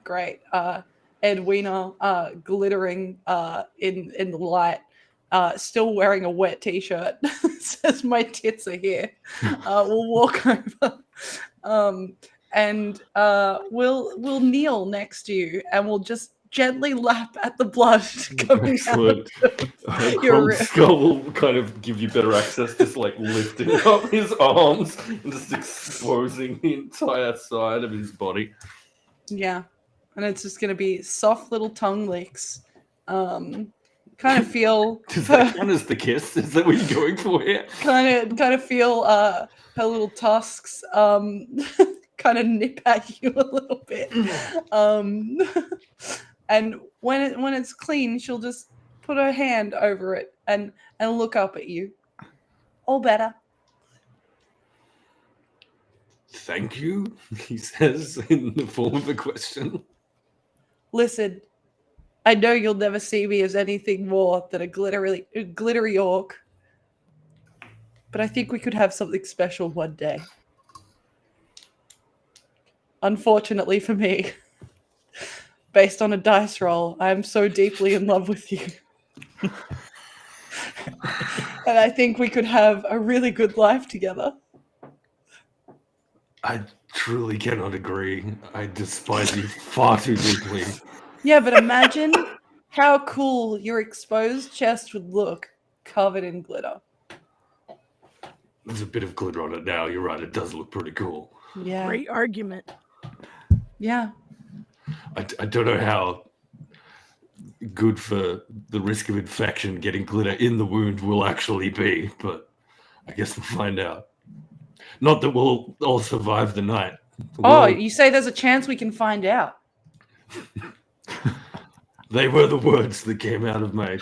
Great. Edwina, glittering in the light, still wearing a wet t-shirt, says my tits are here. We'll walk over, and we'll kneel next to you, and we'll just gently lap at the blood coming Excellent. out. Your Skull will kind of give you better access, just like lifting up his arms and just exposing the entire side of his body. Yeah. And it's just going to be soft little tongue licks. Kind of feel... Does that count as the kiss? Is that what you're going for here? Kind of feel her little tusks kind of nip at you a little bit. And when it's clean, she'll just put her hand over it and look up at you. All better. Thank you, he says in the form of a question. Listen, I know you'll never see me as anything more than a glittery orc, but I think we could have something special one day. Unfortunately for me, based on a dice roll, I am so deeply in love with you. And I think we could have a really good life together. I truly cannot agree. I despise you far too deeply. Yeah, but imagine how cool your exposed chest would look covered in glitter. There's a bit of glitter on it now. You're right. It does look pretty cool. Yeah. Great argument. Yeah. I don't know how good for the risk of infection getting glitter in the wound will actually be, but I guess we'll find out. Not that we'll all survive the night. You say there's a chance we can find out. They were the words that came out of my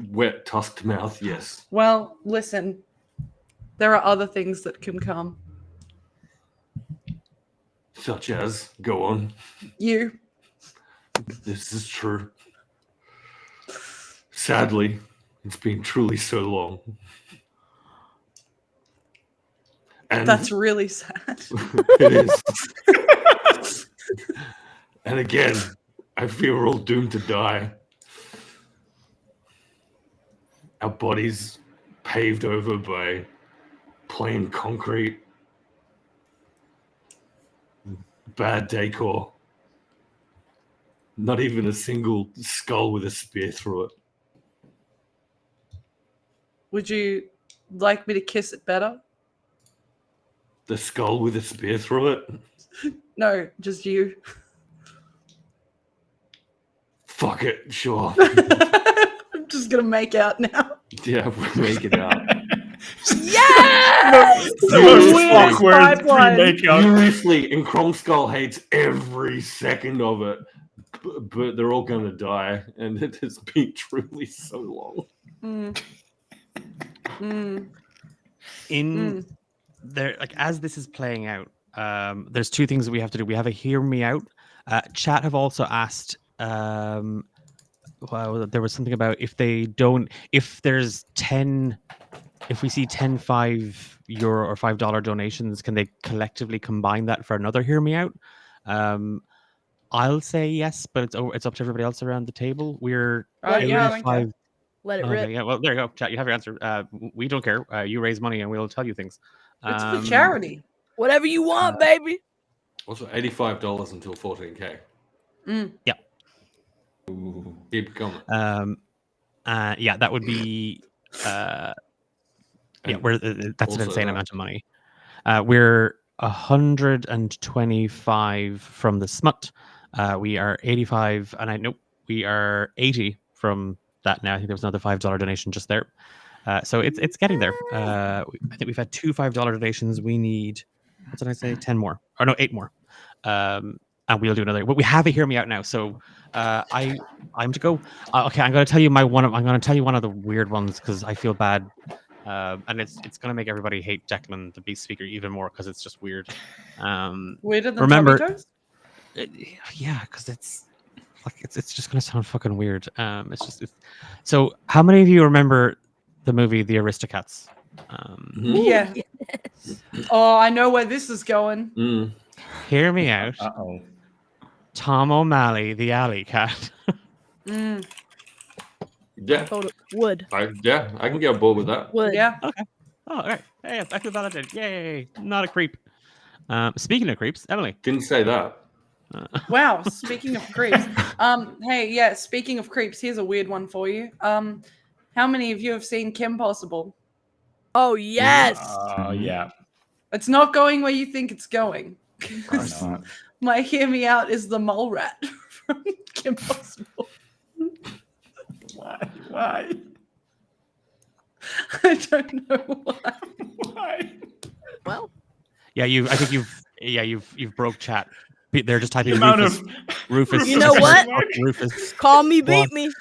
wet, tusked mouth, yes. Well, listen, there are other things that can come. Such as, go on. You. This is true. Sadly, it's been truly so long. And That's really sad. it is. And again, I feel we're all doomed to die. Our bodies paved over by plain concrete, bad decor. Not even a single skull with a spear through it. Would you like me to kiss it better? The skull with a spear through it? No, just you. Fuck it, sure. I'm just gonna make out now. Yeah, we'll make it out. Yes! The most awkward pre-makeout. Seriously, and Kromskull hates every second of it, but they're all gonna die, and it has been truly so long. In there, like as this is playing out, there's two things that we have to do. We have a hear me out. Chat have also asked. Well, there was something about if there's 10, if we see 10 €5 or $5 donations, can they collectively combine that for another hear me out? I'll say yes, but it's up to everybody else around the table. We're yeah, I don't care. Let it Okay, rip. yeah, well, there you go. Chat, you have your answer. We don't care. You raise money and we'll tell you things. It's for charity. Whatever you want, baby. Also, $85 until 14K. Yeah. Ooh, keep coming. Yeah, that would be. Yeah, And that's an also insane that- amount of money. We're 125 from the smut. We are 85, and we are 80 from that now. I think there was another $5 donation just there. So it's getting there. I think we've had two $5 donations. We need, what did I say? 10 more. Or no, 8 more. And we'll do another. But we have a hear me out now. So I'm to go. Okay, I'm going to tell you I'm going to tell you one of the weird ones because I feel bad. And it's going to make everybody hate Declan, the Beast Speaker, even more because it's just weird. Weirder than remember, Tubby Toes? Yeah, because it's just going to sound fucking weird. So how many of you remember the movie The Aristocats? Yeah. Oh, I know where this is going. Hear me out. Uh-oh. Tom O'Malley, the alley cat. Mm. Yeah. Wood. I can get on board with that. Wood. Yeah. Okay. Oh, all right. Hey, I feel validated. Yay. Not a creep. Speaking of creeps, Emily. Didn't say that. Wow. Speaking of creeps. Hey, yeah, speaking of creeps, here's a weird one for you. How many of you have seen Kim Possible? Oh yes. Yeah. It's not going where you think it's going. It's not. My hear me out is the mole rat from Kim Possible. Why? I don't know why. Why? Well. Yeah, you've broke chat. They're just typing The amount Rufus. You know what? Rufus. Call me, beat me.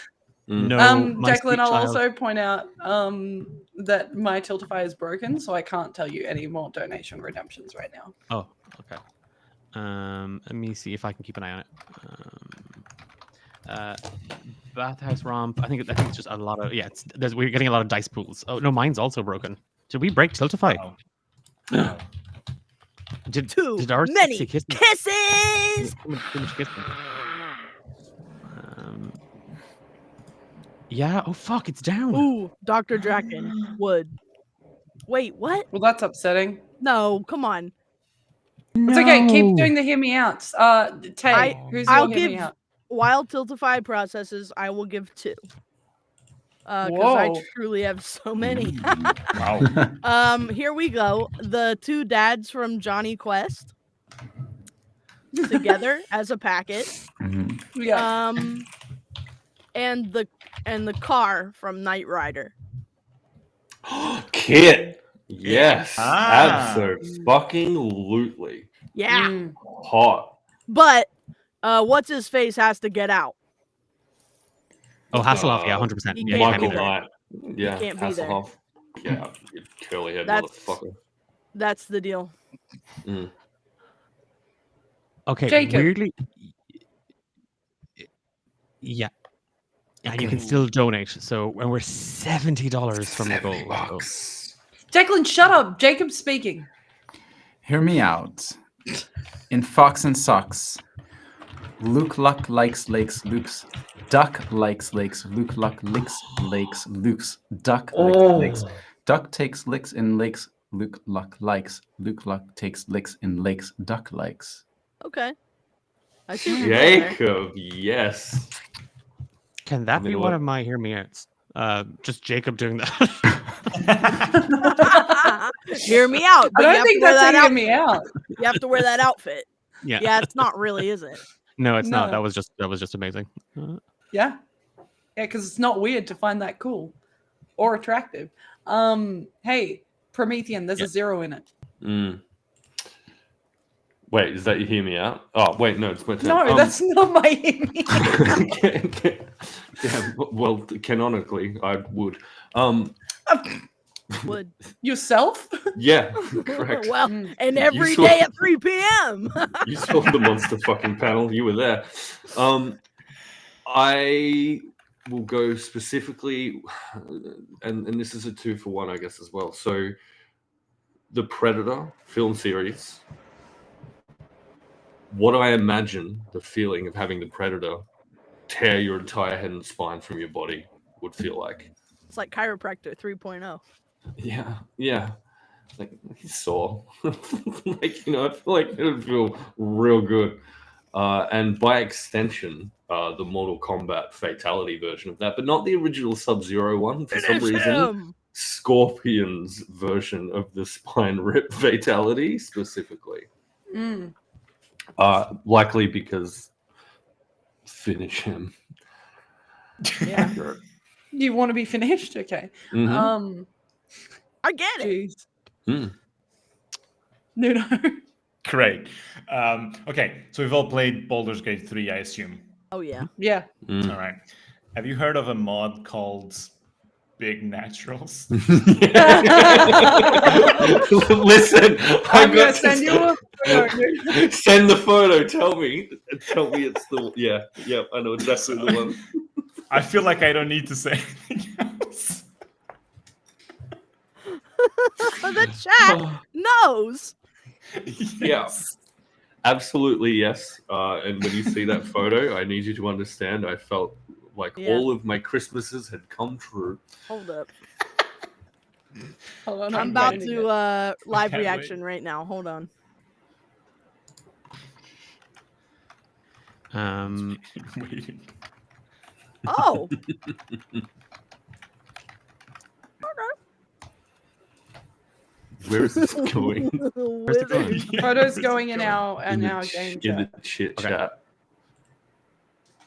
No, my Declan, sweet I'll child. also point out that my Tiltify is broken, so I can't tell you any more donation redemptions right now. Oh, okay. Let me see if I can keep an eye on it. Bathhouse romp. I think it's just a lot of we're getting a lot of dice pools. Oh no, mine's also broken. Did we break Tiltify? Did ours Many say kisses? kisses. Too much kissing. Yeah. Oh fuck, it's down. Ooh, Dr. Draken. Wood. Wait, what? Well, that's upsetting. No, come on. It's okay. Keep doing the hear me outs. Tay, who's your I'll hear me give out? while Tiltify processes, I will give 2. Because I Whoa. truly have so many. Wow. Here we go. The 2 dads from Johnny Quest together as a packet. Yeah. And the car from Knight Rider. Kit. Yes. Ah. Absolutely. Yeah. Hot. But what's his face has to get out. Oh, Hasselhoff, yeah, 100%. He Yeah, can't Michael be there. Knight. Yeah, He can't be there. Hasselhoff. Yeah, you curly head That's- motherfucker. That's the deal. Okay, Jacob. weirdly, yeah. And you can still donate. So when we're $70 from the goal. So. Declan, shut up. Jacob's speaking. Hear me out. In Fox and Socks, Luke Luck likes lakes, Luke's duck likes lakes, Luke Luck licks lakes, Luke's duck likes lakes. Duck takes licks in lakes, Luke Luck likes. Luke Luck takes licks in lakes, duck likes. Okay. I see what you're doing there. Jacob, yes. Can that be one of my hear me outs? Just Jacob doing that. Hear me out. But I you don't have think to wear that's that a hear outfit. me out. You have to wear that outfit. Yeah. Yeah, it's not really, is it? No, it's not. No. That was just amazing. Yeah. Yeah, because it's not weird to find that cool or attractive. Hey, Promethean, there's a 0 in it. Wait, is that you hear me out? Oh, wait, no, it's my turn. No, that's not my hear me out. Yeah, well, canonically, I would. Would. Yourself? Yeah, correct. Well, and every saw- day at 3 p.m. You saw the monster fucking panel. You were there. I will go specifically, and this is a 2-for-1, I guess, as well. So, the Predator film series. What I imagine the feeling of having the Predator tear your entire head and spine from your body would feel like. It's like Chiropractor 3.0. Yeah. Like he's sore. Like, I feel like it would feel real good. And by extension, the Mortal Kombat Fatality version of that, but not the original Sub-Zero one. For some reason, Scorpion's version of the spine rip Fatality specifically. Likely because finish him. Yeah. You want to be finished? Okay. I get it. No. Great. Okay, so we've all played Baldur's Gate 3, I assume. Oh, yeah. Yeah. All right. Have you heard of a mod called Big Naturals? Listen, I'm going to send you a photo. Send the photo. Tell me it's the I know exactly the one. I feel like I don't need to say anything else. The chat knows. Yeah, absolutely yes. And when you see that photo, I need you to understand I felt like all of my Christmases had come true. Hold up. Hold on, I'm about to live reaction right now. Hold on. Waiting. Oh. Where is this going? Photos going in our game in chat. the chit chat.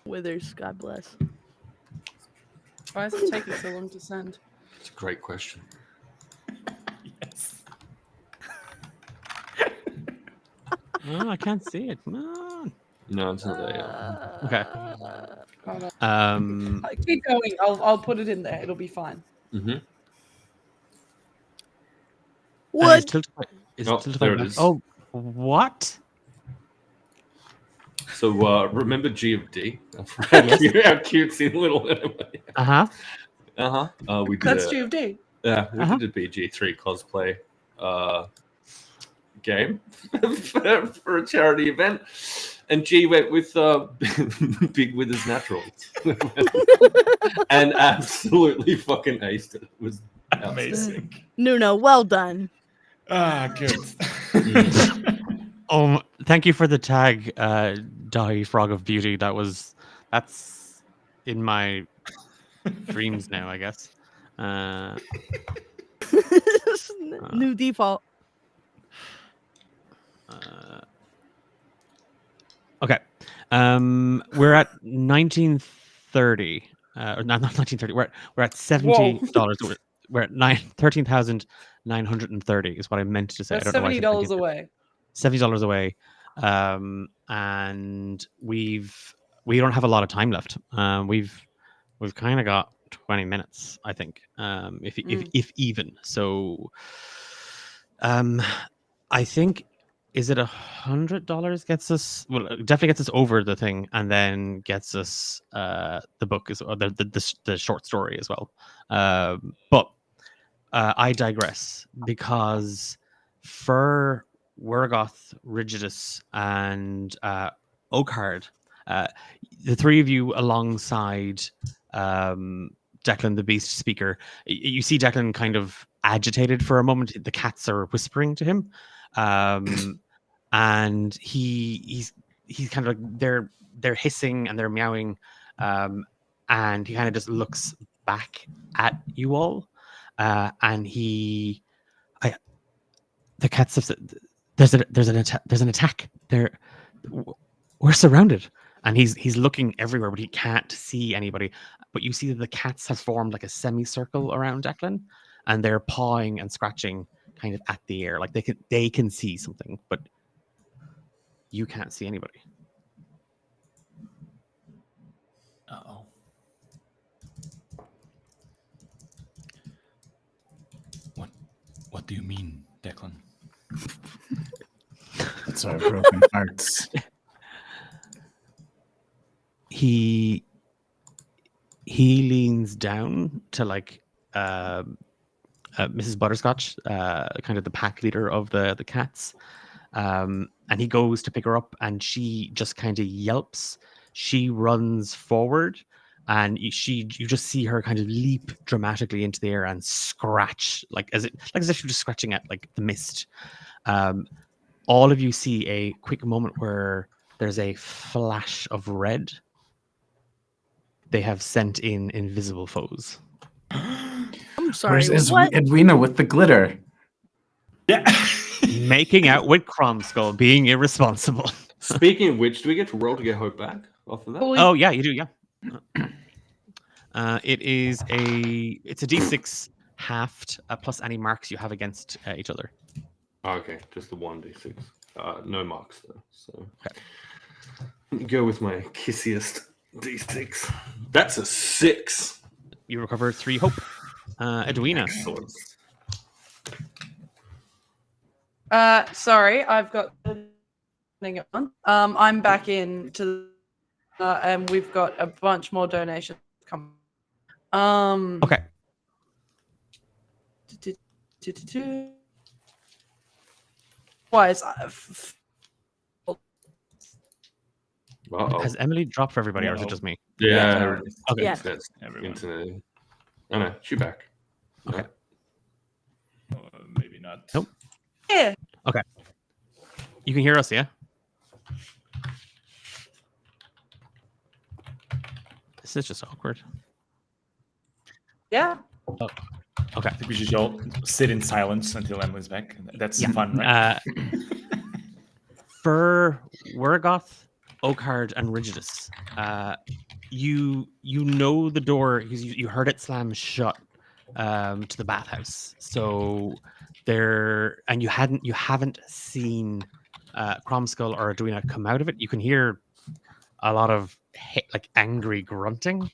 Withers, God bless. Why is it taking so long to send? It's a great question. Yes. Oh, I can't see it. Come on. No, it's not there. Okay. Hold on. Keep going. I'll put it in there. It'll be fine. Wood. There it is. Oh, what? So remember G of D? How cutesy little. We did. That's G of D. Yeah, we did a BG3 cosplay game for a charity event, and G went with Big Withers Naturals, and absolutely fucking aced it. It was amazing. Nuno, well done. Good. Thank you for the tag, Die Frog of Beauty. That's in my dreams now, I guess. New default. Okay. We're at 1930. Or not 1930. We're at $70. We're at 13,930 is what I meant to say. That's I don't know why I said $70 away. $70 away. And we don't have a lot of time left. We've kind of got 20 minutes, I think. If even. So I think Is it $100 gets us? Well, it definitely gets us over the thing, and then gets us the book or the short story as well. But I digress, because for Wergoth, Rigidus, and Oakhard, the three of you alongside Declan, the Beast Speaker, you see Declan kind of agitated for a moment. The cats are whispering to him, and he's kind of like they're hissing and they're meowing, and he kind of just looks back at you all, and the cats have said, there's an attack. We're surrounded, and he's looking everywhere, but he can't see anybody. But you see that the cats have formed like a semicircle around Declan, and they're pawing and scratching kind of at the air, like they can see something, but you can't see anybody. Uh-oh. What do you mean, Declan? It's our broken hearts. He leans down to like Mrs. Butterscotch, kind of the pack leader of the cats, and he goes to pick her up, and she just kind of yelps. She runs forward, and you just see her kind of leap dramatically into the air and scratch like as if she was scratching at like the mist. All of you see a quick moment where there's a flash of red. They have sent in invisible foes. I'm sorry. Where's What? Edwina with the glitter? Yeah. Making out with Cromskull, being irresponsible. Speaking of which, do we get to roll to get hope back after that? Oh yeah, you do. Yeah. It's a D6 halved plus any marks you have against each other. Okay, just the 1d6. No marks though. So let me go with my kissiest d6. That's a 6. You recover 3 hope. Edwina. Excellent. Sorry, I've got on. I'm back in to and we've got a bunch more donations coming. Okay. Why is Has Emily dropped for everybody, or is it just me? Yeah. Okay. Yes. Internet. Oh no, shoot back. Okay. Maybe not. Nope. Yeah. Okay. You can hear us, yeah? This is just awkward. Yeah. Oh. Okay. I think we should all sit in silence until Emily's back. That's fun, right? For Wergoth, Oakhard, and Rigidus, you know the door because you heard it slam shut to the bathhouse. So there, and you haven't seen Cromskull or Edwina come out of it. You can hear a lot of like angry grunting,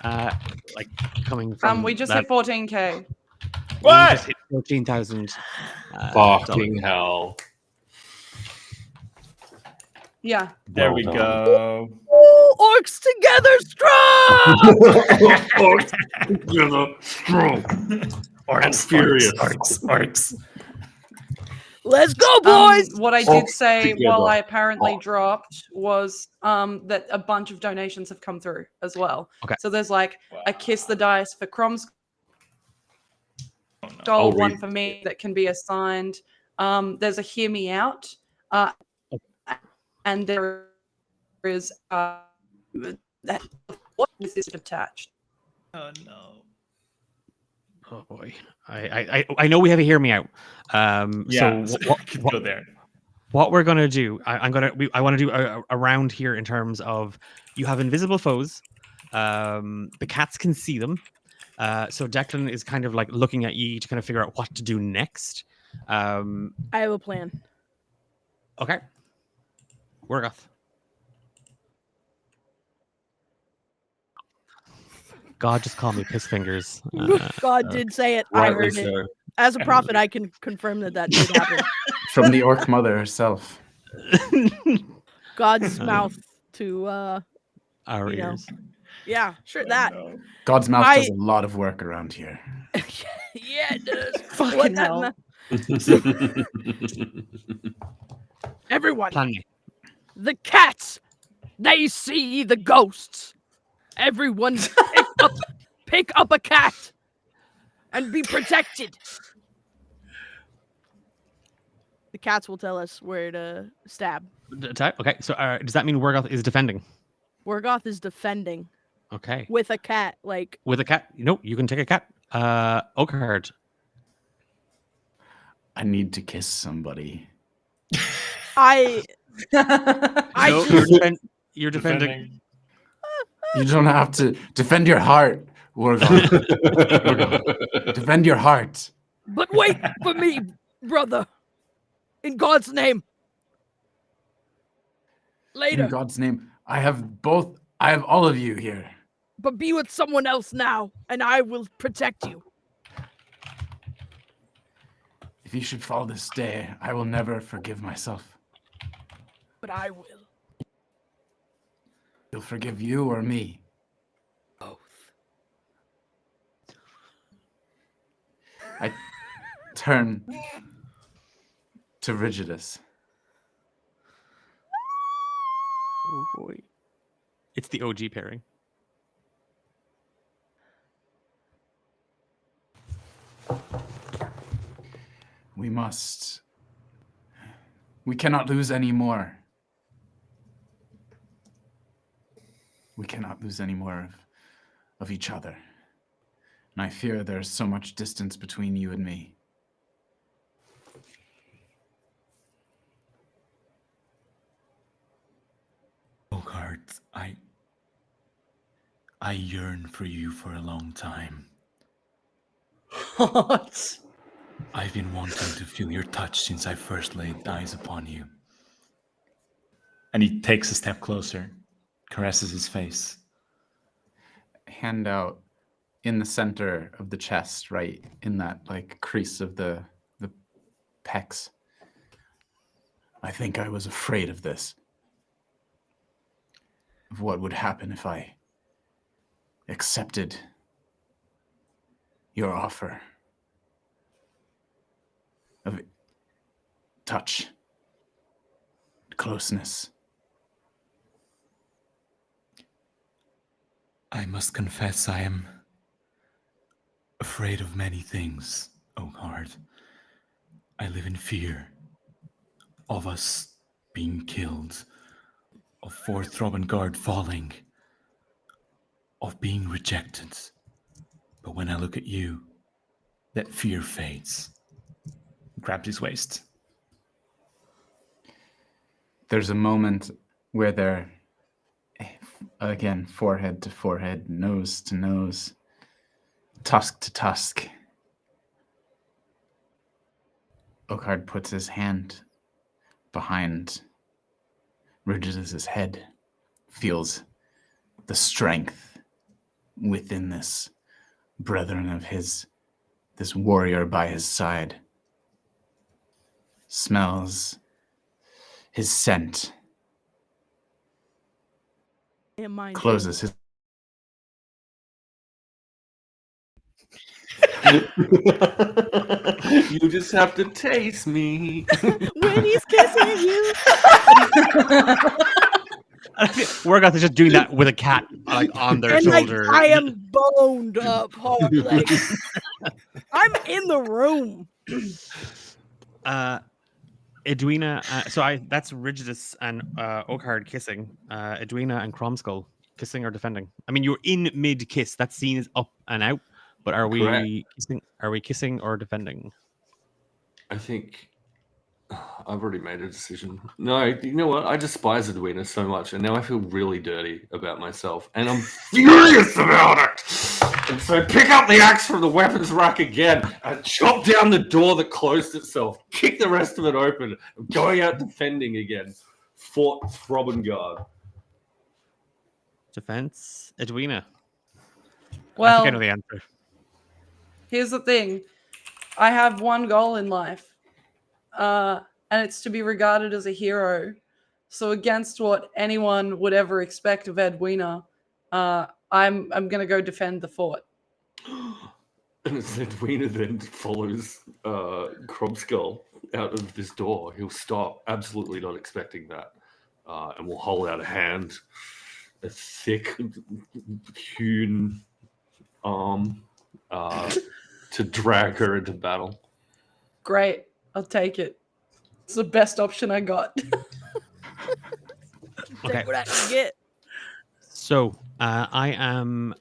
like coming from. We just hit 14K. What? Just hit 14,000. Fucking hell. Yeah. There we go. Ooh, orcs together strong! Orcs together strong. Orcs, furious. Orcs. Let's go, boys! What I did say together. while I apparently dropped was that a bunch of donations have come through as well. Okay. So there's like a kiss the dice for Cromskull, I'll one read for me that can be assigned. There's a hear me out, and there is what is this attached? Oh no. Oh boy, I know we have a hear me out. Yeah, so what, go there. What we're gonna do, I want to do a round here in terms of you have invisible foes. The cats can see them. So Declan is kind of like looking at you to kind of figure out what to do next. I have a plan. Okay. Wergoth. God just called me piss fingers. God did say it. I heard it. As a prophet, I can confirm that did happen. from the orc mother herself. God's mouth to Our you know. ears. Yeah, sure that. God's mouth I does a lot of work around here. yeah, it does. Fucking What that hell. Everyone, Plan me. the cats, they see the ghosts. Everyone, pick up a cat, and be protected. The cats will tell us where to stab. Okay, so does that mean Wargoth is defending? Wargoth is defending Okay. with a cat, like With a cat? No, you can take a cat. Oakhard. I need to kiss somebody. I No, just you're defending. You don't have to defend your heart, Wargoth. Wargoth. Defend your heart. But wait for me, brother. In God's name. Later. In God's name, I have all of you here. But be with someone else now, and I will protect you. If you should fall this day, I will never forgive myself. But I will. You'll forgive you or me? Both. I turn to Rigidus. Oh boy. It's the OG pairing. We cannot lose any more. We cannot lose any more of each other. And I fear there's so much distance between you and me. Oakhard, I yearn for you for a long time. What? I've been wanting to feel your touch since I first laid eyes upon you. And he takes a step closer, caresses his face. Hand out in the center of the chest, right in that like crease of the pecs. I think I was afraid of this. Of what would happen if I accepted your offer of touch, closeness. I must confess I am afraid of many things, Oakhard. I live in fear of us being killed, of Fourth Robengard falling, of being rejected. But when I look at you, that fear fades. Grabbed his waist. There's a moment where they're, again, forehead to forehead, nose to nose, tusk to tusk. Oakhard puts his hand behind Rigidus's head, feels the strength within this brethren of his, this warrior by his side. Smells his scent. And mine too. Closes his. You just have to taste me. When he's kissing you. Wargoth is just doing that with a cat like on their And shoulder. like, I am boned up hard. Like, I'm in the room. Edwina, that's Rigidus and Oakhard kissing. Edwina and Cromskull kissing or defending. I mean, you're in mid kiss. That scene is up and out. But are we Correct. kissing? Are we kissing or defending? I think I've already made a decision. No, you know what? I despise Edwina so much, and now I feel really dirty about myself, and I'm furious about it. And so pick up the axe from the weapons rack again and chop down the door that closed itself. Kick the rest of it open. I'm going out defending again. Fort Robengard. Defense, Edwina. Well, I think I know the answer. Here's the thing. I have one goal in life. and it's to be regarded as a hero. So against what anyone would ever expect of Edwina, I'm going to go defend the fort. And Edwina then follows Krobskull out of this door. He'll stop, absolutely not expecting that, and will hold out a hand, a thick, hewn arm, to drag her into battle. Great, I'll take it. It's the best option I got. Okay. Take what I can get. So I am.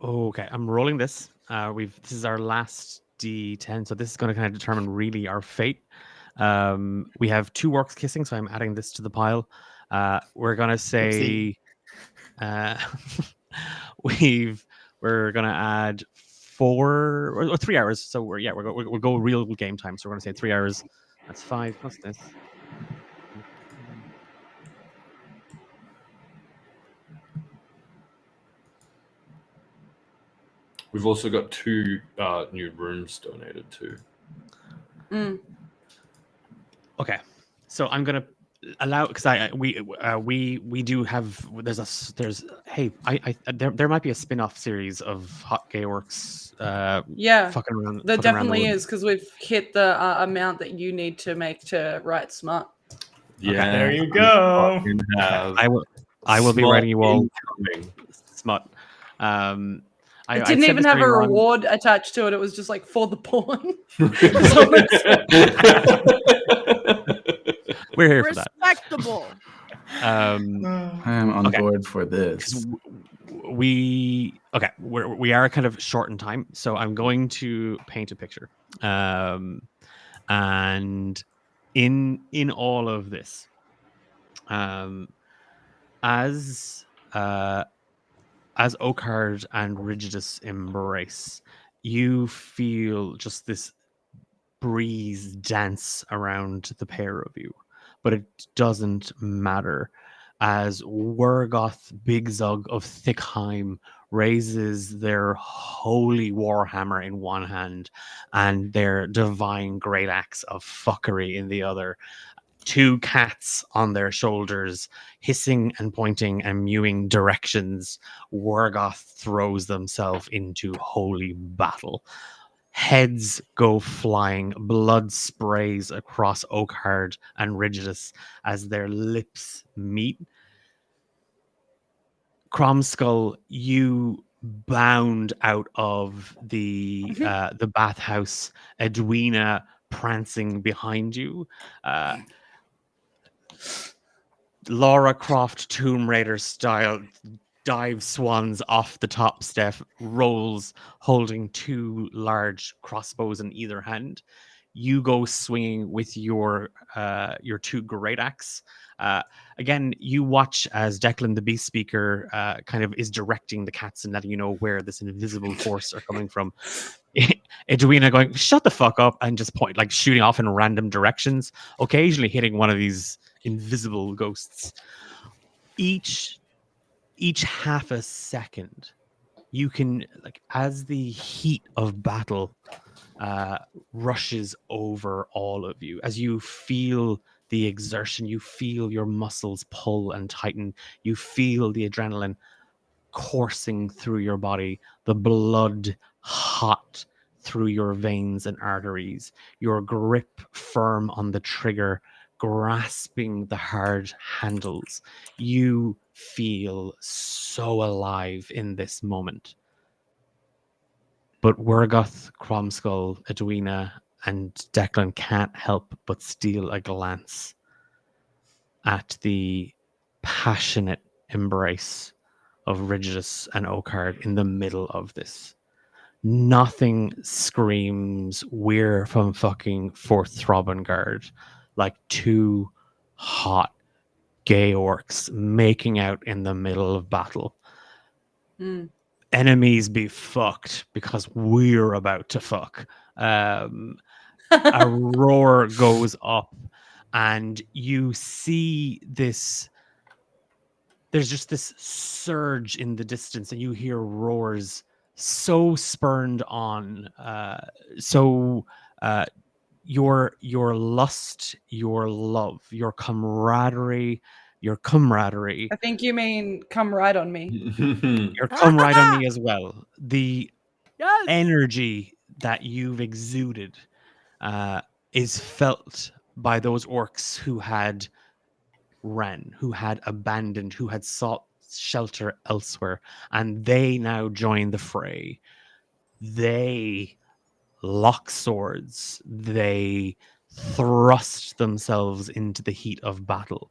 Okay, I'm rolling this. This is our last D10, so this is going to kind of determine really our fate. We have 2 orcs kissing, so I'm adding this to the pile. We're gonna say, we're gonna add 4 or 3 hours. So we'll go real game time. So we're gonna say 3 hours. That's 5 plus this. We've also got 2 new rooms donated too. Okay, so I'm gonna allow, because we do have, there might be a spin-off series of Hot Gay Orcs. Yeah, fucking around. there fucking around the definitely world. is, because we've hit the amount that you need to make to write smart. Yeah, there you go. I will be writing you all smut. It didn't said even this have a earlier on. reward attached to it. It was just like for the pawn. We're here for that. Respectable. I am on Okay. board for this. We are kind of short in time, so I'm going to paint a picture. And in all of this, as Oakard and Rigidus embrace, you feel just this breeze dance around the pair of you, but it doesn't matter, as Wergoth Bigzug of Thickheim raises their holy warhammer in one hand and their divine great axe of fuckery in the other. 2 cats on their shoulders, hissing and pointing and mewing directions. Wergoth throws themselves into holy battle. Heads go flying, blood sprays across Oakhard and Rigidus as their lips meet. Cromskull, you bound out of the bathhouse, Edwina prancing behind you. Lara Croft Tomb Raider style dive swans off the top step, rolls holding 2 large crossbows in either hand. You go swinging with your 2 great axe. Again, you watch as Declan the Beast Speaker kind of is directing the cats and letting you know where this invisible force are coming from. Edwina going, shut the fuck up, and just shooting off in random directions, occasionally hitting one of these invisible ghosts. Each half a second, you can, as the heat of battle rushes over all of you, as you feel the exertion, you feel your muscles pull and tighten, you feel the adrenaline coursing through your body, the blood hot through your veins and arteries, your grip firm on the trigger, grasping the hard handles. You feel so alive in this moment. But Wergoth, Cromskull, Edwina, and Declan can't help but steal a glance at the passionate embrace of Rigidus and Oakard in the middle of this. Nothing screams we're from fucking Fort Throbengard like 2 hot gay orcs making out in the middle of battle. Enemies be fucked because we're about to fuck. A roar goes up and you see this. There's just this surge in the distance and you hear roars so spurned on, so your lust, your love, your camaraderie. I think you mean come right on me. Your come right on me as well. The Yes. energy that you've exuded is felt by those orcs who had ran, who had abandoned, who had sought shelter elsewhere, and they now join the fray. They lock swords, they thrust themselves into the heat of battle.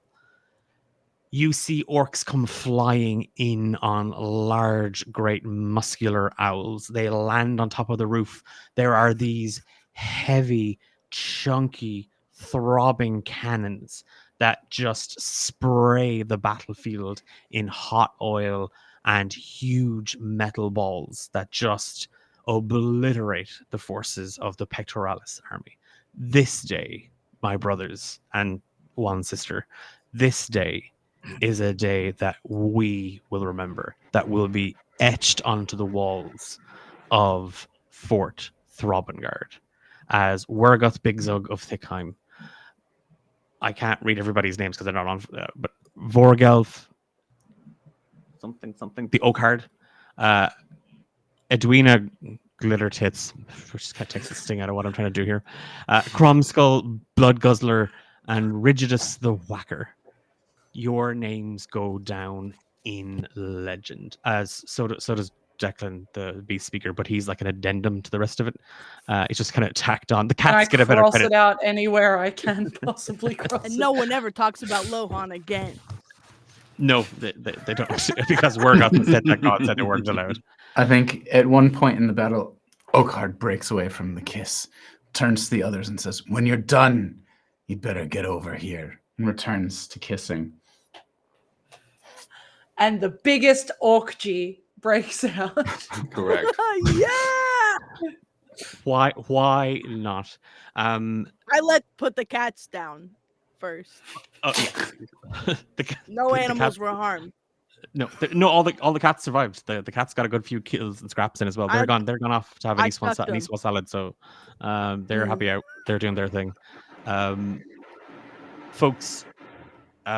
You see orcs come flying in on large, great, muscular owls. They land on top of the roof. There are these heavy, chunky, throbbing cannons that just spray the battlefield in hot oil and huge metal balls that just obliterate the forces of the Pectoralis army. This day, my brothers and one sister, this day is a day that we will remember, that will be etched onto the walls of Fort Throbbengard as Wergoth Bigzug of Thickheim. I can't read everybody's names because they're not on, but Vorgelf, something, the Oakhard, Edwina Glitter Tits, which kind of takes the sting out of what I'm trying to do here, Cromskull, Blood Guzzler, and Rigidus the Whacker. Your names go down in legend, as so does Declan, the beast speaker, but he's like an addendum to the rest of it. It's just kind of tacked on. The And I cats get a better cross credit. it out anywhere I can possibly cross And it no out. one ever talks about Lohan again. No, they don't, because Wergoth said that God said the words aloud. I think at one point in the battle, Oakhard breaks away from the kiss, turns to the others and says, "When you're done, you'd better get over here," and returns to kissing. And the biggest orgy breaks out. Correct. Yeah. Why not? I put the cats down first. Oh yeah. No the animals cat- were harmed. No, all the cats survived. The cats got a good few kills and scraps in as well. They're gone. They're gone off to have an I Eastwell tucked them. salad. So they're happy out. They're doing their thing. Folks,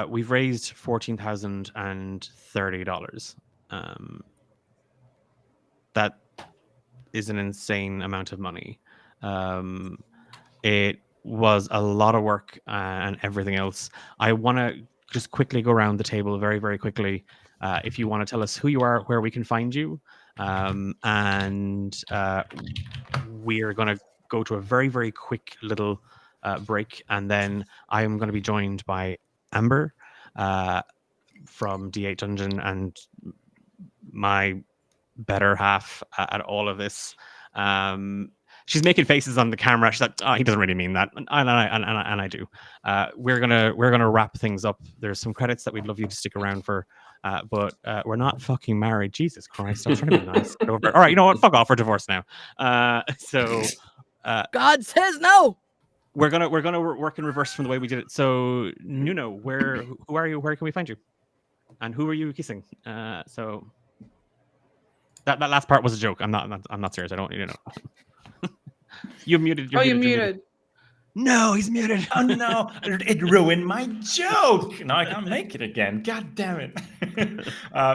we've raised $14,030. That is an insane amount of money. It was a lot of work and everything else. I want to just quickly go around the table very, very quickly. If you want to tell us who you are, where we can find you, and we're going to go to a very, very quick little break, and then I am going to be joined by Amber from D8 Dungeon and my better half at all of this. She's making faces on the camera. She's like, "Oh, he doesn't really mean that," and I do. We're gonna wrap things up. There's some credits that we'd love you to stick around for, but we're not fucking married. Jesus Christ! I was trying to be nice. Get over it. All right, you know what? Fuck off. We're divorced now. God says no. We're gonna work in reverse from the way we did it. So Nuno, who are you? Where can we find you? And who are you kissing? So that last part was a joke. I'm not serious. I don't want you to know. You're muted. You're muted. No, he's muted. Oh no, it ruined my joke. Now I can't make it again. God damn it.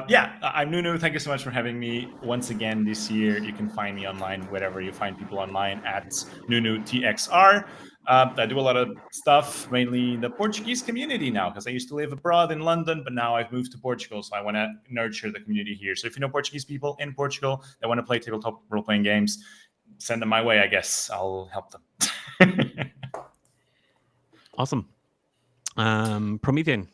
Yeah, I'm Nuno. Thank you so much for having me once again this year. You can find me online wherever you find people online at NunoTXR. I do a lot of stuff, mainly in the Portuguese community now, because I used to live abroad in London, but now I've moved to Portugal, so I want to nurture the community here. So if you know Portuguese people in Portugal that want to play tabletop role-playing games, send them my way, I guess. I'll help them. Awesome. Promethean.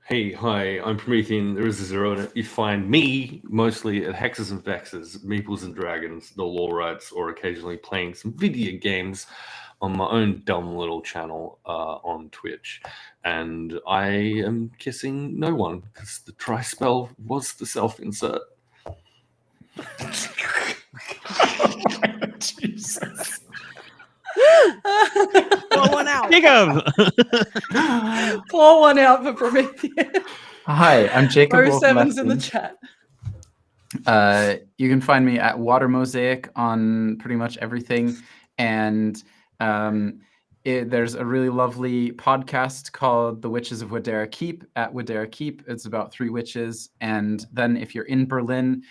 Hey, hi, I'm Promethean. There is a zero. You find me mostly at Hexes and Vexes, Meeples and Dragons, the Lore Rights, or occasionally playing some video games on my own dumb little channel on Twitch. And I am kissing no one because the try spell was the self-insert. Jesus. Pour one out. Jacob. Pour one out for Promethean. Hi, I'm Jacob. 07's in the chat. You can find me at Water Mosaic on pretty much everything, and There's a really lovely podcast called The Witches of Wadera Keep at Wadera Keep. It's about 3 witches. And then if you're in Berlin,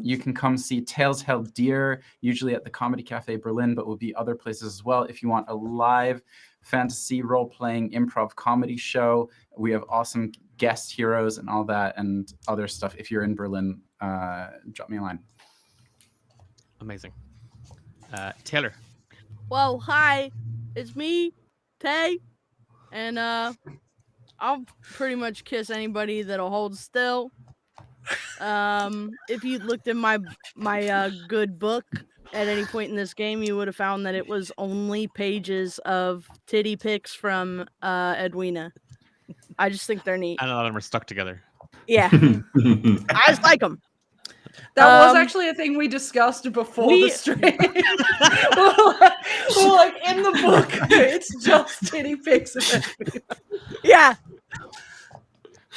you can come see Tales Held Dear, usually at the Comedy Cafe Berlin, but will be other places as well. If you want a live fantasy role-playing improv comedy show, we have awesome guest heroes and all that and other stuff. If you're in Berlin, drop me a line. Amazing. Taylor. Well, hi, it's me, Tay, and I'll pretty much kiss anybody that'll hold still. If you looked in my good book at any point in this game, you would have found that it was only pages of titty pics from Edwina. I just think they're neat. And a lot of them are stuck together. Yeah, I just like them. That was actually a thing we discussed before the stream. we're like, in the book, it's just titty pics of it. Yeah.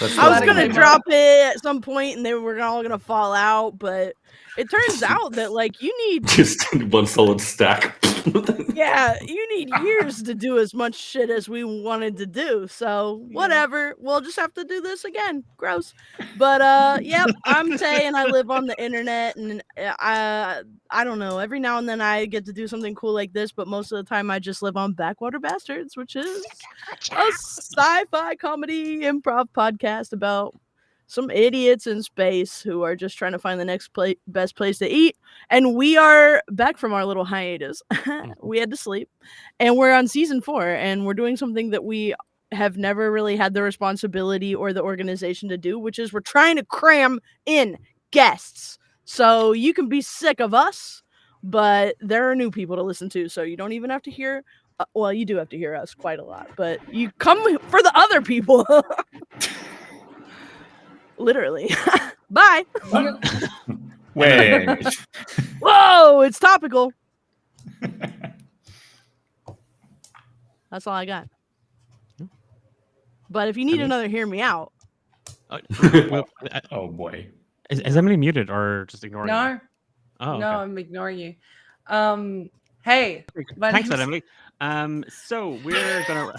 I was gonna came drop it at some point, and they were all gonna fall out, but it turns out that like you need Just one solid stack. yeah, you need years to do as much shit as we wanted to do. So whatever, we'll just have to do this again. Gross. But yep, I'm Tay and I live on the internet, and I don't know. Every now and then I get to do something cool like this, but most of the time I just live on Backwater Bastards, which is a sci-fi comedy improv podcast about some idiots in space who are just trying to find the next best place to eat. And we are back from our little hiatus. We had to sleep. And we're on season 4, and we're doing something that we have never really had the responsibility or the organization to do, which is we're trying to cram in guests. So you can be sick of us, but there are new people to listen to, so you don't even have to hear well, you do have to hear us quite a lot, but you come for the other people. Literally. Bye. Wait. Whoa, it's topical. That's all I got. But if you need another hear me out. Oh boy. Is Emily muted or just ignoring No. you? Oh, No, okay. I'm ignoring you. Hey. Thanks for that, Emily. So we're gonna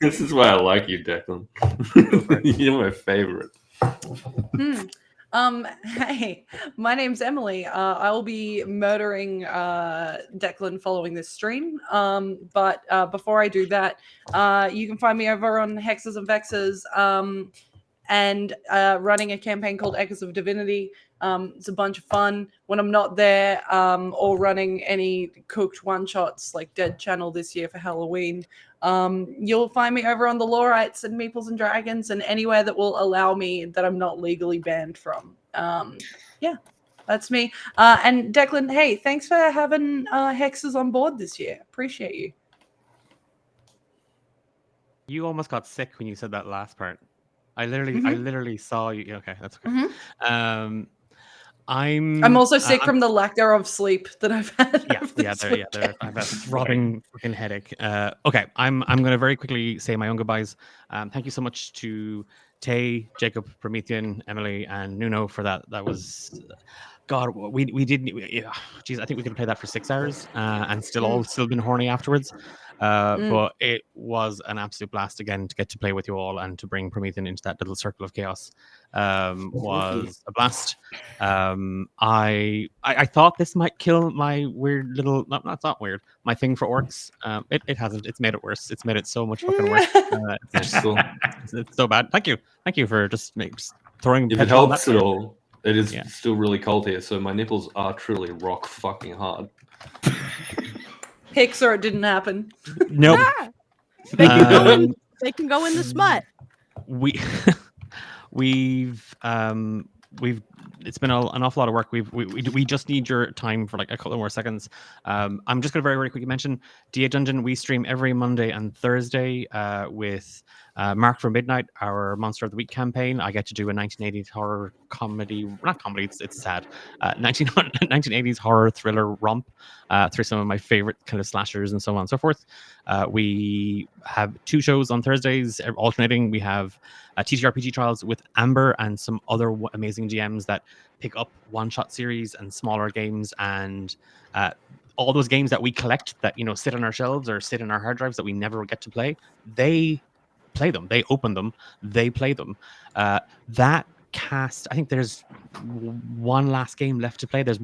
This is why I like you, Declan. You're my favorite. Hey, my name's Emily. I will be murdering Declan following this stream. But before I do that, you can find me over on Hexes and Vexes and running a campaign called Echoes of Divinity. It's a bunch of fun when I'm not there, or running any cooked one-shots like Dead Channel this year for Halloween. You'll find me over on the Lorites and Meeples and Dragons and anywhere that will allow me that I'm not legally banned from. Yeah, that's me. And Declan, hey, thanks for having Hexes on board this year. Appreciate you. You almost got sick when you said that last part. I literally saw you. Okay, that's okay. I'm also sick from the lack thereof sleep that I've had. I have a throbbing fucking headache. Okay, I'm gonna very quickly say my own goodbyes. Thank you so much to Tay, Jacob, Promethean, Emily, and Nuno for that. That was God. We didn't. Geez, I think we could play that for 6 hours and still been horny afterwards. But it was an absolute blast again to get to play with you all and to bring Promethean into that little circle of chaos. Was a blast. I thought this might kill my weird little not weird, my thing for orcs. It hasn't. It's made it worse. It's made it so much fucking worse. It's so bad. Thank you for just throwing. If it helps at all, it is still really cold here, so my nipples are truly rock fucking hard. Hicks or it didn't happen. Nope. They can go in the smut. We've it's been an awful lot of work. We just need your time for like a couple more seconds. I'm just going to very quickly mention D8 Dungeon. We stream every Monday and Thursday with Mark for Midnight, our Monster of the Week campaign. I get to do a 1980s horror comedy, not comedy, it's sad, 1980s horror thriller romp through some of my favorite kind of slashers and so on and so forth. We have 2 shows on Thursdays alternating. We have TTRPG Trials with Amber and some other amazing GMs that pick up one-shot series and smaller games, and all those games that we collect that, you know, sit on our shelves or sit in our hard drives that we never get to play. They play them, they open them, they play them. That cast, I think there's one last game left to play. There's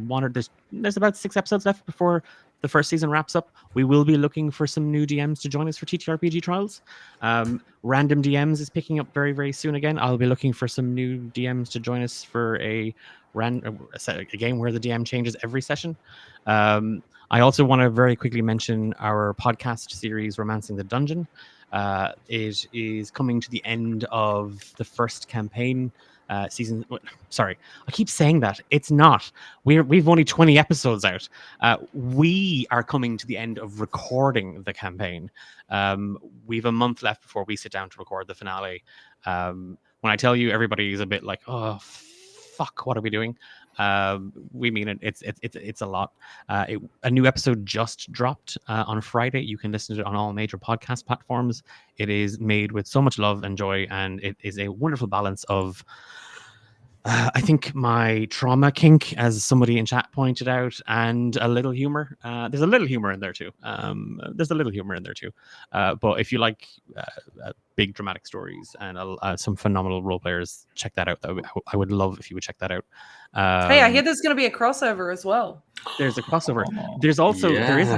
about 6 episodes left before the first season wraps up. We will be looking for some new DMs to join us for TTRPG Trials. Random DMs is picking up very, very soon again. I'll be looking for some new DMs to join us for a game where the DM changes every session. I also want to very quickly mention our podcast series, Romancing the Dungeon. It is coming to the end of the first campaign season. Sorry, I keep saying that. It's not. We've only 20 episodes out. We are coming to the end of recording the campaign. We've a month left before we sit down to record the finale. When I tell you, everybody is a bit like, oh, fuck, what are we doing? We mean it. It's a lot. A new episode just dropped on Friday. You can listen to it on all major podcast platforms. It is made with so much love and joy, and it is a wonderful balance of I think my trauma kink, as somebody in chat pointed out, and a little humor. There's a little humor in there too. But if you like big dramatic stories and some phenomenal role players, check that out. I would love if you would check that out. Hey, I hear there's going to be a crossover as well. There's a crossover. There's also there's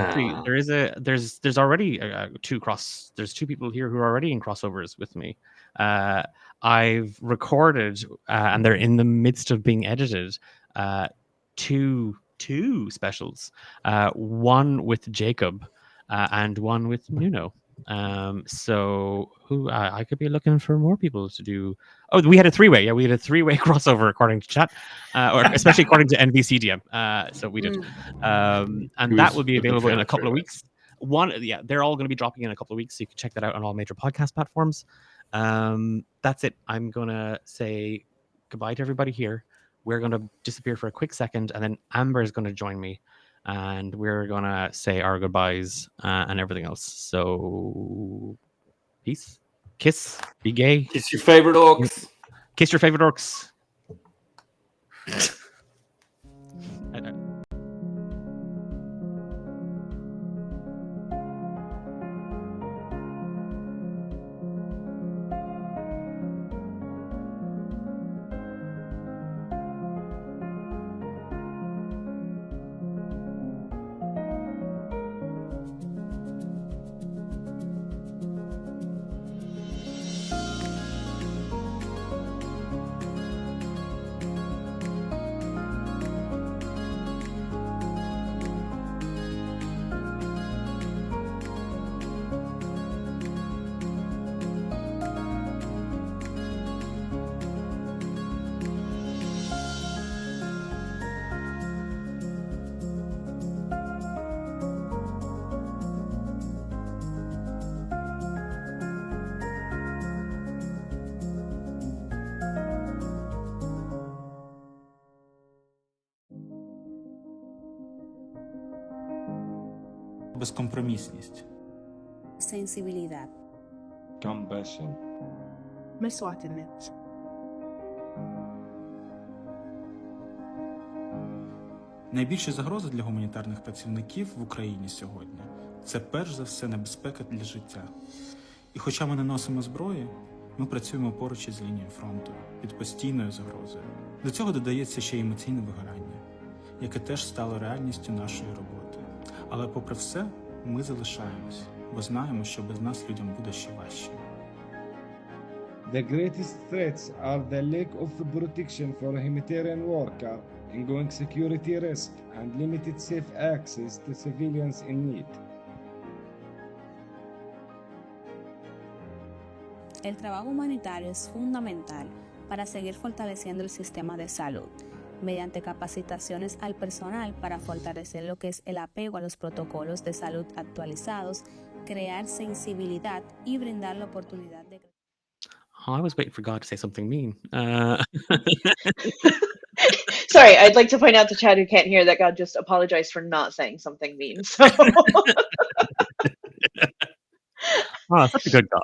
already there's 2 people here who are already in crossovers with me. I've recorded and they're in the midst of being edited, 2 specials, one with Jacob and one with Nuno. So who I could be looking for more people to do. Oh, we had a 3-way. Yeah, we had a 3-way crossover according to chat, or especially according to NVCDM. So we did, and that will be available in a couple of weeks. They're all going to be dropping in a couple of weeks, so you can check that out on all major podcast platforms. That's it. I'm gonna say goodbye to everybody here. We're gonna disappear for a quick second, and then Amber is gonna join me, and we're gonna say our goodbyes and everything else. So, peace, kiss, be gay, kiss your favorite orcs, kiss your favorite orcs. Безкомпромісність. Sensibilidad. Compassion. Meswatinit. Найбільша загроза для гуманітарних працівників в Україні сьогодні – це перш за все небезпека для життя. І хоча ми не носимо зброї, ми працюємо поруч із лінією фронту, під постійною загрозою. До цього додається ще й емоційне вигорання, яке теж стало реальністю нашої роботи. Але попри все, ми залишаємось, бо знаємо, що без нас людям буде ще важче. The greatest threats are the lack of protection for a humanitarian worker, ongoing security risk, and limited safe access to civilians in need. El trabajo humanitario es fundamental para seguir fortaleciendo el sistema de salud, mediante capacitaciones al personal para fortalecer lo que es el apego a los protocolos de salud actualizados, crear sensibilidad y brindar la oportunidad de Oh, I was waiting for God to say something mean. Sorry, I'd like to point out to Chad who can't hear that God just apologized for not saying something mean. So Oh, such a good God.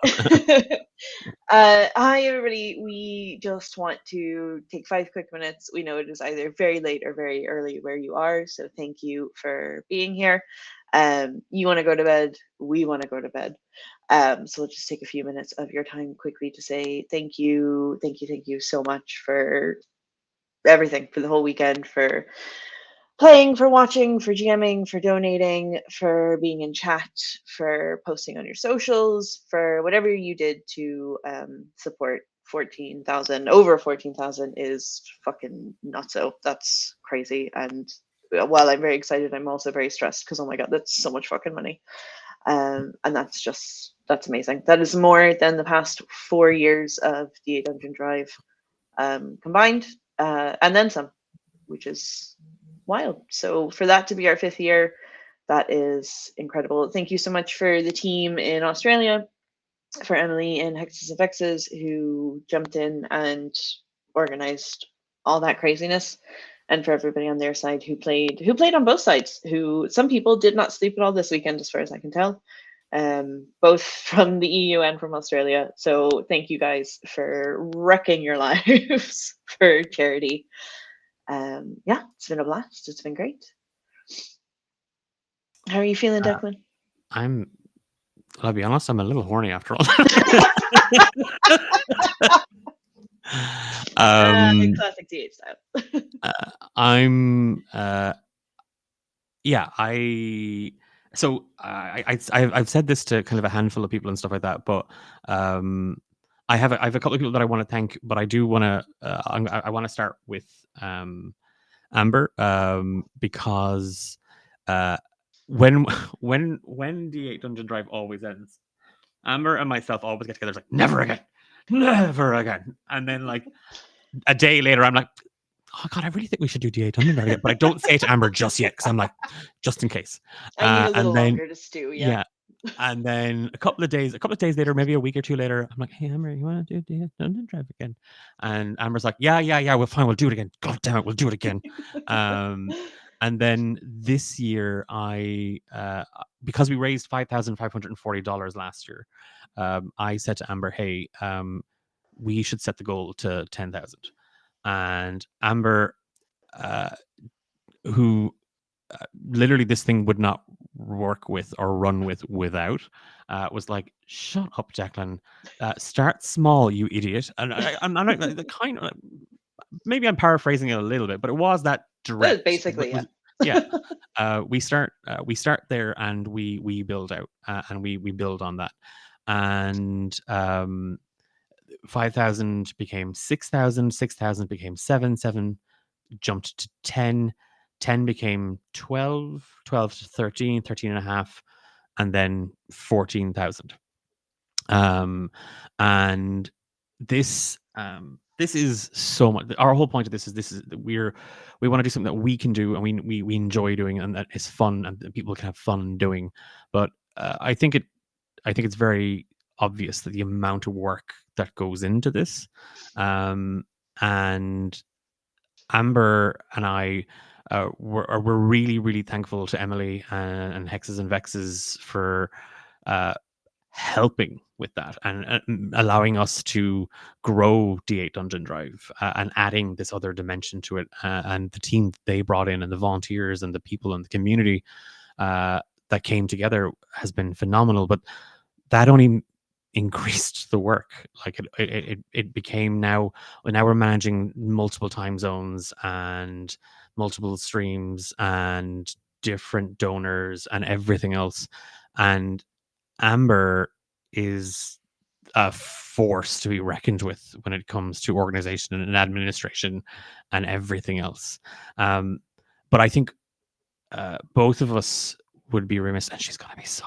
hi everybody. We just want to take 5 quick minutes. We know it is either very late or very early where you are, so thank you for being here. You want to go to bed, we want to go to bed. So we'll just take a few minutes of your time quickly to say thank you so much for everything, for the whole weekend, for playing, for watching, for GMing, for donating, for being in chat, for posting on your socials, for whatever you did to support 14,000. Over 14,000 is fucking nutso. That's crazy. And while I'm very excited, I'm also very stressed because, oh my God, that's so much fucking money. And that's amazing. That is more than the past 4 years of D8DungeonDrive combined, and then some, which is wild. So for that to be our 5th year, that is incredible. Thank you so much for the team in Australia, for Emily and Hexes and Vexes who jumped in and organized all that craziness, and for everybody on their side who played on both sides. Who some people did not sleep at all this weekend, as far as I can tell, both from the EU and from Australia. So thank you guys for wrecking your lives for charity. Yeah, it's been a blast. It's been great. How are you feeling, Declan? I'll be honest, I'm a little horny after all. Classic DH style. Yeah, I've said this to kind of a handful of people and stuff like that, but I have a couple of people that I want to thank, but I do want to I want to start with Amber, because when D8DungeonDrive always ends, Amber and myself always get together. It's like never again, and then like a day later, I'm like, oh God, I really think we should do D8DungeonDrive again, but I don't say it to Amber just yet because I'm like, just in case. I need a little and then, longer to stew. Yeah. And then a couple of days later, maybe a week or two later, I'm like, hey Amber, you want to do D8DungeonDrive again? And Amber's like, yeah, we're fine, we'll do it again. God damn it, we'll do it again. And then this year, I because we raised $5,540 last year, I said to Amber, hey, we should set the goal to 10,000. And Amber, who literally this thing would not work with or run without, was like, shut up, Declan, start small, you idiot. And I'm like, the kind of, maybe I'm paraphrasing it a little bit, but it was that direct. Basically, yeah. We start there and we build out, and we build on that. And 5,000 became 6,000, 6,000 became 7 jumped to 10 became 12 to 13 and a half, and then 14,000. And this is so much. Our whole point of this is we want to do something that we can do and we enjoy doing, and that is fun and that people can have fun doing. But I think it's very obvious that the amount of work that goes into this, and Amber and I we're really, really thankful to Emily and Hexes and Vexes for helping with that and allowing us to grow D8DungeonDrive, and adding this other dimension to it, and the team they brought in and the volunteers and the people in the community that came together has been phenomenal. But that only increased the work. Like it became now we're managing multiple time zones and multiple streams and different donors and everything else. And Amber is a force to be reckoned with when it comes to organization and administration and everything else. But I think both of us would be remiss, and she's gonna be so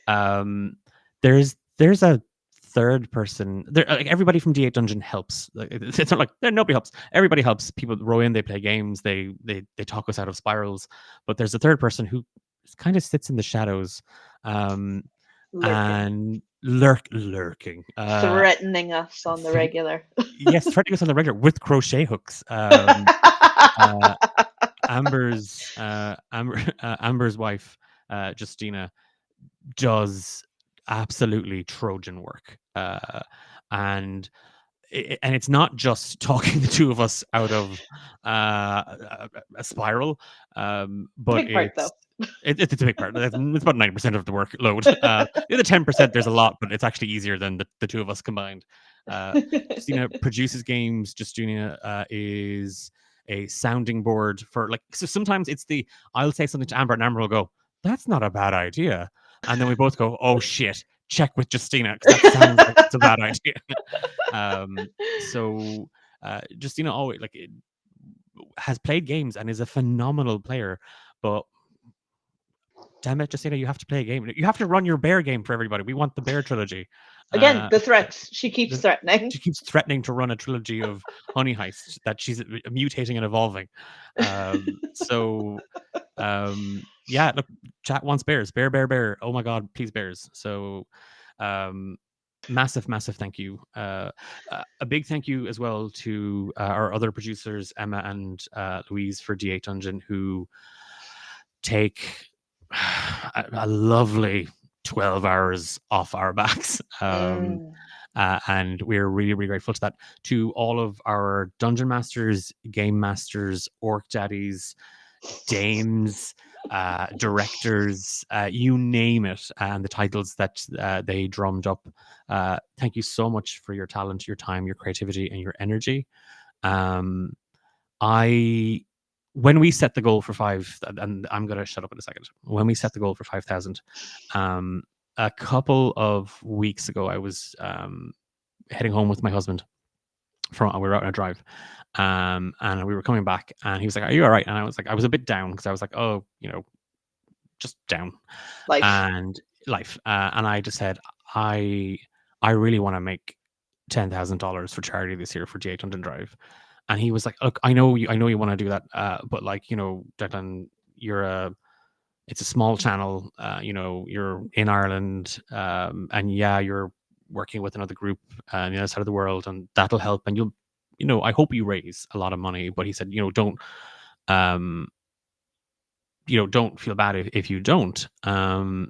mad. There's a third person there. Like everybody from D8 Dungeon helps. Like, it's not like nobody helps. Everybody helps. People row in, they play games, they talk us out of spirals. But there's a third person who kind of sits in the shadows, and lurking. Threatening us on the regular. Yes, threatening us on the regular with crochet hooks. Amber's Amber's wife, Justina, does absolutely Trojan work, and it's not just talking the two of us out of a spiral, but big part, though. It's a big part. It's about 90% of the workload. The other 10%, there's a lot, but it's actually easier than the two of us combined. Justina produces games. Justina is a sounding board for, like, so sometimes it's I'll say something to Amber and Amber will go, "That's not a bad idea." And then we both go, "Oh shit, check with Justina, because that sounds like it's a bad idea." So Justina always has played games and is a phenomenal player, but damn it, Justina, you have to play a game. You have to run your bear game for everybody. We want the bear trilogy. Again, the threats. She keeps threatening. She keeps threatening to run a trilogy of Honey Heist that she's mutating and evolving. Yeah, look, chat wants bears. Bear. Oh my god, please bears. So massive thank you. A big thank you as well to our other producers, Emma and Louise for D8 Dungeon, who take a lovely 12 hours off our backs. And we're really, really grateful to that. To all of our dungeon masters, game masters, orc daddies, dames, directors, you name it, and the titles that they drummed up. Thank you so much for your talent, your time, your creativity, and your energy. When we set the goal for 5, and I'm going to shut up in a second. When we set the goal for 5,000, a couple of weeks ago, I was heading home with my husband. We were out on a drive, and we were coming back, and he was like, "Are you all right?" And I was like, I was a bit down because I was like, "Oh, just down." Life. And I just said, I really want to make $10,000 for charity this year for D8DungeonDrive. And he was like, "Look, I know you want to do that, but Declan, it's a small channel. You're in Ireland, and yeah, you're working with another group on the other side of the world, and that'll help. And I hope you raise a lot of money." But he said, don't feel bad if you don't. And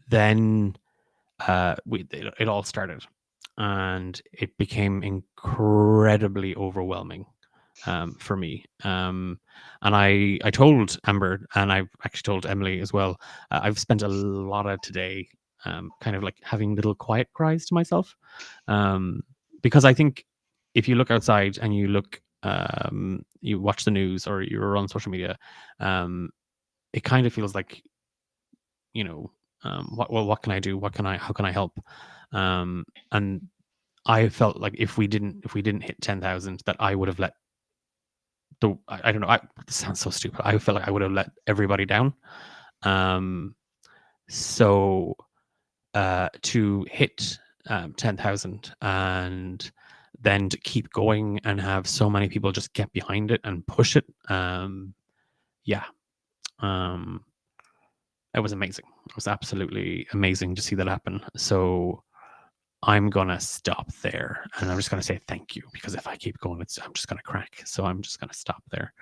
then it all started, and it became incredibly overwhelming for me. And I told Amber, and I've actually told Emily as well. I've spent a lot of today kind of like having little quiet cries to myself, because I think if you look outside and you look, you watch the news or you're on social media, it kind of feels like, what can I do? How can I help? And I felt like if we didn't hit 10,000, that I would have let I don't know. This sounds so stupid. I felt like I would have let everybody down. So to hit 10,000 and then to keep going and have so many people just get behind it and push it, it was amazing. It was absolutely amazing to see that happen. So I'm gonna stop there, and I'm just gonna say thank you, because if I keep going, I'm just gonna crack. So I'm just gonna stop there.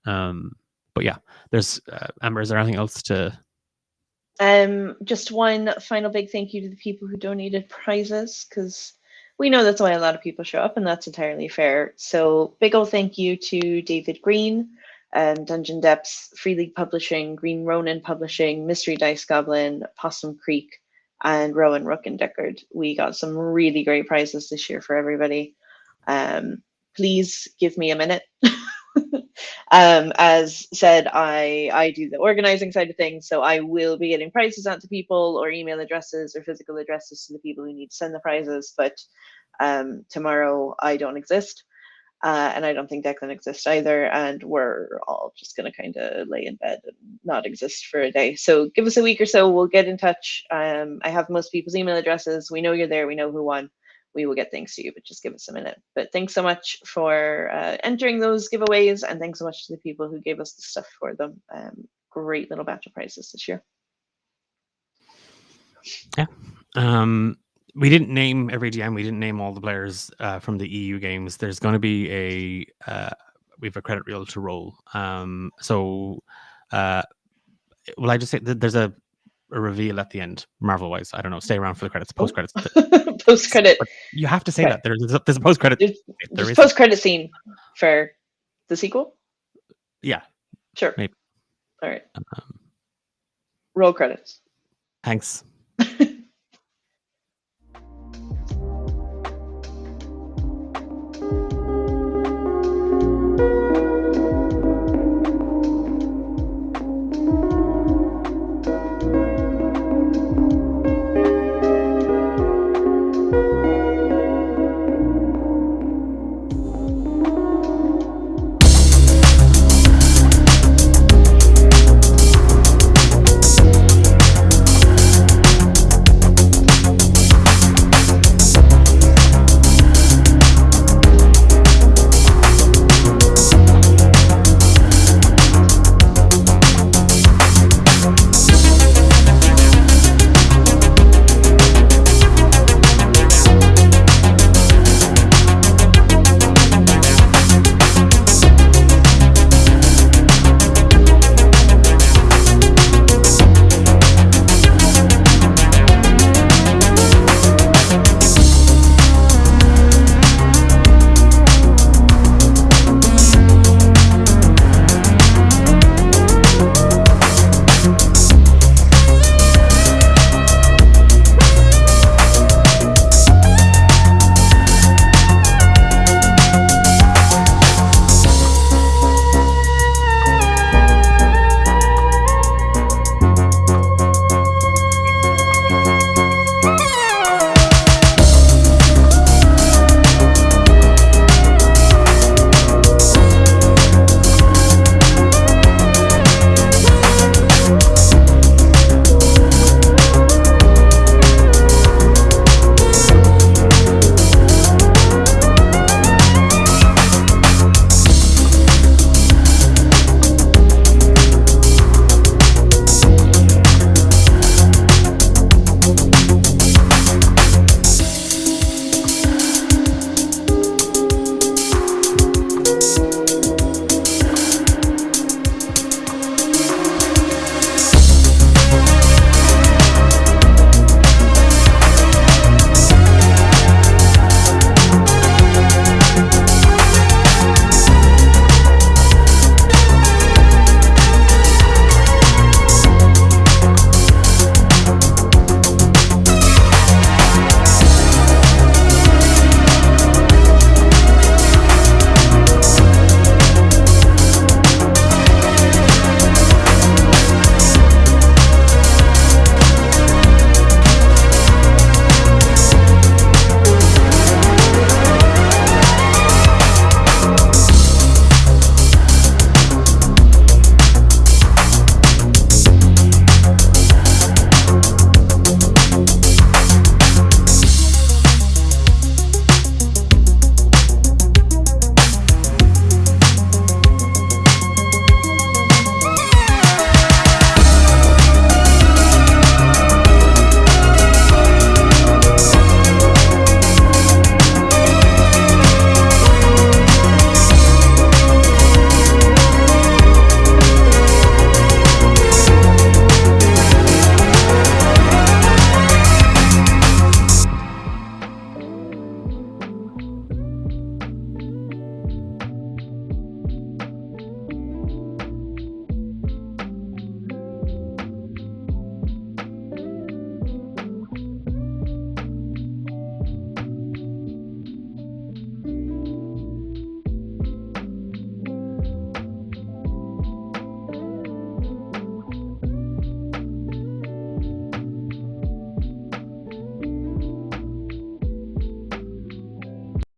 But yeah, there's Amber. Is there anything else to? Just one final big thank you to the people who donated prizes, because we know that's why a lot of people show up, and that's entirely fair. So big old thank you to David Green, Dungeon Depths, Free League Publishing, Green Ronin Publishing, Mystery Dice Goblin, Possum Creek, and Rowan Rook and Deckard. We got some really great prizes this year for everybody. Please give me a minute. As said, I do the organizing side of things, so I will be getting prizes out to people, or email addresses or physical addresses to the people who need to send the prizes. But tomorrow I don't exist, and I don't think Declan exists either, and we're all just going to kind of lay in bed and not exist for a day. So give us a week or so, we'll get in touch. I have most people's email addresses. We know you're there. We know who won. We will get things to you, but just give us a minute. But thanks so much for entering those giveaways, and thanks so much to the people who gave us the stuff for them. Great little batch of prizes this year. Yeah. We didn't name every GM. We didn't name all the players from the EU games. There's going to be we have a credit reel to roll. So will I just say that there's a reveal at the end, Marvel wise? I don't know. Stay around for the credits, post credits. Post credit. You have to say Okay. that there's a post credit. There's post credit scene for the sequel. Yeah. Sure. Maybe. All right. Roll credits. Thanks.